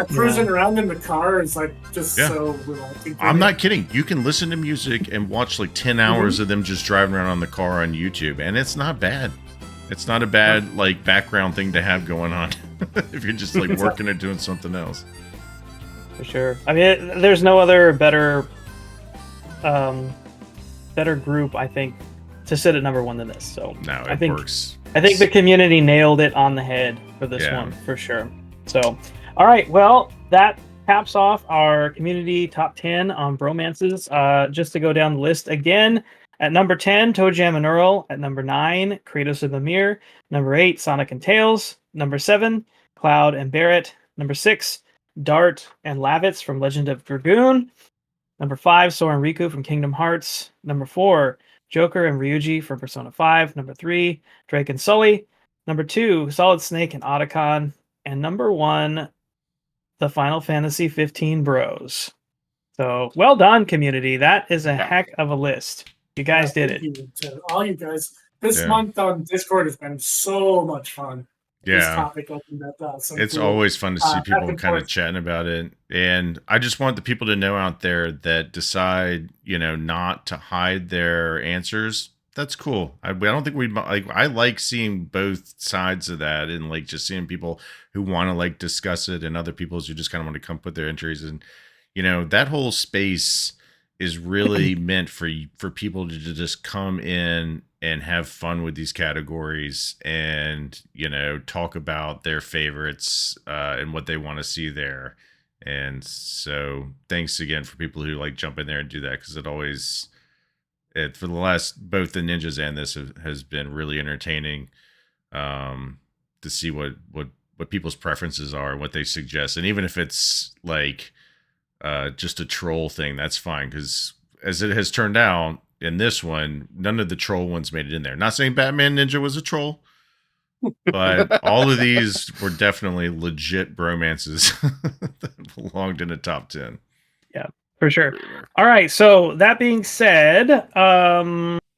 [SPEAKER 2] Cruising around in the car is so relaxing.
[SPEAKER 4] I'm not kidding. You can listen to music and watch 10 hours of them just driving around on the car on YouTube, and it's not bad. It's not a bad background thing to have going on if you're just working or doing something else.
[SPEAKER 1] For sure. I mean, there's no other better group, I think, to sit at number one than this. So
[SPEAKER 4] no,
[SPEAKER 1] I think
[SPEAKER 4] works.
[SPEAKER 1] I think the community nailed it on the head for this one for sure. So, all right, well, that caps off our community top 10 on Bromances. Just to go down the list again. At number 10, ToeJam and Earl. At number 9, Kratos and Mimir. Number 8, Sonic and Tails. Number 7, Cloud and Barrett. Number 6, Dart and Lavitz from Legend of Dragoon. Number 5, Sora and Riku from Kingdom Hearts. Number 4, Joker and Ryuji from Persona 5. Number 3, Drake and Sully. Number 2, Solid Snake and Otacon. And number 1, the Final Fantasy 15 Bros. So, well done, community. That is a heck of a list. You guys did it.
[SPEAKER 2] Thank you to all you guys. This month on Discord has been so much fun. This topic opened up.
[SPEAKER 4] It's always fun to see people kind of chatting about it. And I just want the people to know out there that decide, not to hide their answers That's cool. I don't think we'd like. I like seeing both sides of that, and like just seeing people who want to like discuss it, and other people who just kind of want to come put their entries. And that whole space is really meant for people to just come in and have fun with these categories, and talk about their favorites and what they want to see there. And so, thanks again for people who like jump in there and do that, because for the last, both the ninjas and this has been really entertaining to see what people's preferences are and what they suggest. And even if it's like just a troll thing, that's fine, because as it has turned out in this one, none of the troll ones made it in there. Not saying Batman Ninja was a troll, but all of these were definitely legit bromances that belonged in the top 10.
[SPEAKER 1] Yeah. For sure. All right. So that being said,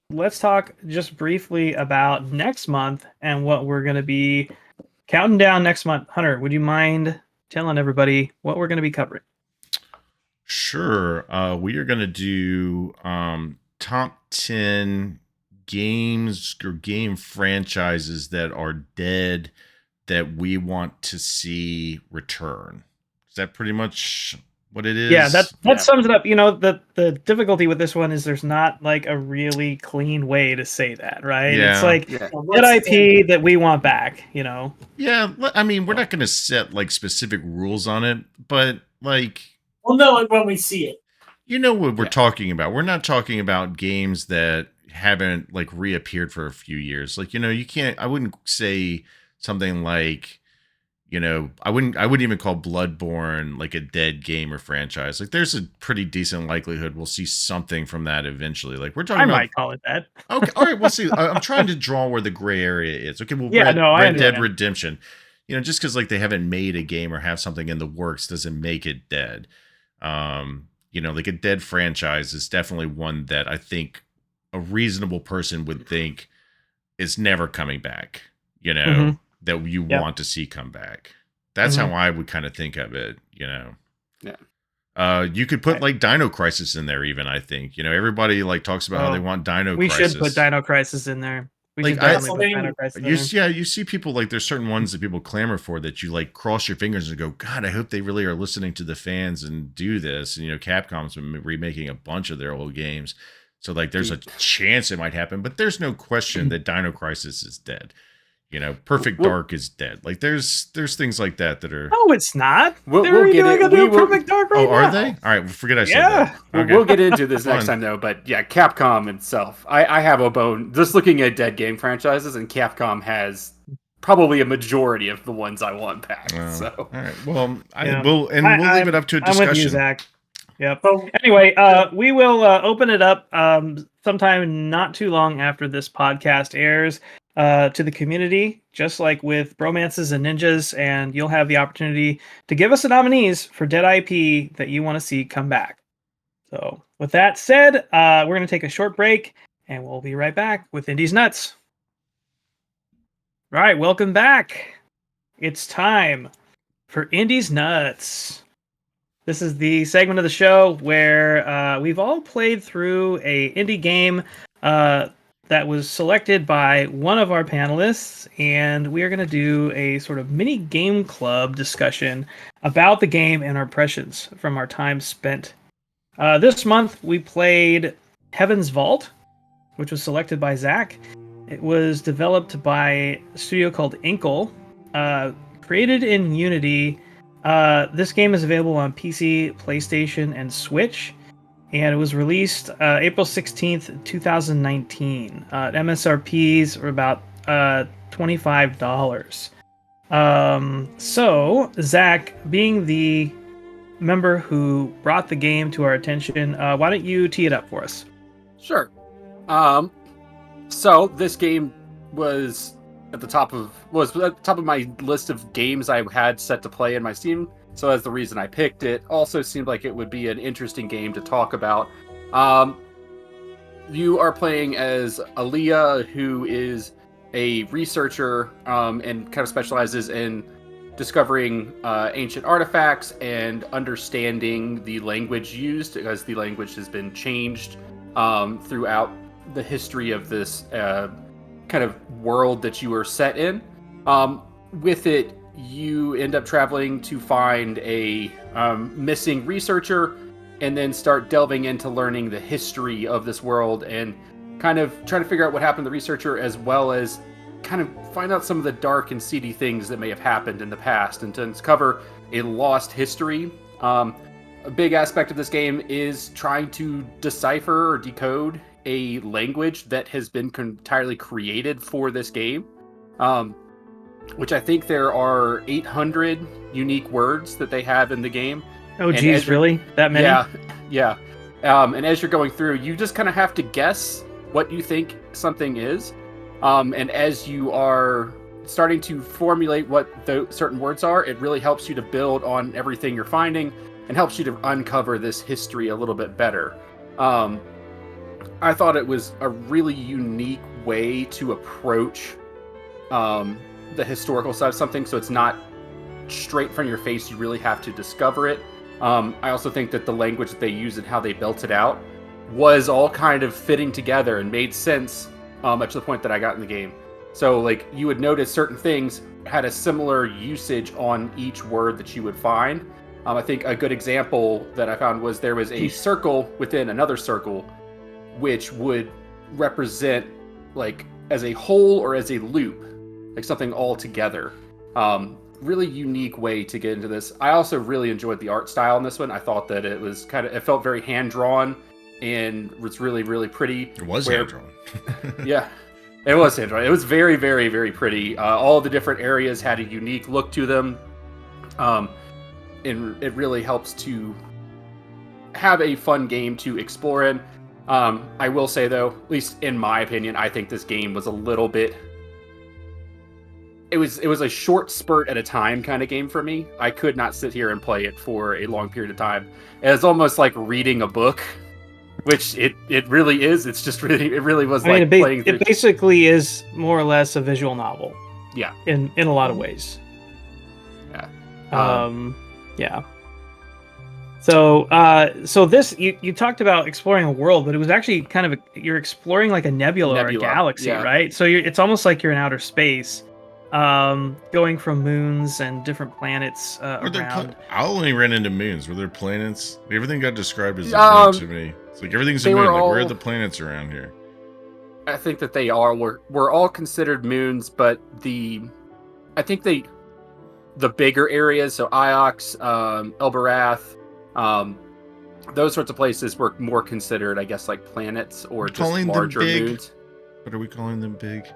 [SPEAKER 1] let's talk just briefly about next month and what we're going to be counting down next month. Hunter, would you mind telling everybody what we're going to be covering?
[SPEAKER 4] Sure. We are going to do top 10 games or game franchises that are dead that we want to see return. Is that pretty much what it is?
[SPEAKER 1] Yeah, that sums it up. The difficulty with this one is there's not like a really clean way to say that, right?
[SPEAKER 4] Yeah.
[SPEAKER 1] It's like dead IP that we want back,
[SPEAKER 4] Yeah, I mean, we're not going to set like specific rules on it, but like
[SPEAKER 2] we'll know it when we see it.
[SPEAKER 4] You know what we're talking about. We're not talking about games that haven't like reappeared for a few years. Like, you can't, I wouldn't say something like, I wouldn't even call Bloodborne like a dead game or franchise. Like, there's a pretty decent likelihood we'll see something from that eventually. Like, we're talking
[SPEAKER 1] I
[SPEAKER 4] about,
[SPEAKER 1] might call it that.
[SPEAKER 4] Okay, all right, we'll see. I'm trying to draw where the gray area is. Okay, well, Red Dead Redemption. Just because like they haven't made a game or have something in the works doesn't make it dead. Like a dead franchise is definitely one that I think a reasonable person would think is never coming back. That you want to see come back. That's how I would kind of think of it, Yeah. You could put like Dino Crisis in there even, I think. Everybody like talks about how they want Dino Crisis.
[SPEAKER 1] We should put Dino Crisis in there. We should definitely put Dino Crisis in there.
[SPEAKER 4] You see people like there's certain ones that people clamor for that you like cross your fingers and go, God, I hope they really are listening to the fans and do this. And Capcom's been remaking a bunch of their old games. So like there's a chance it might happen, but there's no question that Dino Crisis is dead. Perfect Dark is dead. Like there's things like that are.
[SPEAKER 1] No, it's not. They're redoing a new Perfect Dark right now.
[SPEAKER 4] Are they? All right, forget I said that.
[SPEAKER 3] Okay. We'll get into this next time though. But yeah, Capcom itself. I have a bone just looking at dead game franchises, and Capcom has probably a majority of the ones I want back. So
[SPEAKER 4] all right, well, we'll leave it up to a discussion.
[SPEAKER 1] I'm with you, Zach. Yep. Anyway, we will open it up sometime not too long after this podcast airs. To the community, just like with Bromances and Ninjas, and you'll have the opportunity to give us the nominees for dead IP that you want to see come back. So with that said, we're going to take a short break, and we'll be right back with Indies Nuts. All right, welcome back. It's time for Indies Nuts. This is the segment of the show where we've all played through a indie game that was selected by one of our panelists, and we are going to do a sort of mini game club discussion about the game and our impressions from our time spent. This month, we played Heaven's Vault, which was selected by Zach. It was developed by a studio called Inkle, created in Unity. This game is available on PC, PlayStation, and Switch. And it was released April 16th, 2019. MSRPs were about $25. So, Zach, being the member who brought the game to our attention, why don't you tee it up for us?
[SPEAKER 3] Sure. So this game was at the top of my list of games I had set to play in my Steam. So that's the reason I picked it. Also seemed like it would be an interesting game to talk about. You are playing as Aaliyah, who is a researcher and kind of specializes in discovering ancient artifacts and understanding the language used, because the language has been changed throughout the history of this kind of world that you were set in. With it, you end up traveling to find a missing researcher, and then start delving into learning the history of this world and kind of trying to figure out what happened to the researcher, as well as kind of find out some of the dark and seedy things that may have happened in the past, and to uncover a lost history. A big aspect of this game is trying to decipher or decode a language that has been entirely created for this game, which I think there are 800 unique words that they have in the game.
[SPEAKER 1] Oh, geez, really? That many?
[SPEAKER 3] Yeah. And as you're going through, you just kind of have to guess what you think something is. And as you are starting to formulate what the certain words are, it really helps you to build on everything you're finding and helps you to uncover this history a little bit better. I thought it was a really unique way to approach the historical side of something, so it's not straight from your face. You really have to discover it. I also think that the language that they used and how they built it out was all kind of fitting together and made sense up to the point that I got in the game. So, like, you would notice certain things had a similar usage on each word that you would find. I think a good example that I found was there was a circle within another circle, which would represent, like, as a whole or as a loop, like something all together. Really unique way to get into this. I also really enjoyed the art style in this one. I thought that it was it felt very hand-drawn and was really, really pretty.
[SPEAKER 4] It was hand-drawn.
[SPEAKER 3] Yeah, it was hand-drawn. It was very, very, very pretty. All the different areas had a unique look to them. And it really helps to have a fun game to explore in. I will say, though, at least in my opinion, I think this game was a little bit... It was a short spurt at a time kind of game for me. I could not sit here and play it for a long period of time. It's almost like reading a book, which it really is. It's just really, it really was playing through.
[SPEAKER 1] It basically is more or less a visual novel.
[SPEAKER 3] Yeah.
[SPEAKER 1] In a lot of ways.
[SPEAKER 3] Yeah.
[SPEAKER 1] Yeah. So this you talked about exploring a world, but it was actually kind of you're exploring like a nebula or a galaxy, right? So it's almost like you're in outer space. Going from moons and different planets around.
[SPEAKER 4] I only ran into moons. Were there planets? Everything got described as a moon to me. It's like everything's a moon. Like, where are the planets around here?
[SPEAKER 3] I think that they are. We're all considered moons, but I think the bigger areas, so Iox, Elbarath, those sorts of places were more considered, I guess, like planets or just larger moons.
[SPEAKER 4] What are we calling them? Big?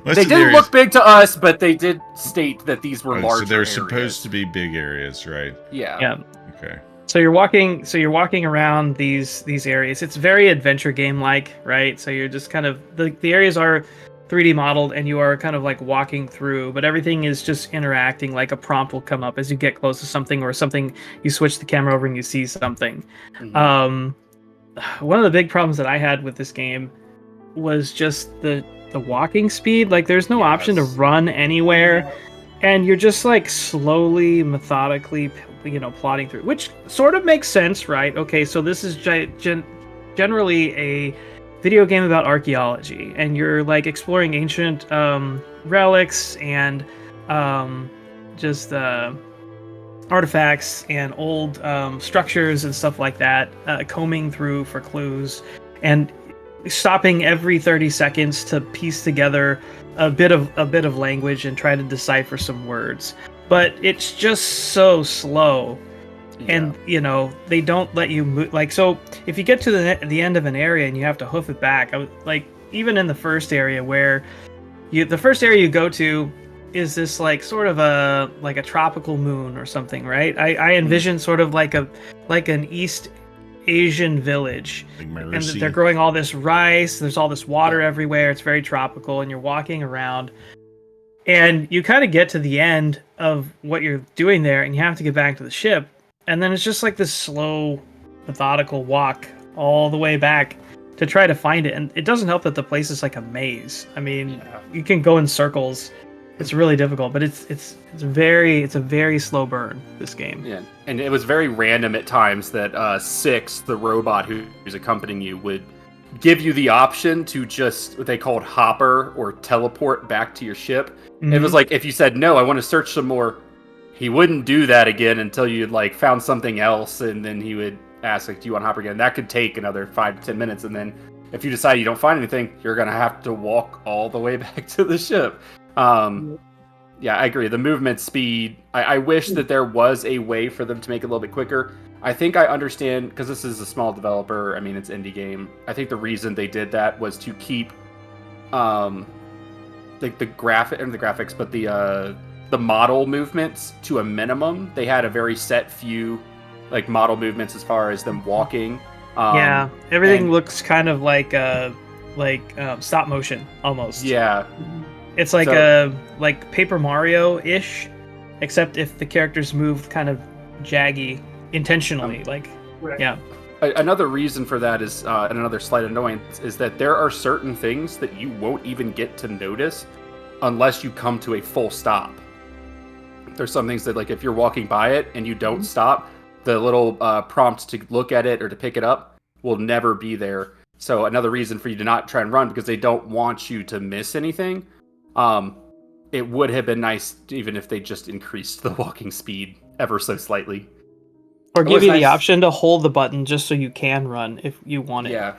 [SPEAKER 3] They didn't look big to us, but they did state that these were larger.
[SPEAKER 4] So they're
[SPEAKER 3] areas.
[SPEAKER 4] supposed to be big areas, right?
[SPEAKER 3] Yeah.
[SPEAKER 4] Okay.
[SPEAKER 1] So you're walking around these areas. It's very adventure game like, right? So you're just kind of the areas are 3D modeled and you are kind of like walking through, but everything is just interacting. Like a prompt will come up as you get close to something, or something you switch the camera over and you see something. Mm-hmm. One of the big problems that I had with this game was just the walking speed. Like there's no option to run anywhere, and you're just like slowly, methodically, plodding through, which sort of makes sense, right? Okay, so this is generally a video game about archaeology, and you're like exploring ancient relics and just artifacts and old structures and stuff like that, combing through for clues and stopping every 30 seconds to piece together a bit of language and try to decipher some words. But it's just so slow. And they don't let you move. Like, so if you get to the end of an area and you have to hoof it back, like even in the first area where the first area you go to is this like sort of a tropical moon or something, right? I envision sort of like an East Asian village, and they're growing all this rice. There's all this water everywhere. It's very tropical, and you're walking around, and you kind of get to the end of what you're doing there, and you have to get back to the ship, and then it's just like this slow, methodical walk all the way back to try to find it. And it doesn't help that the place is like a maze. I mean, you can go in circles. It's really difficult, but it's a very slow burn, this game.
[SPEAKER 3] Yeah, and it was very random at times that Six, the robot who's accompanying you, would give you the option to just what they called hopper or teleport back to your ship. It was like if you said no, I want to search some more, he wouldn't do that again until you like found something else, and then he would ask like, do you want to hopper again? That could take another 5 to 10 minutes, and then if you decide you don't find anything, you're gonna have to walk all the way back to the ship. Yeah, I agree. The movement speed, I wish that there was a way for them to make it a little bit quicker. I think I understand, because this is a small developer, I mean, it's indie game. I think the reason they did that was to keep, like the graphics, but the model movements to a minimum. They had a very set few, like, model movements as far as them walking.
[SPEAKER 1] Yeah, everything looks kind of like stop motion, almost.
[SPEAKER 3] Yeah.
[SPEAKER 1] It's like Paper Mario-ish, except if the characters move kind of jaggy intentionally, yeah.
[SPEAKER 3] Another reason for that is, and another slight annoyance, is that there are certain things that you won't even get to notice unless you come to a full stop. There's some things that, like, if you're walking by it and you don't stop, the little prompt to look at it or to pick it up will never be there. So another reason for you to not try and run, because they don't want you to miss anything. It would have been nice even if they just increased the walking speed ever so slightly.
[SPEAKER 1] Or give you the option to hold the button just so you can run if you want it,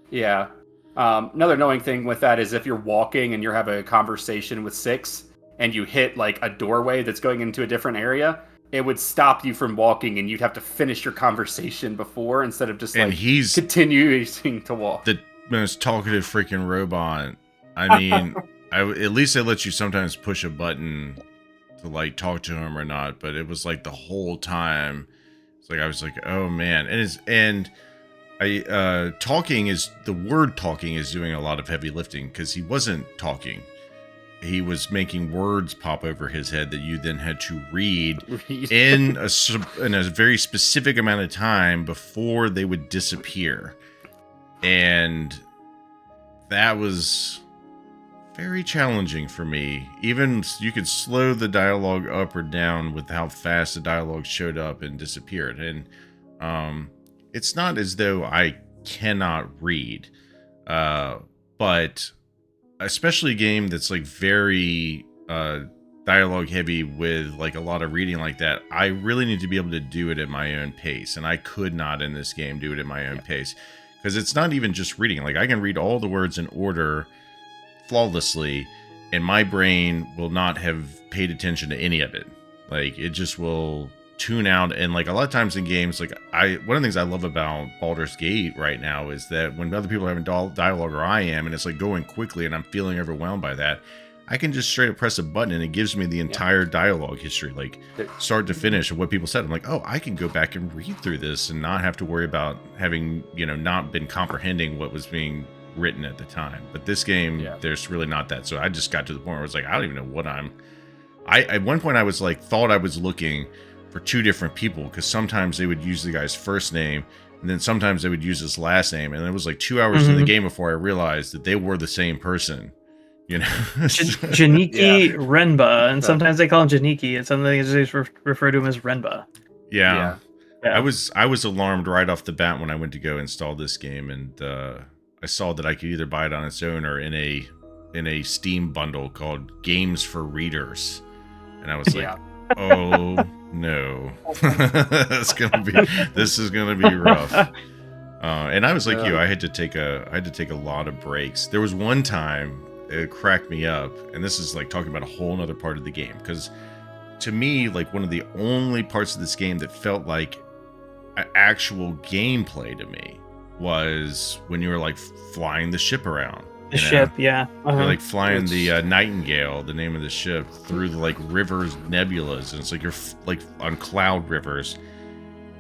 [SPEAKER 3] Yeah. Another annoying thing with that is if you're walking and you're having a conversation with Six and you hit like a doorway that's going into a different area, it would stop you from walking and you'd have to finish your conversation before instead of just
[SPEAKER 4] he's
[SPEAKER 3] continuing to walk.
[SPEAKER 4] The most talkative freaking robot. I mean, at least they let you sometimes push a button to like talk to him or not, but it was like the whole time it's like I was like, oh man. Talking is doing a lot of heavy lifting, because he wasn't talking, he was making words pop over his head that you then had to read in a very specific amount of time before they would disappear, and that was very challenging for me. Even you could slow the dialogue up or down with how fast the dialogue showed up and disappeared. And it's not as though I cannot read, but especially a game that's like very dialogue heavy with like a lot of reading like that, I really need to be able to do it at my own pace, and I could not in this game do it at my own pace, because it's not even just reading. Like, I can read all the words in order flawlessly, and my brain will not have paid attention to any of it. Like, it just will tune out. And like a lot of times in games, like one of the things I love about Baldur's Gate right now is that when other people are having dialogue, or I am, and it's like going quickly and I'm feeling overwhelmed by that, I can just straight up press a button and it gives me the entire dialogue history, like start to finish, of what people said. I'm like, oh, I can go back and read through this and not have to worry about having, not been comprehending what was being written at the time. But this game, there's really not that. So I just got to the point where I was like, I don't even know what at one point I was like, thought I was looking for two different people, because sometimes they would use the guy's first name and then sometimes they would use his last name, and it was like 2 hours in the game before I realized that they were the same person.
[SPEAKER 1] Janiki Renba, and sometimes they call him Janiki, and sometimes they just refer to him as Renba.
[SPEAKER 4] Yeah. I was alarmed right off the bat when I went to go install this game, and I saw that I could either buy it on its own or in a Steam bundle called Games for Readers, and I was like, oh no, this is gonna be rough. And I was like you, I had to take a lot of breaks. There was one time it cracked me up, and this is like talking about a whole nother part of the game, because to me, like, one of the only parts of this game that felt like actual gameplay to me was when you were like flying the ship around.
[SPEAKER 1] The ship, yeah.
[SPEAKER 4] You're like flying the Nightingale, the name of the ship, through the like rivers, nebulas, and it's like you're like on cloud rivers.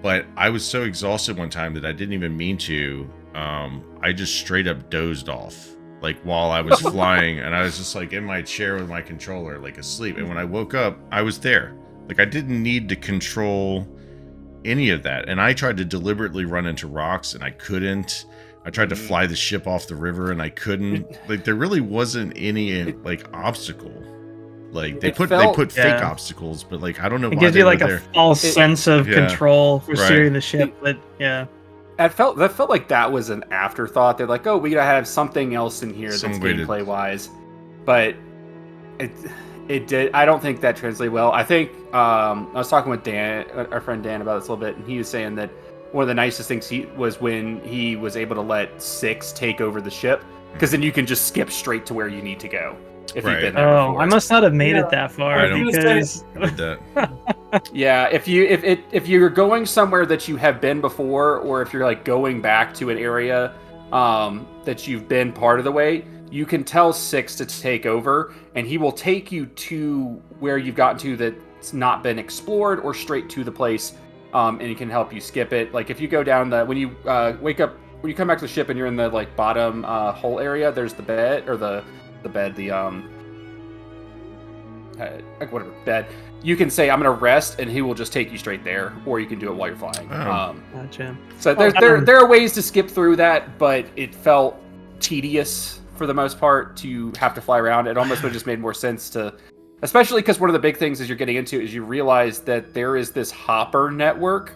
[SPEAKER 4] But I was so exhausted one time that I didn't even mean to. I just straight up dozed off, like while I was flying, and I was just like in my chair with my controller, like asleep. And when I woke up, I was there. Like, I didn't need to control any of that. And I tried to deliberately run into rocks, and I couldn't. I tried to fly the ship off the river, and I couldn't. Like, there really wasn't any like obstacle. Like, they put fake obstacles, but like, I don't know.
[SPEAKER 1] It gives you like a false sense of control for steering the ship, but yeah.
[SPEAKER 3] that felt like that was an afterthought. They're like, oh, we gotta have something else in here that's gameplay wise, but it did. I don't think that translated well. I think I was talking with Dan, our friend Dan, about this a little bit, and he was saying that one of the nicest things was when he was able to let 6 take over the ship, because then you can just skip straight to where you need to go. If you've been there before.
[SPEAKER 1] I must not have made it that far.
[SPEAKER 4] I don't
[SPEAKER 1] because
[SPEAKER 4] did that.
[SPEAKER 3] Yeah, if you're going somewhere that you have been before, or if you're like going back to an area that you've been part of the way, you can tell 6 to take over, and he will take you to where you've gotten to that's not been explored, or straight to the place, and he can help you skip it. Like if you go down when you wake up, when you come back to the ship and you're in the like bottom hull area, there's the bed, or the bed, whatever bed. You can say, I'm gonna rest, and he will just take you straight there, or you can do it while you're flying.
[SPEAKER 1] Gotcha.
[SPEAKER 3] So there are ways to skip through that, but it felt tedious for the most part to have to fly around. It almost would have just made more sense to, especially because one of the big things as you're getting into is you realize that there is this hopper network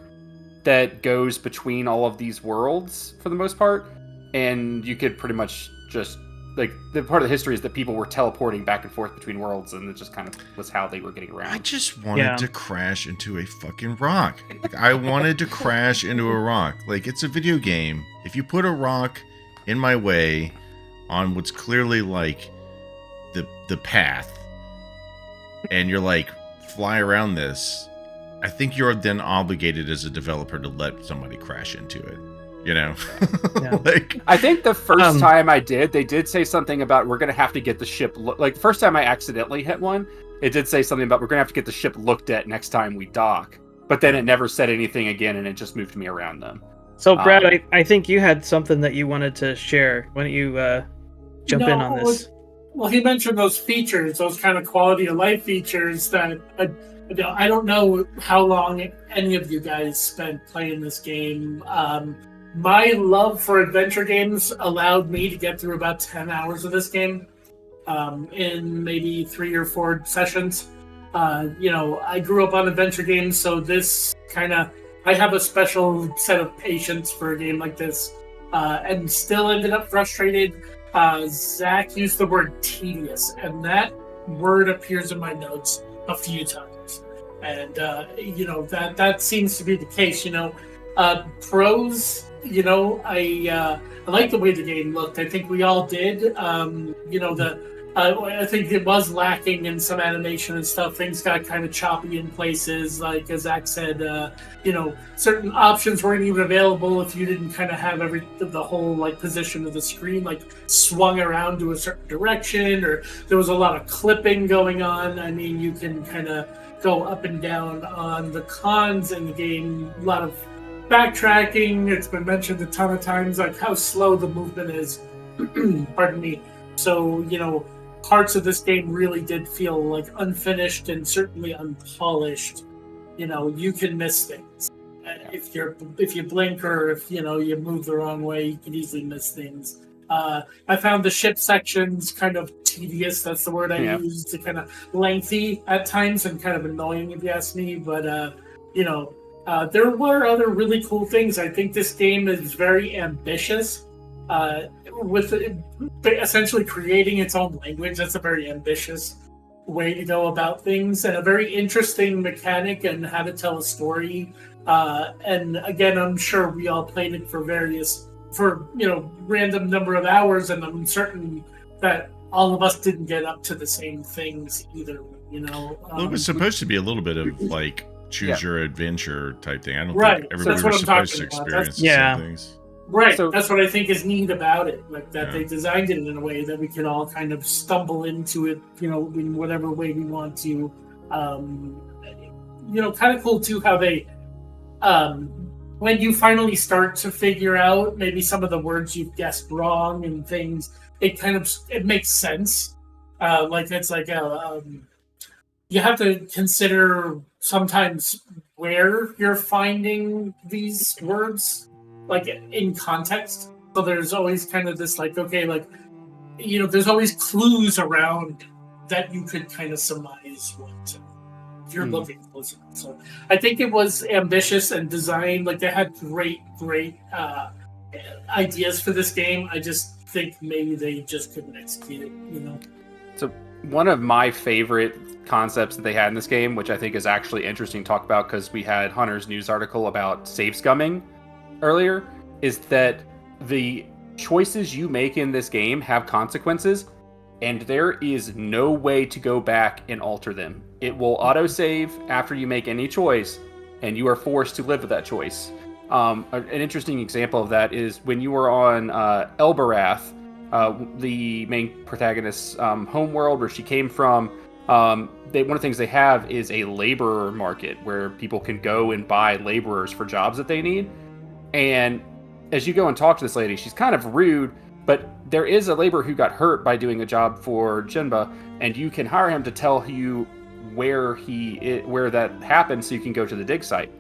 [SPEAKER 3] that goes between all of these worlds for the most part, and you could pretty much just like the part of the history is that people were teleporting back and forth between worlds, and it just kind of was how they were getting around.
[SPEAKER 4] I just wanted to crash into a fucking rock. Like, I wanted to crash into a rock. Like, it's a video game. If you put a rock in my way on what's clearly like the path, and you're like, fly around this, I think you're then obligated as a developer to let somebody crash into it. You know, like
[SPEAKER 3] I think the first time I did, they did say something about we're gonna have to get the ship. Like first time I accidentally hit one, it did say something about we're gonna have to get the ship looked at next time we dock. But then it never said anything again, and it just moved me around them.
[SPEAKER 1] So Brad, I think you had something that you wanted to share. Why don't you jump in on this?
[SPEAKER 2] Well, he mentioned those features, those kind of quality of life features that I don't know how long any of you guys spent playing this game. My love for adventure games allowed me to get through about 10 hours of this game in maybe 3 or 4 sessions. I grew up on adventure games, so this I have a special set of patience for a game like this, and still ended up frustrated. Zach used the word tedious, and that word appears in my notes a few times. And, that seems to be the case, pros, I like the way the game looked. I think we all did. I think it was lacking in some animation and stuff. Things got kind of choppy in places. Like as Zach said, certain options weren't even available if you didn't kind of have the whole like position of the screen like swung around to a certain direction, or there was a lot of clipping going on. I mean, you can kind of go up and down on the cons in the game. A lot of backtracking. It's been mentioned a ton of times, like how slow the movement is. Pardon me. So, parts of this game really did feel like unfinished and certainly unpolished. You can miss things. If you blink, or if you move the wrong way, you can easily miss things. I found the ship sections kind of tedious. That's the word I used. Kind of lengthy at times and kind of annoying, if you ask me. But there were other really cool things. I think this game is very ambitious. With essentially creating its own language. That's a very ambitious way to go about things, and a very interesting mechanic and how to tell a story. And again, I'm sure we all played it for random number of hours, and I'm certain that all of us didn't get up to the same things either.
[SPEAKER 4] Well, it was supposed to be a little bit of like choose your adventure type thing. I don't think everybody
[SPEAKER 2] that's what
[SPEAKER 4] was
[SPEAKER 2] I'm
[SPEAKER 4] supposed to
[SPEAKER 2] talking
[SPEAKER 4] experience
[SPEAKER 2] about.
[SPEAKER 4] the same things.
[SPEAKER 2] Right, that's what I think is neat about it. Like that they designed it in a way that we could all kind of stumble into it, in whatever way we want to. Kind of cool too how they, when you finally start to figure out maybe some of the words you've guessed wrong and things, it makes sense. It's like you have to consider sometimes where you're finding these words. Like in context, so there's always kind of this there's always clues around that you could kind of surmise what you're looking closer. So I think it was ambitious and designed. Like they had great ideas for this game. I just think maybe they just couldn't execute it. You know.
[SPEAKER 3] So one of my favorite concepts that they had in this game, which I think is actually interesting to talk about because we had Hunter's news article about save scumming earlier, is that the choices you make in this game have consequences, and there is no way to go back and alter them. It will autosave after you make any choice, and you are forced to live with that choice. An interesting example of that is when you were on Elbarath, the main protagonist's home world where she came from. One of the things they have is a laborer market where people can go and buy laborers for jobs that they need. And as you go and talk to this lady, she's kind of rude, but there is a laborer who got hurt by doing a job for Jinba, and you can hire him to tell you where that happened so you can go to the dig site.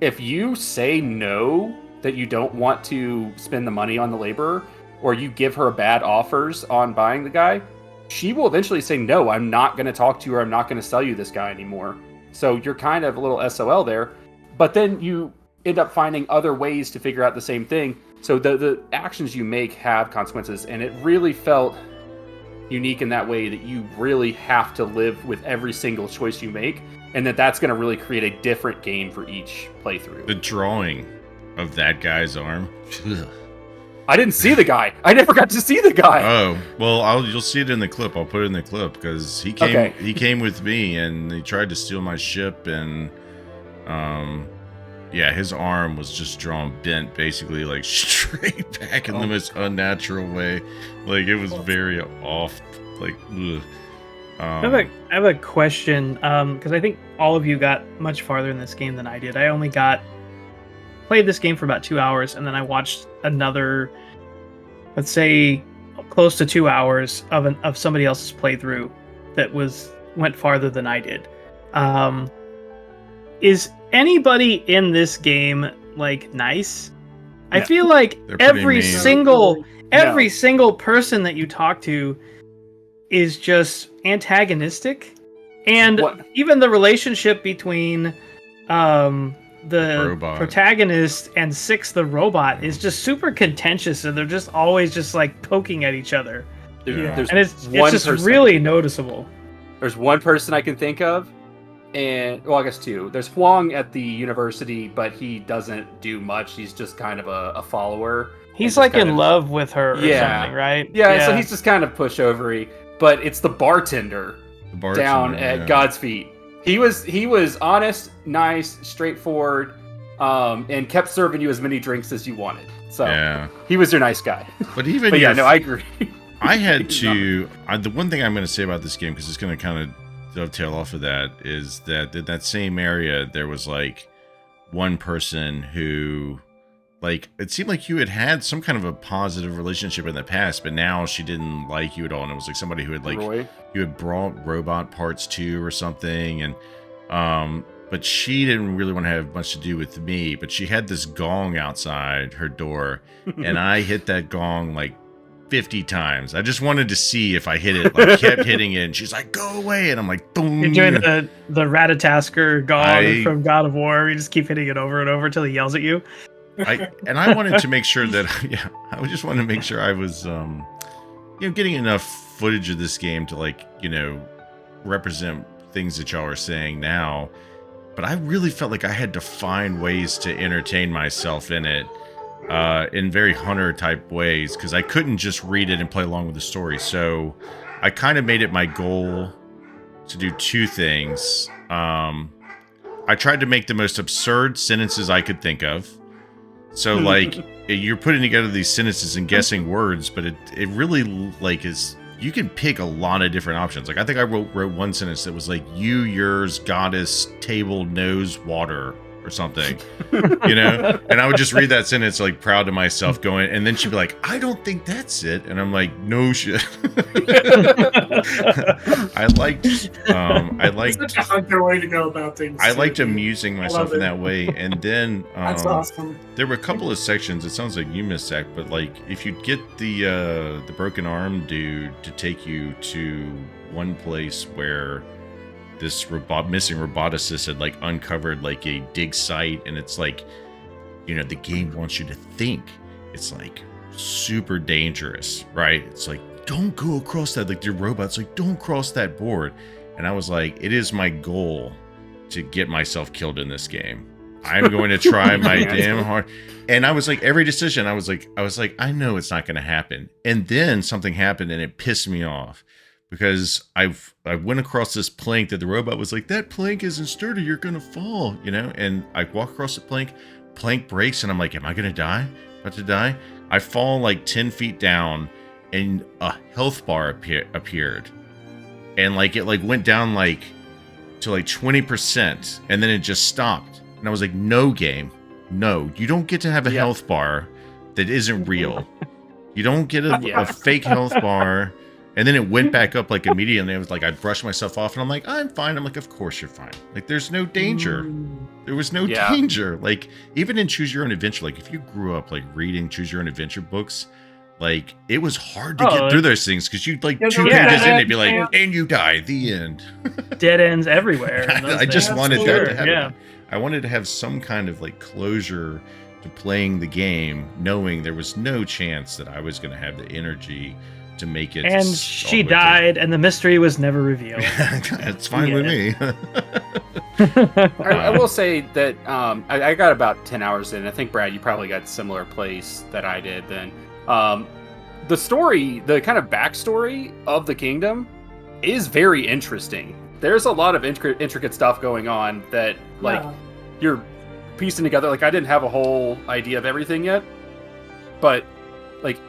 [SPEAKER 3] If you say no, that you don't want to spend the money on the laborer, or you give her bad offers on buying the guy, she will eventually say, no, I'm not going to talk to you, or I'm not going to sell you this guy anymore. So you're kind of a little SOL there, but then you end up finding other ways to figure out the same thing. So the actions you make have consequences, and it really felt unique in that way that you really have to live with every single choice you make, and that's going to really create a different game for each playthrough.
[SPEAKER 4] The drawing of that guy's arm.
[SPEAKER 3] I didn't see the guy. I never got to see the guy.
[SPEAKER 4] Oh, well, you'll see it in the clip. I'll put it in the clip because he came with me and he tried to steal my ship, and yeah, his arm was just drawn bent, basically like straight back in the most unnatural way. Like it was very off. Like, ugh.
[SPEAKER 1] I have a question because I think all of you got much farther in this game than I did. I only played this game for about 2 hours, and then I watched another, let's say, close to 2 hours of somebody else's playthrough that went farther than I did. Is anybody in this game like nice? Yeah. I feel like every single person that you talk to is just antagonistic, and even the relationship between the robot protagonist and Six the robot is just super contentious, and they're just always just like poking at each other.
[SPEAKER 3] Yeah.
[SPEAKER 1] And it's just really noticeable.
[SPEAKER 3] There's one person I can think of, and well, I guess two. There's Huang at the university, but he doesn't do much. He's just kind of a follower.
[SPEAKER 1] He's like in love with her or something, right?
[SPEAKER 3] Yeah, so he's just kind of pushovery. But it's the bartender down at God's feet. He was honest, nice, straightforward, and kept serving you as many drinks as you wanted. So he was your nice guy.
[SPEAKER 4] But even
[SPEAKER 3] but yeah, no, I agree.
[SPEAKER 4] I had to. The one thing I'm going to say about this game, because it's going to kind of dovetail off of that, is that in that same area there was like one person who, like, it seemed like you had some kind of a positive relationship in the past, but now she didn't like you at all, and it was like somebody who had like
[SPEAKER 3] Roy?
[SPEAKER 4] You had brought robot parts to or something, and but she didn't really want to have much to do with me. But she had this gong outside her door, and I hit that gong like 50 times. I just wanted to see if I hit it. Like, kept hitting it, and she's like, "Go away!" And I'm like, "Boom!"
[SPEAKER 1] You're doing the Ratatasker gong from God of War. You just keep hitting it over and over until he yells at you.
[SPEAKER 4] I wanted to make sure that I just wanted to make sure I was getting enough footage of this game to, like, represent things that y'all are saying now. But I really felt like I had to find ways to entertain myself in it in very Hunter type ways, because I couldn't just read it and play along with the story. So I kind of made it my goal to do two things. I tried to make the most absurd sentences I could think of. So, like, you're putting together these sentences and guessing words, but it really, like, is... You can pick a lot of different options. Like, I think I wrote one sentence that was like, you, yours, goddess, table, knows, water, or something. And I would just read that sentence, like, proud of myself, going, and then she'd be like, I don't think that's it. And I'm like, no shit. I liked
[SPEAKER 2] such a Hunter way to go about things.
[SPEAKER 4] I liked amusing myself in that way. And then
[SPEAKER 2] that's awesome.
[SPEAKER 4] There were a couple of sections. It sounds like you missed, Zach, but like, if you'd get the broken arm dude to take you to one place where this missing roboticist had like uncovered like a dig site, and it's like, you know, the game wants you to think it's like super dangerous, right? It's like, don't go across that, like the robot's like, don't cross that board. And I was like, it is my goal to get myself killed in this game. I'm going to try my damn hard. And I was like, every decision, I was like, I know it's not going to happen. And then something happened and it pissed me off because I went across this plank that the robot was like, that plank isn't sturdy, you're going to fall, you know? And I walk across the plank breaks, and I'm like, am I going to die? About to die? I fall like 10 feet down, and a health bar appeared. And like it like went down like to like 20%, and then it just stopped. And I was like, no game. No, you don't get to have a health bar that isn't real. You don't get a fake health bar. And then it went back up like immediately. I was like, I brushed myself off and I'm like, I'm fine. I'm like, of course you're fine. Like, there's no danger. There was no danger. Like, even in Choose Your Own Adventure, like if you grew up like reading Choose Your Own Adventure books, like it was hard to get through those things because you'd like 2 pages in, they'd be like, and you die, the end.
[SPEAKER 1] Dead ends everywhere.
[SPEAKER 4] I just wanted that to happen. I wanted to have some kind of like closure to playing the game, knowing there was no chance that I was going to have the energy to make it.
[SPEAKER 1] And she died, and the mystery was never revealed.
[SPEAKER 4] It's fine with me.
[SPEAKER 3] I will say that I got about 10 hours in. I think, Brad, you probably got a similar place that I did then. The story, the kind of backstory of the kingdom is very interesting. There's a lot of intricate stuff going on that, like, you're piecing together. Like, I didn't have a whole idea of everything yet, but, like,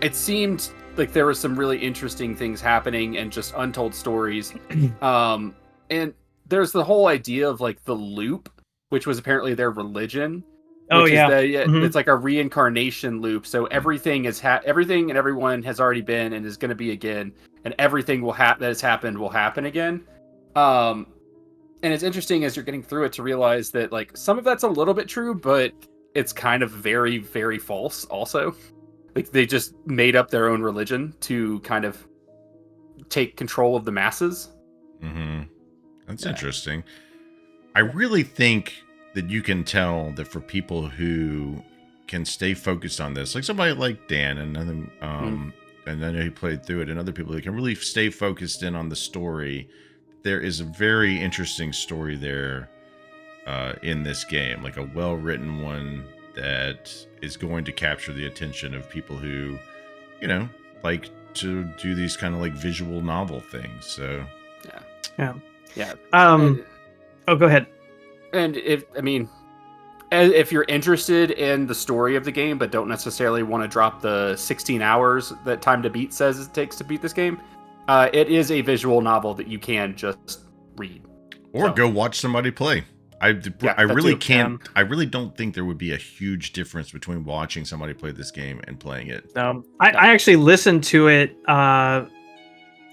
[SPEAKER 3] it seemed like there were some really interesting things happening and just untold stories. And there's the whole idea of, like, the loop, which was apparently their religion. It's like a reincarnation loop. So everything is everything and everyone has already been and is going to be again, and everything that has happened will happen again. And it's interesting as you're getting through it to realize that like some of that's a little bit true, but it's kind of very, very false also. Like they just made up their own religion to kind of take control of the masses.
[SPEAKER 4] Mm-hmm. That's interesting. I really think that you can tell that for people who can stay focused on this, like somebody like Dan and and I know he played through it, and other people that can really stay focused in on the story, there is a very interesting story there in this game, like a well-written one that is going to capture the attention of people who, you know, like to do these kind of like visual novel things. So
[SPEAKER 3] yeah.
[SPEAKER 1] Go ahead.
[SPEAKER 3] And if you're interested in the story of the game, but don't necessarily want to drop the 16 hours that Time to Beat says it takes to beat this game, it is a visual novel that you can just read.
[SPEAKER 4] Or go watch somebody play. I really can't. I really don't think there would be a huge difference between watching somebody play this game and playing it.
[SPEAKER 1] I actually listened to it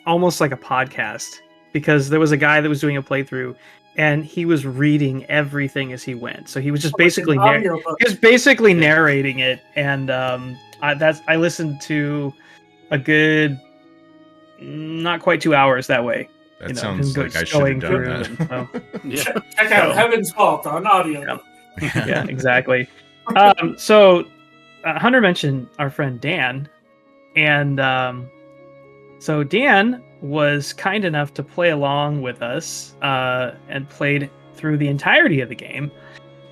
[SPEAKER 1] almost like a podcast, because there was a guy that was doing a playthrough and he was reading everything as he went. So he was just basically narrating it, and I listened to a good not quite 2 hours that way.
[SPEAKER 4] That sounds like I should have done that.
[SPEAKER 2] Check out Heaven's Vault on audio.
[SPEAKER 1] Yeah, exactly. So Hunter mentioned our friend Dan, and so Dan was kind enough to play along with us and played through the entirety of the game.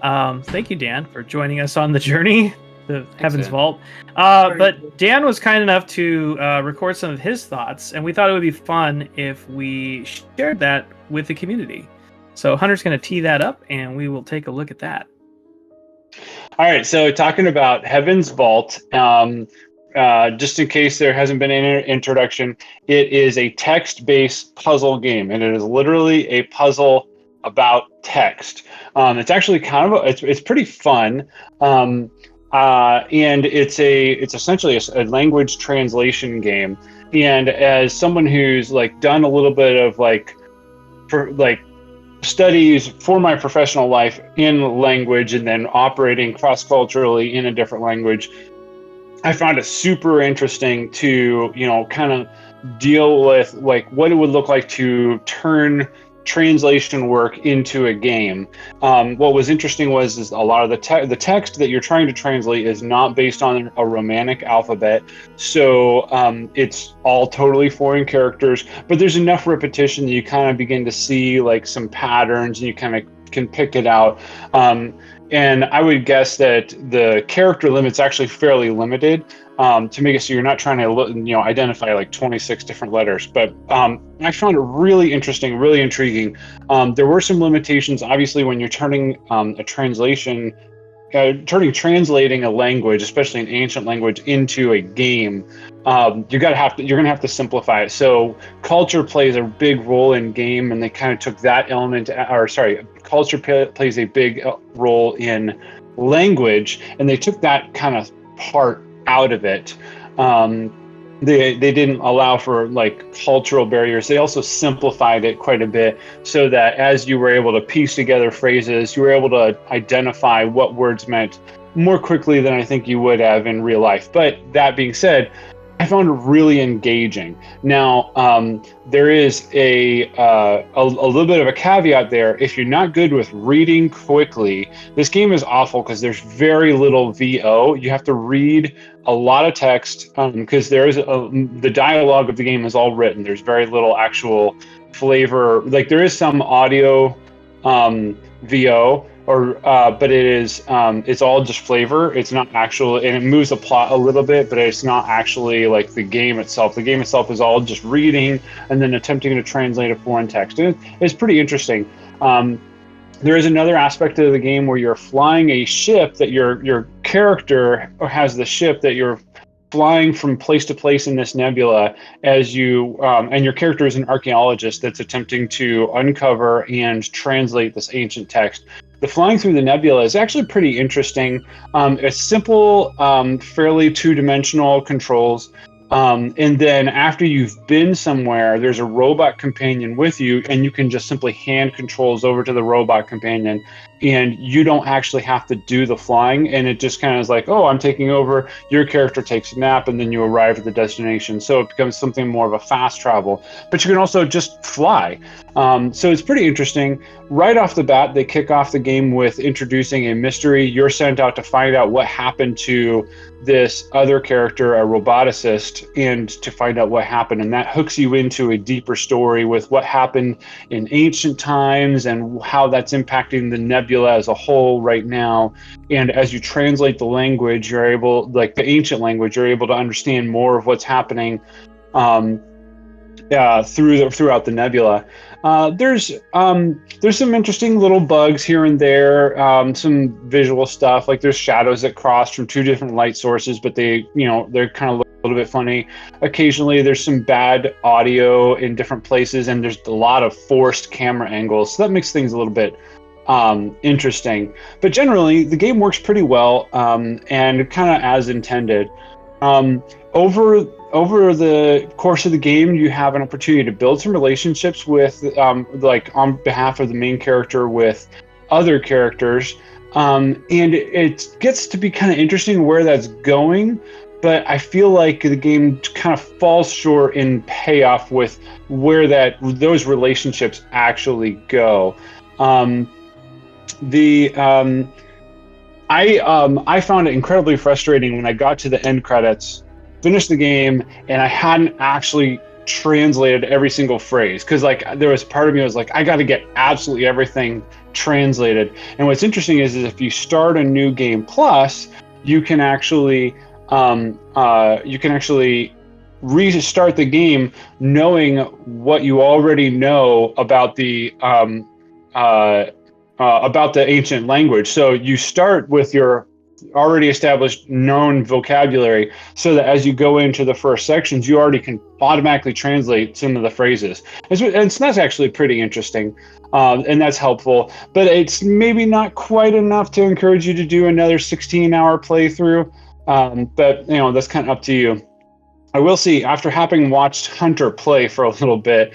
[SPEAKER 1] Thank you, Dan, for joining us on the journey to Heaven's Vault. But Dan was kind enough to record some of his thoughts, and we thought it would be fun if we shared that with the community. So Hunter's going to tee that up, and we will take a look at that.
[SPEAKER 18] All right, so talking about Heaven's Vault, just in case there hasn't been an introduction, it is a text-based puzzle game, and it is literally a puzzle about text. It's actually kind of it's pretty fun, and it's essentially a language translation game. And as someone who's like done a little bit of studies for my professional life in language and then operating cross-culturally in a different language, I found it super interesting to, kind of deal with like what it would look like to turn translation work into a game. What was interesting is a lot of the text that you're trying to translate is not based on a Romanic alphabet, so it's all totally foreign characters, but there's enough repetition that you kind of begin to see like some patterns and you kind of can pick it out. And I would guess that the character limit's actually fairly limited to make it so you're not trying to identify like 26 different letters. But I found it really interesting, really intriguing. There were some limitations, obviously, when you're turning translating a language, especially an ancient language, into a game. You're gonna have to simplify it. So culture plays a big role in game, and they kind of took that element, culture plays a big role in language, and they took that kind of part out of it. They didn't allow for like cultural barriers. They also simplified it quite a bit so that as you were able to piece together phrases, you were able to identify what words meant more quickly than I think you would have in real life. But that being said, I found it really engaging. Now, there is a little bit of a caveat there. If you're not good with reading quickly, this game is awful because there's very little VO. You have to read a lot of text because the dialogue of the game is all written. There's very little actual flavor. Like there is some audio VO, but it is it's all just flavor. It's not actual, and it moves the plot a little bit, but it's not actually like the game itself. The game itself is all just reading and then attempting to translate a foreign text. And it's pretty interesting. There is another aspect of the game where you're flying a ship that your character has the ship that you're flying from place to place in this nebula as you and your character is an archaeologist that's attempting to uncover and translate this ancient text. The flying through the nebula is actually pretty interesting. It's simple, fairly two-dimensional controls. And then after you've been somewhere, there's a robot companion with you, and you can just simply hand controls over to the robot companion, and you don't actually have to do the flying. And it just kind of is like, oh, I'm taking over. Your character takes a nap, and then you arrive at the destination. So it becomes something more of a fast travel. But you can also just fly. So it's pretty interesting. Right off the bat, they kick off the game with introducing a mystery. You're sent out to find out what happened to this other character, a roboticist, and to find out what happened. And that hooks you into a deeper story with what happened in ancient times and how that's impacting the nebula as a whole right now. And as you translate the language, you're able, like the ancient language, you're able to understand more of what's happening throughout the nebula. There's some interesting little bugs here and there, some visual stuff, like there's shadows that cross from two different light sources, but they're kind of a little bit funny. Occasionally there's some bad audio in different places, and there's a lot of forced camera angles, so that makes things a little bit interesting. But generally the game works pretty well, and kind of as intended. Over the course of the game, you have an opportunity to build some relationships with, like on behalf of the main character, with other characters, and it gets to be kind of interesting where that's going. But I feel like the game kind of falls short in payoff with where those relationships actually go. I found it incredibly frustrating when I got to the end credits, finished the game, and I hadn't actually translated every single phrase, because like there was part of me that was like, I got to get absolutely everything translated. And what's interesting is if you start a new game plus, you can actually restart the game knowing what you already know about the ancient language. So you start with your already established known vocabulary, so that as you go into the first sections, you already can automatically translate some of the phrases. And so that's actually pretty interesting, and that's helpful. But it's maybe not quite enough to encourage you to do another 16-hour playthrough. But that's kind of up to you. I will see, after having watched Hunter play for a little bit,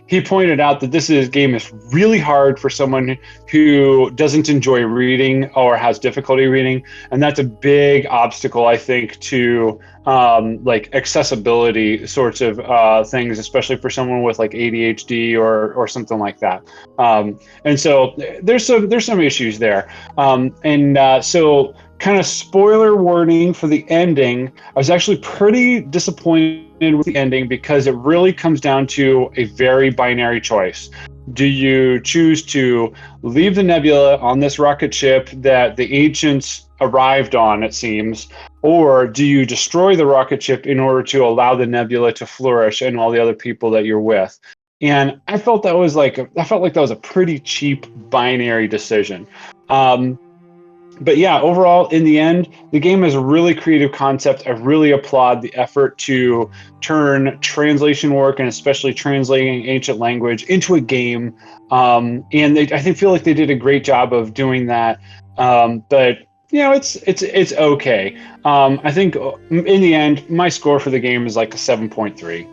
[SPEAKER 18] he pointed out that game is really hard for someone who doesn't enjoy reading or has difficulty reading, and that's a big obstacle, I think, to like accessibility sorts of things, especially for someone with like ADHD or something like that. And so there's some issues there, so. Kind of spoiler warning for the ending. I was actually pretty disappointed with the ending because it really comes down to a very binary choice. Do you choose to leave the nebula on this rocket ship that the ancients arrived on, it seems, or do you destroy the rocket ship in order to allow the nebula to flourish and all the other people that you're with? And I felt like that was a pretty cheap binary decision. But yeah, overall, in the end, the game has a really creative concept. I really applaud the effort to turn translation work and especially translating ancient language into a game. And I feel like they did a great job of doing that. But it's okay. I think in the end, my score for the game is like a 7.3.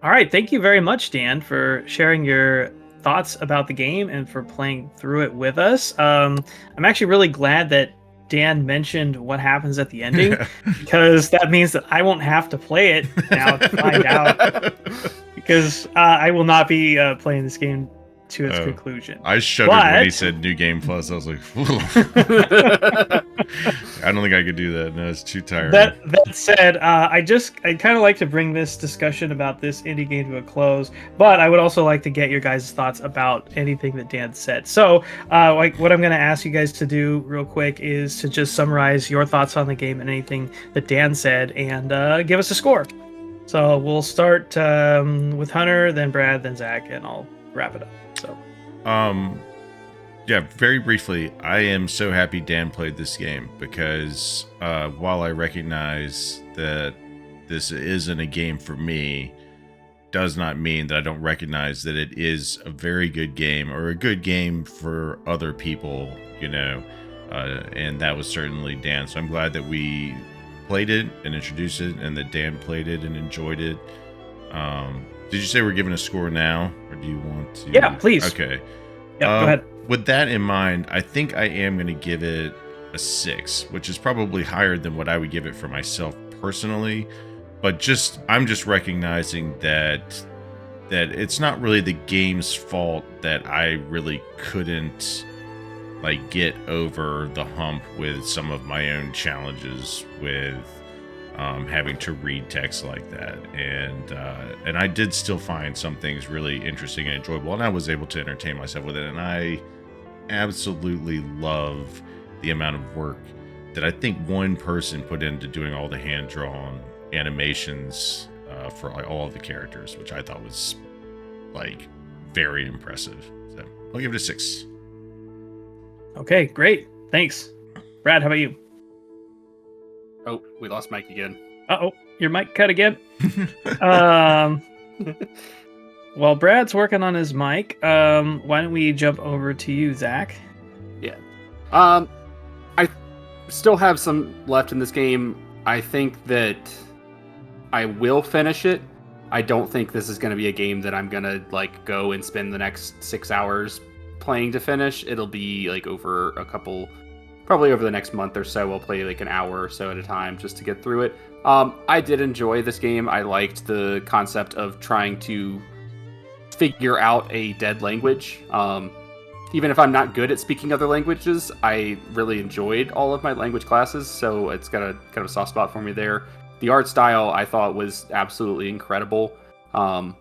[SPEAKER 1] All right, thank you very much, Dan, for sharing your thoughts about the game and for playing through it with us. I'm actually really glad that Dan mentioned what happens at the ending because that means that I won't have to play it now to find out, because I will not be playing this game to its conclusion.
[SPEAKER 4] I shuddered when he said New Game Plus. I was like, I don't think I could do that. No, it's too tiring.
[SPEAKER 1] That said, I kind of like to bring this discussion about this indie game to a close, but I would also like to get your guys' thoughts about anything that Dan said. So, what I'm going to ask you guys to do real quick is to just summarize your thoughts on the game and anything that Dan said, and give us a score. So we'll start with Hunter, then Brad, then Zach, and I'll wrap it up. So,
[SPEAKER 4] yeah, very briefly, I am so happy Dan played this game because while I recognize that this isn't a game for me, does not mean that I don't recognize that it is a very good game or a good game for other people, and that was certainly Dan. So I'm glad that we played it and introduced it and that Dan played it and enjoyed it. Did you say we're giving a score now, or do you want to?
[SPEAKER 1] Yeah, please.
[SPEAKER 4] Okay.
[SPEAKER 1] Yeah, go ahead.
[SPEAKER 4] With that in mind, I think I am going to give it a 6, which is probably higher than what I would give it for myself personally. But I'm just recognizing that it's not really the game's fault that I really couldn't get over the hump with some of my own challenges with having to read text like that, and I did still find some things really interesting and enjoyable, and I was able to entertain myself with it, and I absolutely love the amount of work that I think one person put into doing all the hand-drawn animations for all of the characters, which I thought was very impressive. So I'll give it a 6.
[SPEAKER 1] Okay, great, thanks. Brad, how about you?
[SPEAKER 3] Oh, we lost Mike again.
[SPEAKER 1] Uh-oh, your mic cut again. Well, Brad's working on his mic. Why don't we jump over to you, Zach?
[SPEAKER 3] Yeah. I still have some left in this game. I think that I will finish it. I don't think this is going to be a game that I'm going to go and spend the next 6 hours playing to finish. It'll be probably over the next month or so. I'll play an hour or so at a time just to get through it. I did enjoy this game. I liked the concept of trying to figure out a dead language. Even if I'm not good at speaking other languages, I really enjoyed all of my language classes, so it's got a kind of a soft spot for me there. The art style I thought was absolutely incredible. And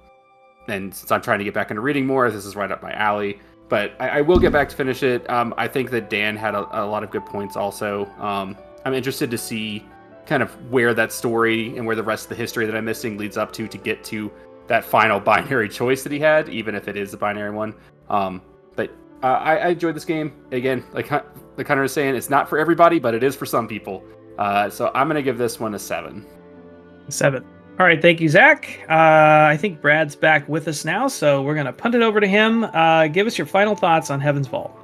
[SPEAKER 3] since I'm trying to get back into reading more, this is right up my alley. But I will get back to finish it. I think that Dan had a lot of good points also. I'm interested to see kind of where that story and where the rest of the history that I'm missing leads up to get to that final binary choice that he had, even if it is a binary one. But I enjoyed this game. Again, like Hunter was saying, it's not for everybody, but it is for some people. So I'm going to give this one a 7.
[SPEAKER 1] 7. All right, thank you, Zach. I think Brad's back with us now, so we're going to punt it over to him. Give us your final thoughts on Heaven's Vault.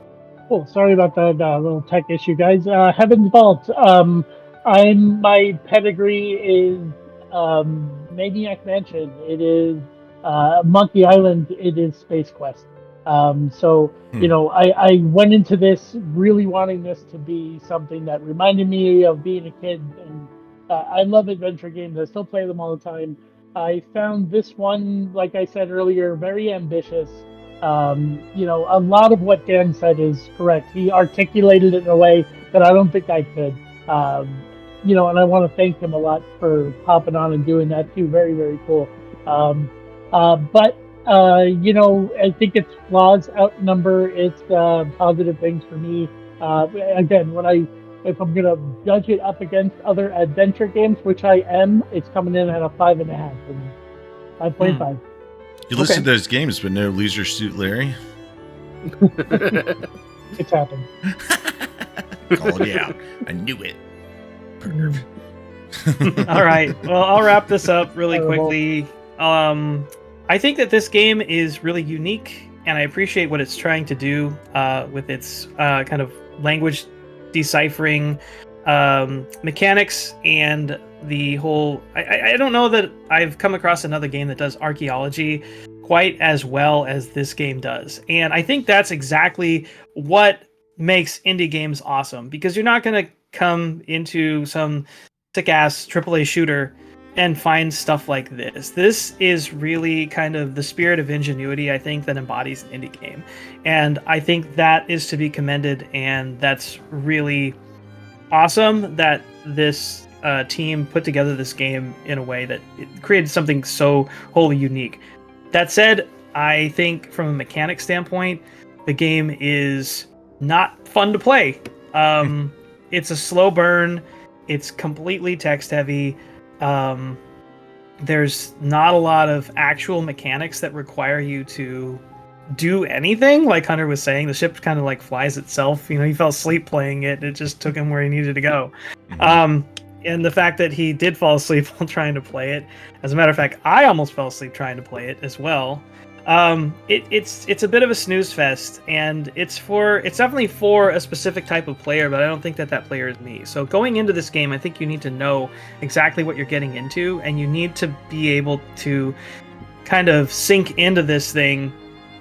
[SPEAKER 2] Oh, sorry about that little tech issue, guys. Heaven's Vault. My pedigree is Maniac Mansion. It is Monkey Island. It is Space Quest. I went into this really wanting this to be something that reminded me of being a kid, and I love adventure games. I still play them all the time. I found this one, like I said earlier, very ambitious. A lot of what Dan said is correct. He articulated it in a way that I don't think I could. And I want to thank him a lot for hopping on and doing that too. Very, very cool. I think its flaws outnumber its positive things for me. Again, if I'm gonna judge it up against other adventure games, which I am, it's coming in at a 5.5 for me. 5.5.
[SPEAKER 4] You listed those games, but no Leisure Suit Larry.
[SPEAKER 2] It's happened.
[SPEAKER 4] Called you out. I knew it. Perv.
[SPEAKER 1] All right. Well, I'll wrap this up really quickly. I think that this game is really unique, and I appreciate what it's trying to do with its kind of language deciphering mechanics and the whole. I don't know that I've come across another game that does archaeology quite as well as this game does, and I think that's exactly what makes indie games awesome, because you're not going to come into some sick-ass AAA shooter and find stuff like this. This is really kind of the spirit of ingenuity, I think, that embodies an indie game. And I think that is to be commended, and that's really awesome that this team put together this game in a way that it created something so wholly unique. That said, I think from a mechanic standpoint, the game is not fun to play. It's a slow burn. It's completely text heavy. There's not a lot of actual mechanics that require you to do anything. Like Hunter was saying, the ship kind of like flies itself. He fell asleep playing it. It just took him where he needed to go. And the fact that he did fall asleep while trying to play it. As a matter of fact, I almost fell asleep trying to play it as well. It's a bit of a snooze fest, and it's definitely for a specific type of player, but I don't think that player is me. So going into this game, I think you need to know exactly what you're getting into, and you need to be able to kind of sink into this thing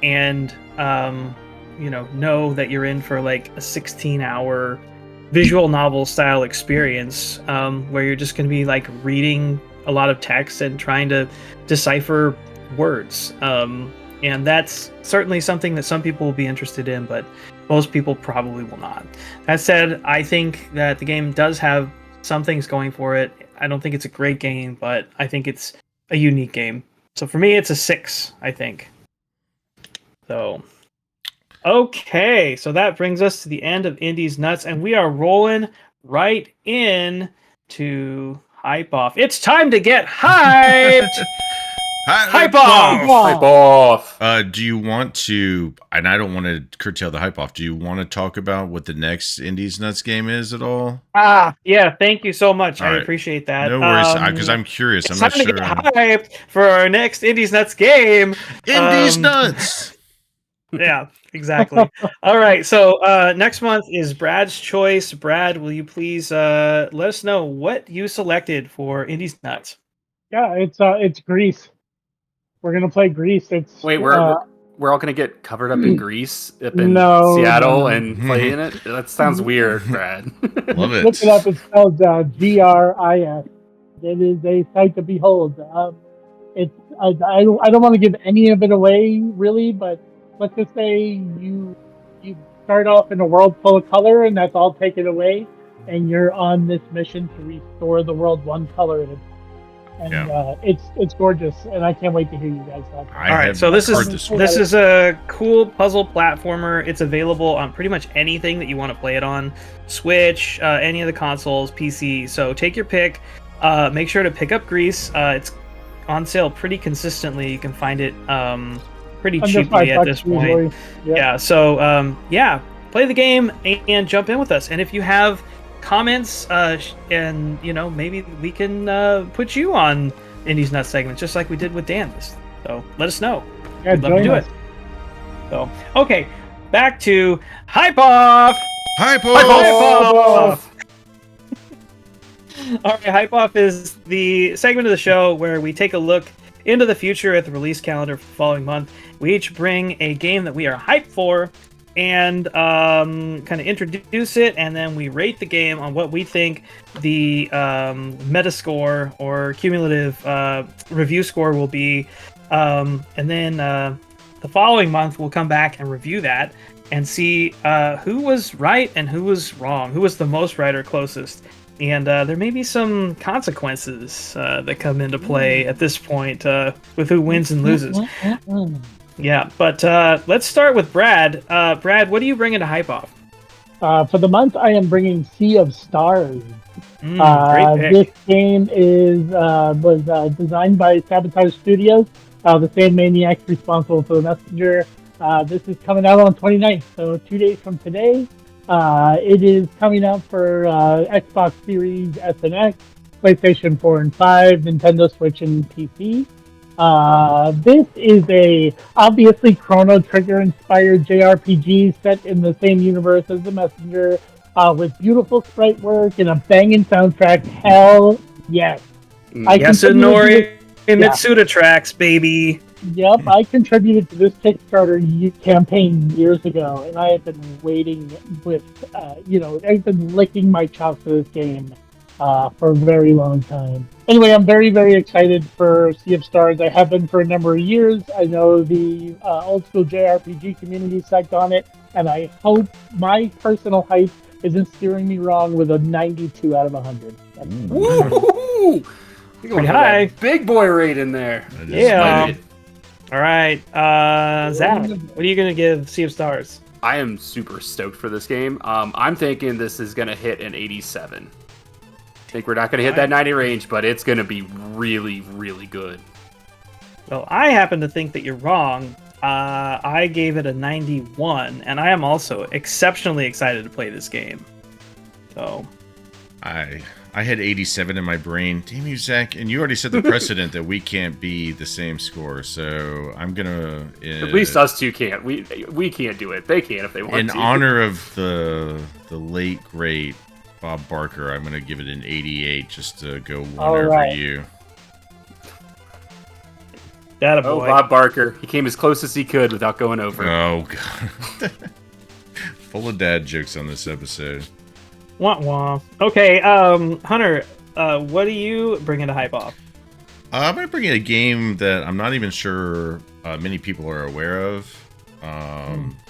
[SPEAKER 1] and know that you're in for like a 16-hour visual novel style experience, where you're just going to be like reading a lot of text and trying to decipher words. And that's certainly something that some people will be interested in, but most people probably will not. That said, I think that the game does have some things going for it. I don't think it's a great game, but I think it's a unique game. So for me, it's a 6, I think. So, okay. So that brings us to the end of Indies Nuts, and we are rolling right in to Hype Off. It's time to get hyped! Hype off!
[SPEAKER 3] Hype off!
[SPEAKER 4] Do you want to, and I don't want to curtail the hype off, do you want to talk about what the next Indies Nuts game is at all?
[SPEAKER 1] Yeah, thank you so much.
[SPEAKER 4] All
[SPEAKER 1] I
[SPEAKER 4] right.
[SPEAKER 1] appreciate that.
[SPEAKER 4] No worries, because I'm curious.
[SPEAKER 1] It's
[SPEAKER 4] I'm not
[SPEAKER 1] time
[SPEAKER 4] sure.
[SPEAKER 1] to get hyped for our next Indies Nuts game.
[SPEAKER 4] Indies Nuts!
[SPEAKER 1] Yeah, exactly. All right, so next month is Brad's choice. Brad, will you please let us know what you selected for Indies Nuts?
[SPEAKER 2] Yeah, it's Greece. We're gonna play Greece.
[SPEAKER 3] Wait, we're all gonna get covered up in Greece up in Seattle and play in it? That sounds weird, Brad.
[SPEAKER 4] Love it.
[SPEAKER 2] Look it up. It's spelled GRIS. It is a sight to behold. I don't want to give any of it away, really, but let's just say you start off in a world full of color, and that's all taken away, and you're on this mission to restore the world one color at a time. And it's gorgeous, and I can't wait to hear you guys talk.
[SPEAKER 1] All right, so this is a cool puzzle platformer. It's available on pretty much anything that you want to play it on, Switch, any of the consoles, PC. So take your pick. Make sure to pick up Greece. It's on sale pretty consistently. You can find it pretty cheaply at this point. Yeah. So play the game and jump in with us. And if you have comments, and maybe we can put you on Indies Nuts segment, just like we did with Dan. So let us know. We'd love to do it. So okay, back to Hype Off.
[SPEAKER 4] Hype Off.
[SPEAKER 1] All right, Hype Off is the segment of the show where we take a look into the future at the release calendar for the following month. We each bring a game that we are hyped for and kind of introduce it, and then we rate the game on what we think the Metascore or cumulative review score will be. And then the following month, we'll come back and review that and see who was right and who was wrong, who was the most right or closest. And there may be some consequences that come into play at this point with who wins and loses. Yeah, but let's start with Brad. Brad, what are you bringing to Hype Off?
[SPEAKER 21] For the month, I am bringing Sea of Stars.
[SPEAKER 1] Great pick.
[SPEAKER 21] This game was designed by Sabotage Studios, the same maniacs responsible for The Messenger. This is coming out on 29th, so 2 days from today. It is coming out for Xbox Series S and X, PlayStation 4 and 5, Nintendo Switch, and PC. This is a obviously Chrono Trigger inspired JRPG set in the same universe as The Messenger, with beautiful sprite work and a banging soundtrack. Hell yes!
[SPEAKER 1] Yasunori Mitsuda tracks, baby.
[SPEAKER 21] Yep, I contributed to this Kickstarter campaign years ago, and I have been waiting with, I've been licking my chops for this game for a very long time. Anyway, I'm very, very excited for Sea of Stars. I have been for a number of years. I know the old school JRPG community psyched on it, and I hope my personal hype isn't steering me wrong with a 92 out of 100.
[SPEAKER 3] Woo!
[SPEAKER 1] Pretty high.
[SPEAKER 3] Big boy rate in there.
[SPEAKER 1] Yeah. All right, Zach, what are you going to give Sea of Stars?
[SPEAKER 3] I am super stoked for this game. I'm thinking this is going to hit an 87. I think we're not going to hit that 90 range, but it's going to be really, really good.
[SPEAKER 1] Well, I happen to think that you're wrong. I gave it a 91, and I am also exceptionally excited to play this game. So,
[SPEAKER 4] I had 87 in my brain. Damn you, Zach. And you already set the precedent that we can't be the same score. So I'm going to...
[SPEAKER 3] At least us two can't. We can't do it. They can if they want to.
[SPEAKER 4] In honor of the late, great Bob Barker, I'm going to give it an 88 just to go one over you.
[SPEAKER 1] That
[SPEAKER 3] boy. Oh, Bob Barker. He came as close as he could without going over.
[SPEAKER 4] Oh, God. Full of dad jokes on this episode.
[SPEAKER 1] Wah wah. Okay, Hunter, what are you bringing to Hype Off?
[SPEAKER 4] I'm going to bring in a game that I'm not even sure many people are aware of.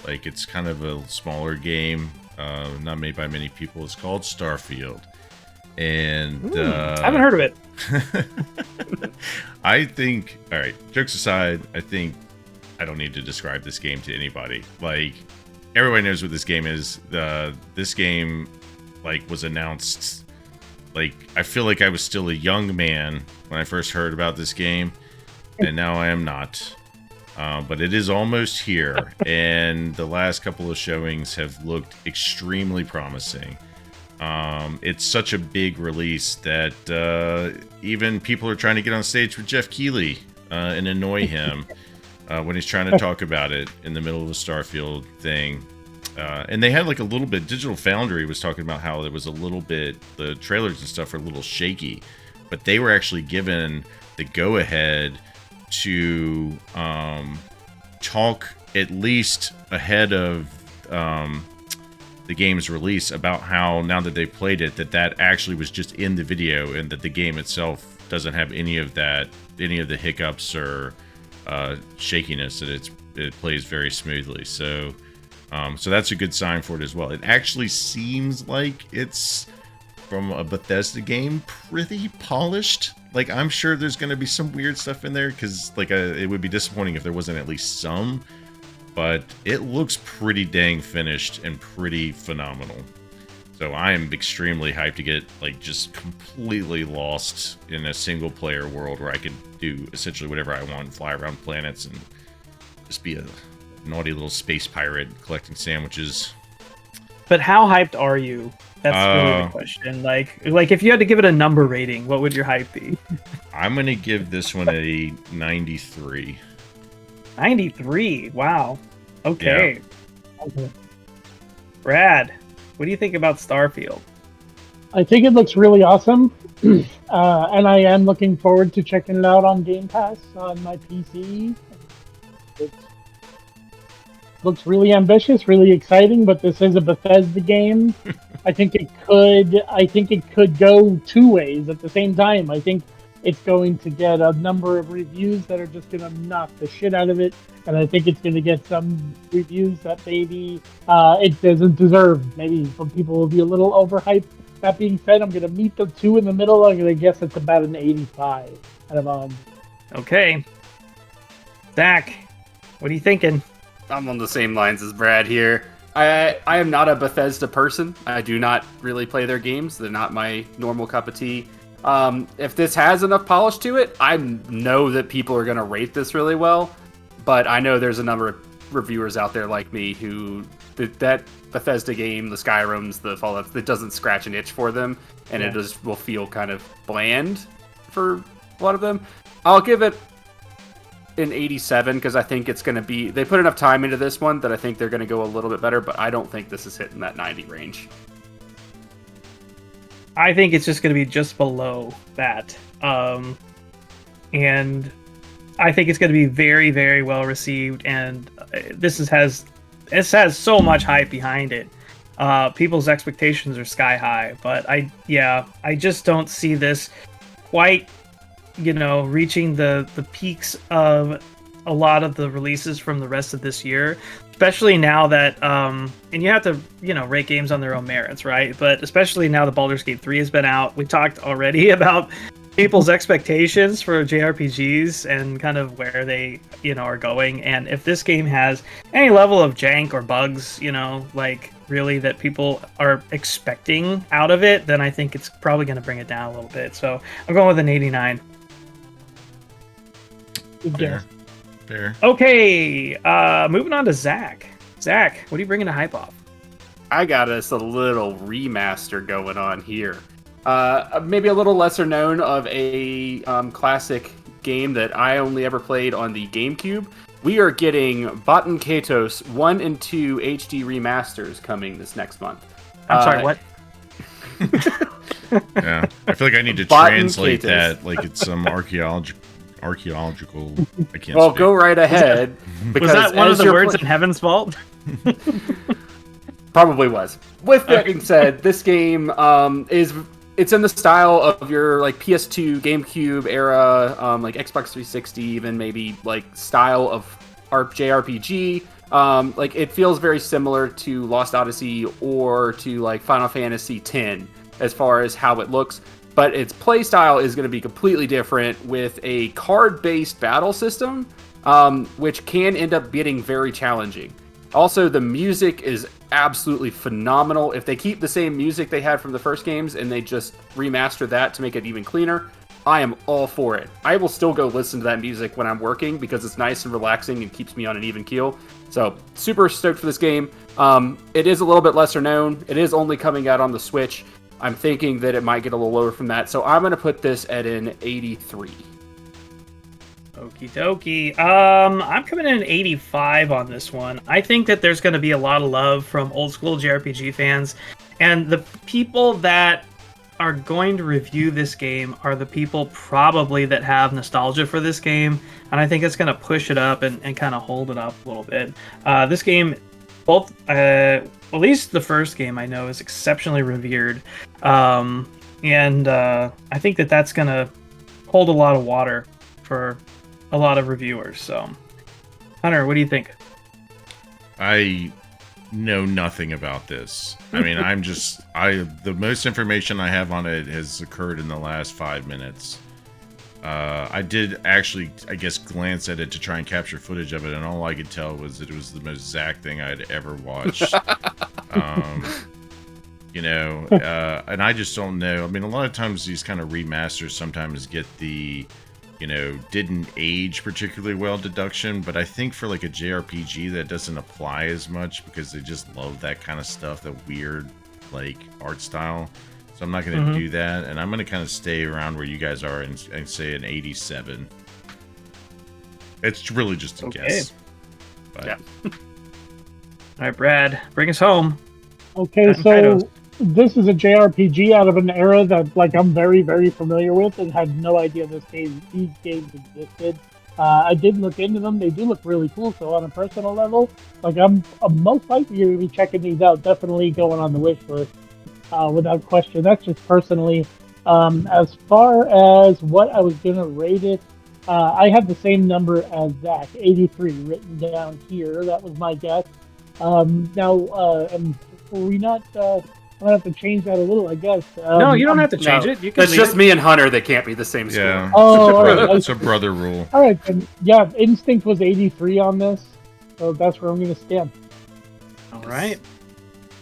[SPEAKER 4] Like, it's kind of a smaller game, not made by many people. It's called Starfield. And
[SPEAKER 1] I haven't heard of it.
[SPEAKER 4] I think, all right, jokes aside, I think I don't need to describe this game to anybody. Like, everybody knows what this game is. This game... was announced, I feel like I was still a young man when I first heard about this game, and now I am not. But it is almost here, and the last couple of showings have looked extremely promising. It's such a big release that even people are trying to get on stage with Jeff Keighley and annoy him when he's trying to talk about it in the middle of a Starfield thing. And they had a little bit, Digital Foundry was talking about how it was a little bit, the trailers and stuff are a little shaky, but they were actually given the go-ahead to talk at least ahead of the game's release about how, now that they played it, that actually was just in the video and that the game itself doesn't have any of the hiccups or shakiness, that it plays very smoothly. So that's a good sign for it as well. It actually seems like it's, from a Bethesda game, pretty polished. I'm sure there's going to be some weird stuff in there, because it would be disappointing if there wasn't at least some. But it looks pretty dang finished and pretty phenomenal. So I am extremely hyped to get just completely lost in a single player world where I could do essentially whatever I want, fly around planets and just be a naughty little space pirate collecting sandwiches.
[SPEAKER 1] But how hyped are you? That's really the question. Like if you had to give it a number rating, what would your hype be?
[SPEAKER 4] I'm gonna give this one a 93.
[SPEAKER 1] 93. Wow. Okay.
[SPEAKER 4] Yeah.
[SPEAKER 1] Brad, what do you think about Starfield?
[SPEAKER 21] I think it looks really awesome, and I am looking forward to checking it out on Game Pass on my PC. It looks really ambitious, really exciting, but this is a Bethesda game. I think it could go two ways at the same time. I think it's going to get a number of reviews that are just going to knock the shit out of it, and I think it's going to get some reviews that maybe it doesn't deserve. Maybe some people will be a little overhyped. That being said, I'm going to meet the two in the middle. I'm going to guess it's about an 85 out of 100.
[SPEAKER 1] Okay. Zach, what are you thinking?
[SPEAKER 3] I'm on the same lines as Brad here. I am not a Bethesda person. I do not really play their games. They're not my normal cup of tea. If this has enough polish to it, I know that people are going to rate this really well. But I know there's a number of reviewers out there like me who that Bethesda game, the Skyrims, the Fallouts, that doesn't scratch an itch for them, and it just will feel kind of bland for a lot of them. I'll give it an 87 because I think it's going to be... They put enough time into this one that I think they're going to go a little bit better, but I don't think this is hitting that 90 range.
[SPEAKER 1] I think it's just going to be just below that. And I think it's going to be very, very well received, and this has so much hype behind it. People's expectations are sky high, but I just don't see this quite, reaching the peaks of a lot of the releases from the rest of this year, especially now that and you have to rate games on their own merits, right? But especially now that Baldur's Gate 3 has been out, we talked already about people's expectations for JRPGs and kind of where they are going, and if this game has any level of jank or bugs really that people are expecting out of it, then I think it's probably going to bring it down a little bit. So I'm going with an 89.
[SPEAKER 4] Fair.
[SPEAKER 1] Okay, moving on to Zach. Zach, what are you bringing to hype off?
[SPEAKER 3] I got us a little remaster going on here. Maybe a little lesser known of a classic game that I only ever played on the GameCube. We are getting Baten Kaitos 1 and 2 HD remasters coming this next month.
[SPEAKER 1] I'm sorry, what?
[SPEAKER 4] Yeah, I feel like I need to
[SPEAKER 3] Baten
[SPEAKER 4] translate
[SPEAKER 3] Kaitos.
[SPEAKER 4] That like it's some archaeological. I can't.
[SPEAKER 3] Well,
[SPEAKER 4] speak.
[SPEAKER 3] go right ahead.
[SPEAKER 1] Was that one of the words in Heaven's Vault?
[SPEAKER 3] Probably was. With that being said, this game it's in the style of your PS2, GameCube era, Xbox 360, even maybe style of JRPG. It feels very similar to Lost Odyssey or to Final Fantasy X as far as how it looks. But its play style is going to be completely different with a card-based battle system, which can end up getting very challenging. Also, the music is absolutely phenomenal. If they keep the same music they had from the first games and they just remaster that to make it even cleaner, I am all for it. I will still go listen to that music when I'm working because it's nice and relaxing and keeps me on an even keel. So, super stoked for this game. It is a little bit lesser known. It is only coming out on the Switch. I'm thinking that it might get a little lower from that, so I'm going to put this at an 83.
[SPEAKER 1] Okie dokie. I'm coming in at 85 on this one. I think that there's going to be a lot of love from old school JRPG fans, and the people that are going to review this game are the people probably that have nostalgia for this game, and I think it's going to push it up and kind of hold it up a little bit. This game, at least the first game I know, is exceptionally revered, and I think that that's going to hold a lot of water for a lot of reviewers. So, Hunter, what do you think?
[SPEAKER 4] I know nothing about this. I mean, the most information I have on it has occurred in the last 5 minutes. I did actually, I guess, glance at it to try and capture footage of it, and all I could tell was that it was the most Zach thing I'd ever watched. And I just don't know. I mean, a lot of times these kind of remasters sometimes get the, didn't age particularly well deduction, but I think for a JRPG that doesn't apply as much because they just love that kind of stuff, that weird art style. So I'm not going to do that, and I'm going to kind of stay around where you guys are and say an 87. It's really just a guess. But.
[SPEAKER 3] Yeah.
[SPEAKER 1] All right, Brad, bring us home.
[SPEAKER 21] Okay, so this is a JRPG out of an era that like I'm very, very familiar with and had no idea these games existed. I did look into them. They do look really cool. So on a personal level, like I'm most likely going to be checking these out. Definitely going on the wish list without question. That's just personally. As far as what I was going to rate it, I have the same number as Zach, 83, written down here. That was my guess. Now, were we not... I'm going to have to change that a little, I guess.
[SPEAKER 1] No, you don't have to change it. You can
[SPEAKER 3] It's just me and Hunter that can't be the same score.
[SPEAKER 4] Yeah.
[SPEAKER 21] Oh, all right.
[SPEAKER 4] It's a brother rule.
[SPEAKER 21] All right, then. Yeah, Instinct was 83 on this, so that's where I'm going to stand.
[SPEAKER 1] All right.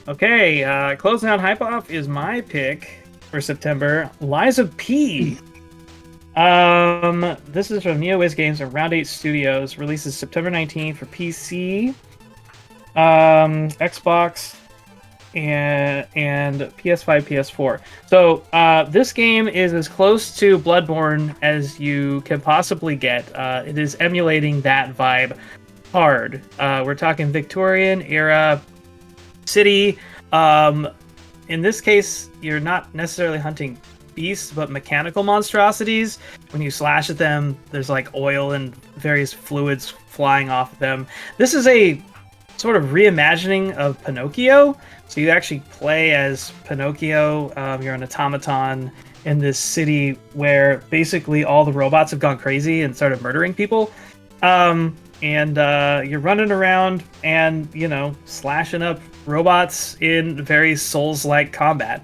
[SPEAKER 1] Okay, closing out Hype Off is my pick for September, Lies of P. This is from NeoWiz Games and Round 8 Studios. Releases September 19th for PC, Xbox, and PS5, PS4. So this game is as close to Bloodborne as you can possibly get. It is emulating that vibe hard. We're talking Victorian era city. In this case, you're not necessarily hunting beasts, but mechanical monstrosities. When you slash at them, there's like oil and various fluids flying off of them. This is a sort of reimagining of Pinocchio. So you actually play as Pinocchio. You're an automaton in this city where basically all the robots have gone crazy and started murdering people. And you're running around and, slashing up robots in very Souls-like combat.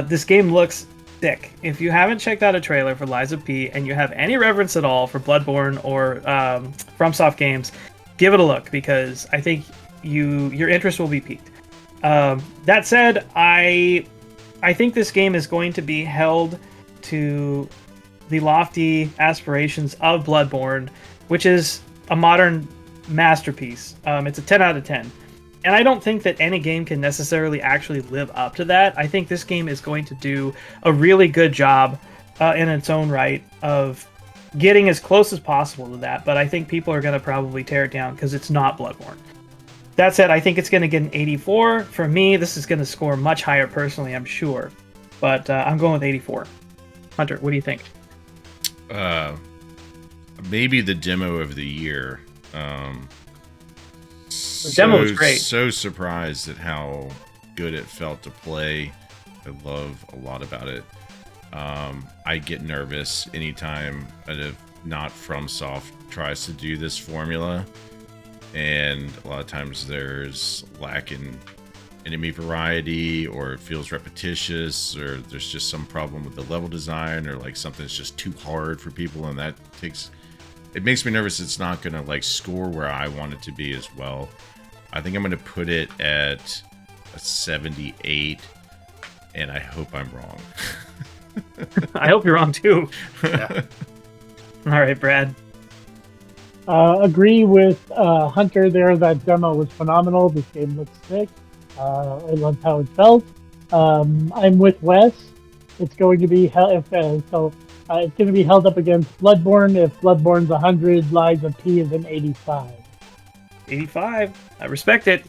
[SPEAKER 1] This game looks sick. If you haven't checked out a trailer for Lies of P and you have any reverence at all for Bloodborne or FromSoft games, give it a look because I think your interest will be piqued. That said, I think this game is going to be held to the lofty aspirations of Bloodborne, which is a modern masterpiece. It's a 10 out of 10. And I don't think that any game can necessarily actually live up to that. I think this game is going to do a really good job in its own right of getting as close as possible to that. But I think people are going to probably tear it down because it's not Bloodborne. That said, I think it's going to get an 84. For me, this is going to score much higher personally, I'm sure. But I'm going with 84. Hunter, what do you think?
[SPEAKER 4] Maybe the demo of the year.
[SPEAKER 1] The demo was great.
[SPEAKER 4] So surprised at how good it felt to play. I love a lot about it. I get nervous anytime a not FromSoft tries to do this formula. And a lot of times there's lack in enemy variety, or it feels repetitious, or there's just some problem with the level design, or like something's just too hard for people, and that makes me nervous. It's not gonna like score where I want it to be as well. I think I'm gonna put it at a 78, and I hope I'm wrong.
[SPEAKER 1] I hope you're wrong too. Yeah. All right, Brad.
[SPEAKER 21] Agree with Hunter there. That demo was phenomenal. This game looks sick. I loved how it felt. I'm with Wes. It's going to be it's going to be held up against Bloodborne. If Bloodborne's 100, Lies of P is an 85.
[SPEAKER 1] 85. I respect it.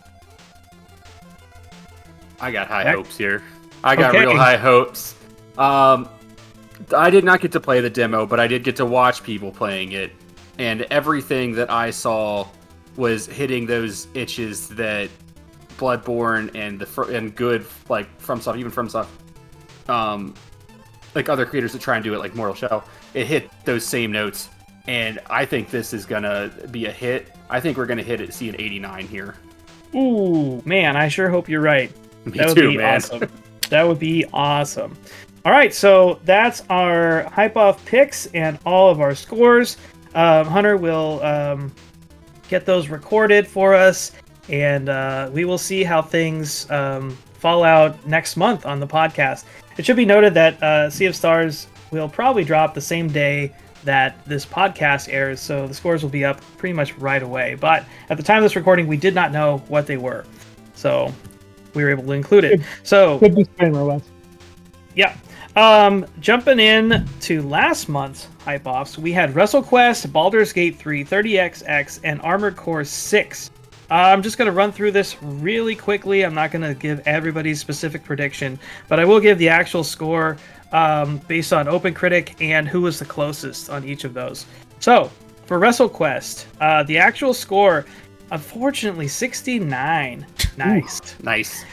[SPEAKER 3] I got high hopes here. I got real high hopes. I did not get to play the demo, but I did get to watch people playing it. And everything that I saw was hitting those itches that Bloodborne and good like FromSoft, even FromSoft, like other creators that try and do it, like Mortal Shell, it hit those same notes. And I think this is gonna be a hit. I think we're gonna see an 89 here.
[SPEAKER 1] Ooh, man, I sure hope you're right.
[SPEAKER 3] That would be man.
[SPEAKER 1] Awesome. That would be awesome. All right, so that's our Hype Off picks and all of our scores. Hunter will get those recorded for us, and we will see how things fall out next month on the podcast. It should be noted that Sea of Stars will probably drop the same day that this podcast airs, so the scores will be up pretty much right away. But at the time of this recording, we did not know what they were, so we were able to include it. So
[SPEAKER 21] good disclaimer, Wes.
[SPEAKER 1] Yeah. Jumping in to last month's Hype Offs, we had WrestleQuest, Baldur's Gate 3, 30XX, and Armored Core 6 I'm just going to run through this really quickly. I'm not going to give everybody's specific prediction, but I will give the actual score based on OpenCritic and who was the closest on each of those. So, for WrestleQuest, the actual score, unfortunately, 69. Nice.
[SPEAKER 3] Ooh, nice.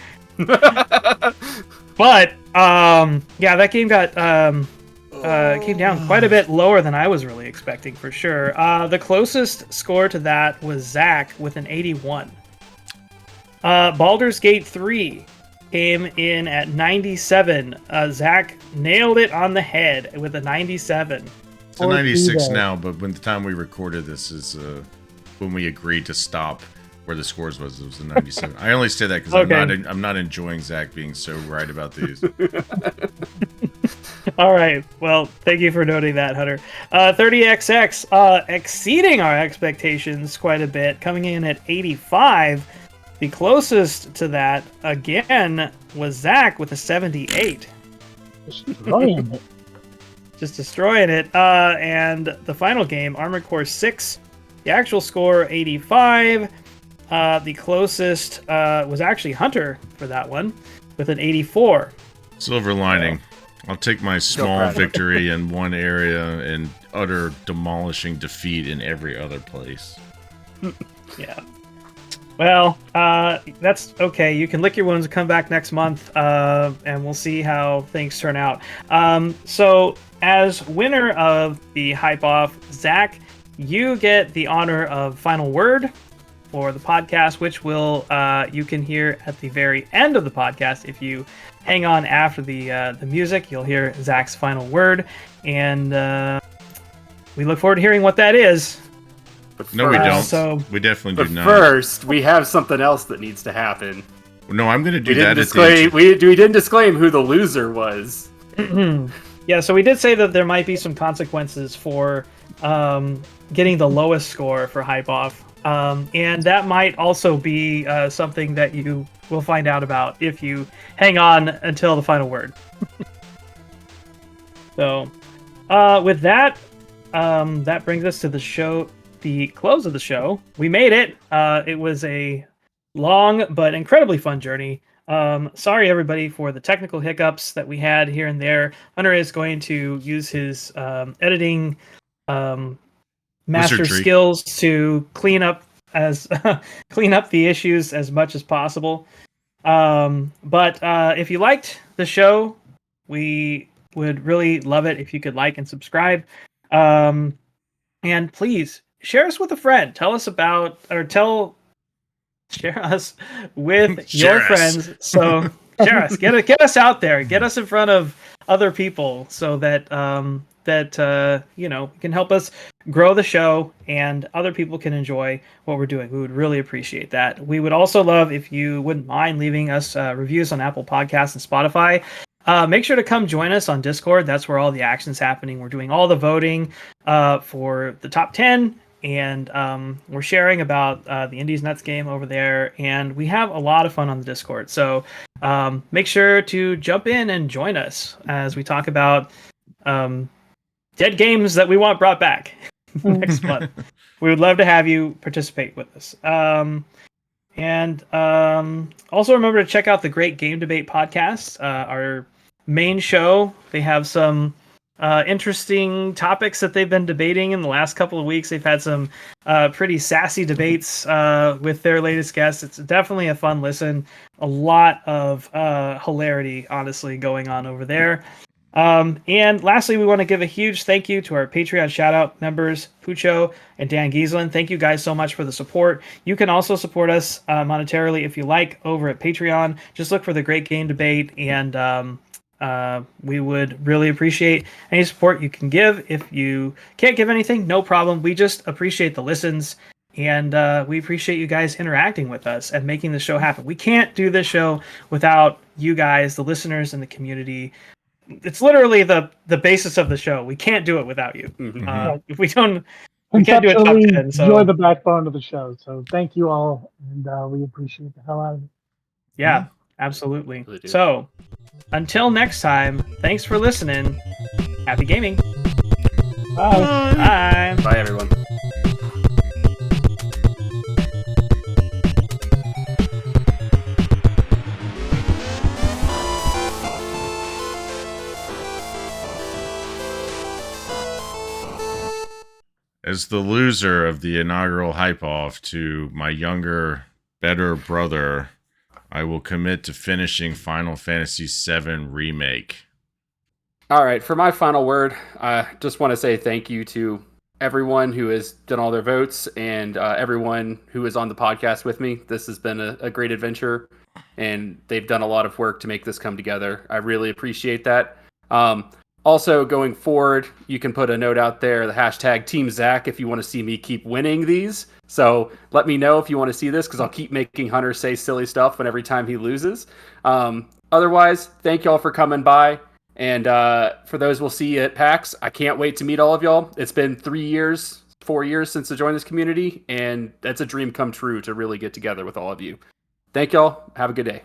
[SPEAKER 1] But, yeah, that game got came down quite a bit lower than I was really expecting, for sure. The closest score to that was Zach with an 81. Baldur's Gate 3 came in at 97. Zach nailed it on the head with a 97.
[SPEAKER 4] It's a 96 now, but when the time we recorded this is when we agreed to stop where the scores was. It was a 97. I only say that because I'm not enjoying Zach being so right about these.
[SPEAKER 1] All right. Well, thank you for noting that, Hunter. 30XX exceeding our expectations quite a bit, coming in at 85. The closest to that, again, was Zach with a 78.
[SPEAKER 21] Destroying it.
[SPEAKER 1] Just destroying it. And the final game, Armored Core 6, the actual score, 85. The closest was actually Hunter for that one, with an 84.
[SPEAKER 4] Silver lining. I'll take my small victory in one area and utter demolishing defeat in every other place.
[SPEAKER 1] Yeah. Well, that's okay. You can lick your wounds and come back next month, and we'll see how things turn out. So, as winner of the Hype Off, Zach, you get the honor of final word for the podcast, which will you can hear at the very end of the podcast. If you hang on after the music, you'll hear Zach's final word, and we look forward to hearing what that is.
[SPEAKER 4] No, we don't. So, we definitely do not.
[SPEAKER 3] First, we have something else that needs to happen.
[SPEAKER 4] No, I'm going to do that.
[SPEAKER 3] We didn't disclaim who the loser was.
[SPEAKER 1] Yeah, so we did say that there might be some consequences for getting the lowest score for Hype Off. And that might also be something that you will find out about if you hang on until the final word. So, with that, that brings us to the close of the show. We made it. It was a long but incredibly fun journey. Sorry, everybody, for the technical hiccups that we had here and there. Hunter is going to use his editing master skills to clean up the issues as much as possible. But if you liked the show, we would really love it if you could like and subscribe. And please share us with a friend. Share us with your friends. So share us. Get us out there. Get us in front of other people so that can help us grow the show and other people can enjoy what we're doing. We would really appreciate that. We would also love if you wouldn't mind leaving us reviews on Apple Podcasts and Spotify. Make sure to come join us on Discord. That's where all the action's happening. We're doing all the voting for the top 10, and we're sharing about the Indies Nuts game over there, and we have a lot of fun on the Discord. So make sure to jump in and join us as we talk about dead games that we want brought back next month. We would love to have you participate with us. And also remember to check out the Great Game Debate Podcast, our main show. They have some interesting topics that they've been debating in the last couple of weeks. They've had some pretty sassy debates with their latest guests. It's definitely a fun listen. A lot of hilarity, honestly, going on over there. And lastly, we want to give a huge thank you to our Patreon shout-out members, Pucho and Dan Giesland. Thank you guys so much for the support. You can also support us monetarily if you like over at Patreon. Just look for the Great Game Debate, and we would really appreciate any support you can give. If you can't give anything, no problem. We just appreciate the listens, and we appreciate you guys interacting with us and making the show happen. We can't do this show without you guys, the listeners and the community. It's literally the basis of the show. We can't do it without you. If we don't, we can't do it top 10. So
[SPEAKER 21] you're the backbone of the show. So thank you all, and we appreciate the hell out of it.
[SPEAKER 1] Yeah, absolutely. Really. So until next time, thanks for listening. Happy gaming.
[SPEAKER 21] Bye.
[SPEAKER 1] Bye.
[SPEAKER 3] Bye, everyone.
[SPEAKER 4] As the loser of the inaugural hype-off to my younger, better brother, I will commit to finishing Final Fantasy VII Remake.
[SPEAKER 3] All right, for my final word, I just want to say thank you to everyone who has done all their votes and everyone who is on the podcast with me. This has been a great adventure, and they've done a lot of work to make this come together. I really appreciate that. Also, going forward, you can put a note out there, the hashtag Team Zach, if you want to see me keep winning these. So let me know if you want to see this, because I'll keep making Hunter say silly stuff when every time he loses. Otherwise, thank y'all for coming by. And for those we'll see at PAX, I can't wait to meet all of y'all. It's been 4 years since I joined this community, and that's a dream come true to really get together with all of you. Thank y'all. Have a good day.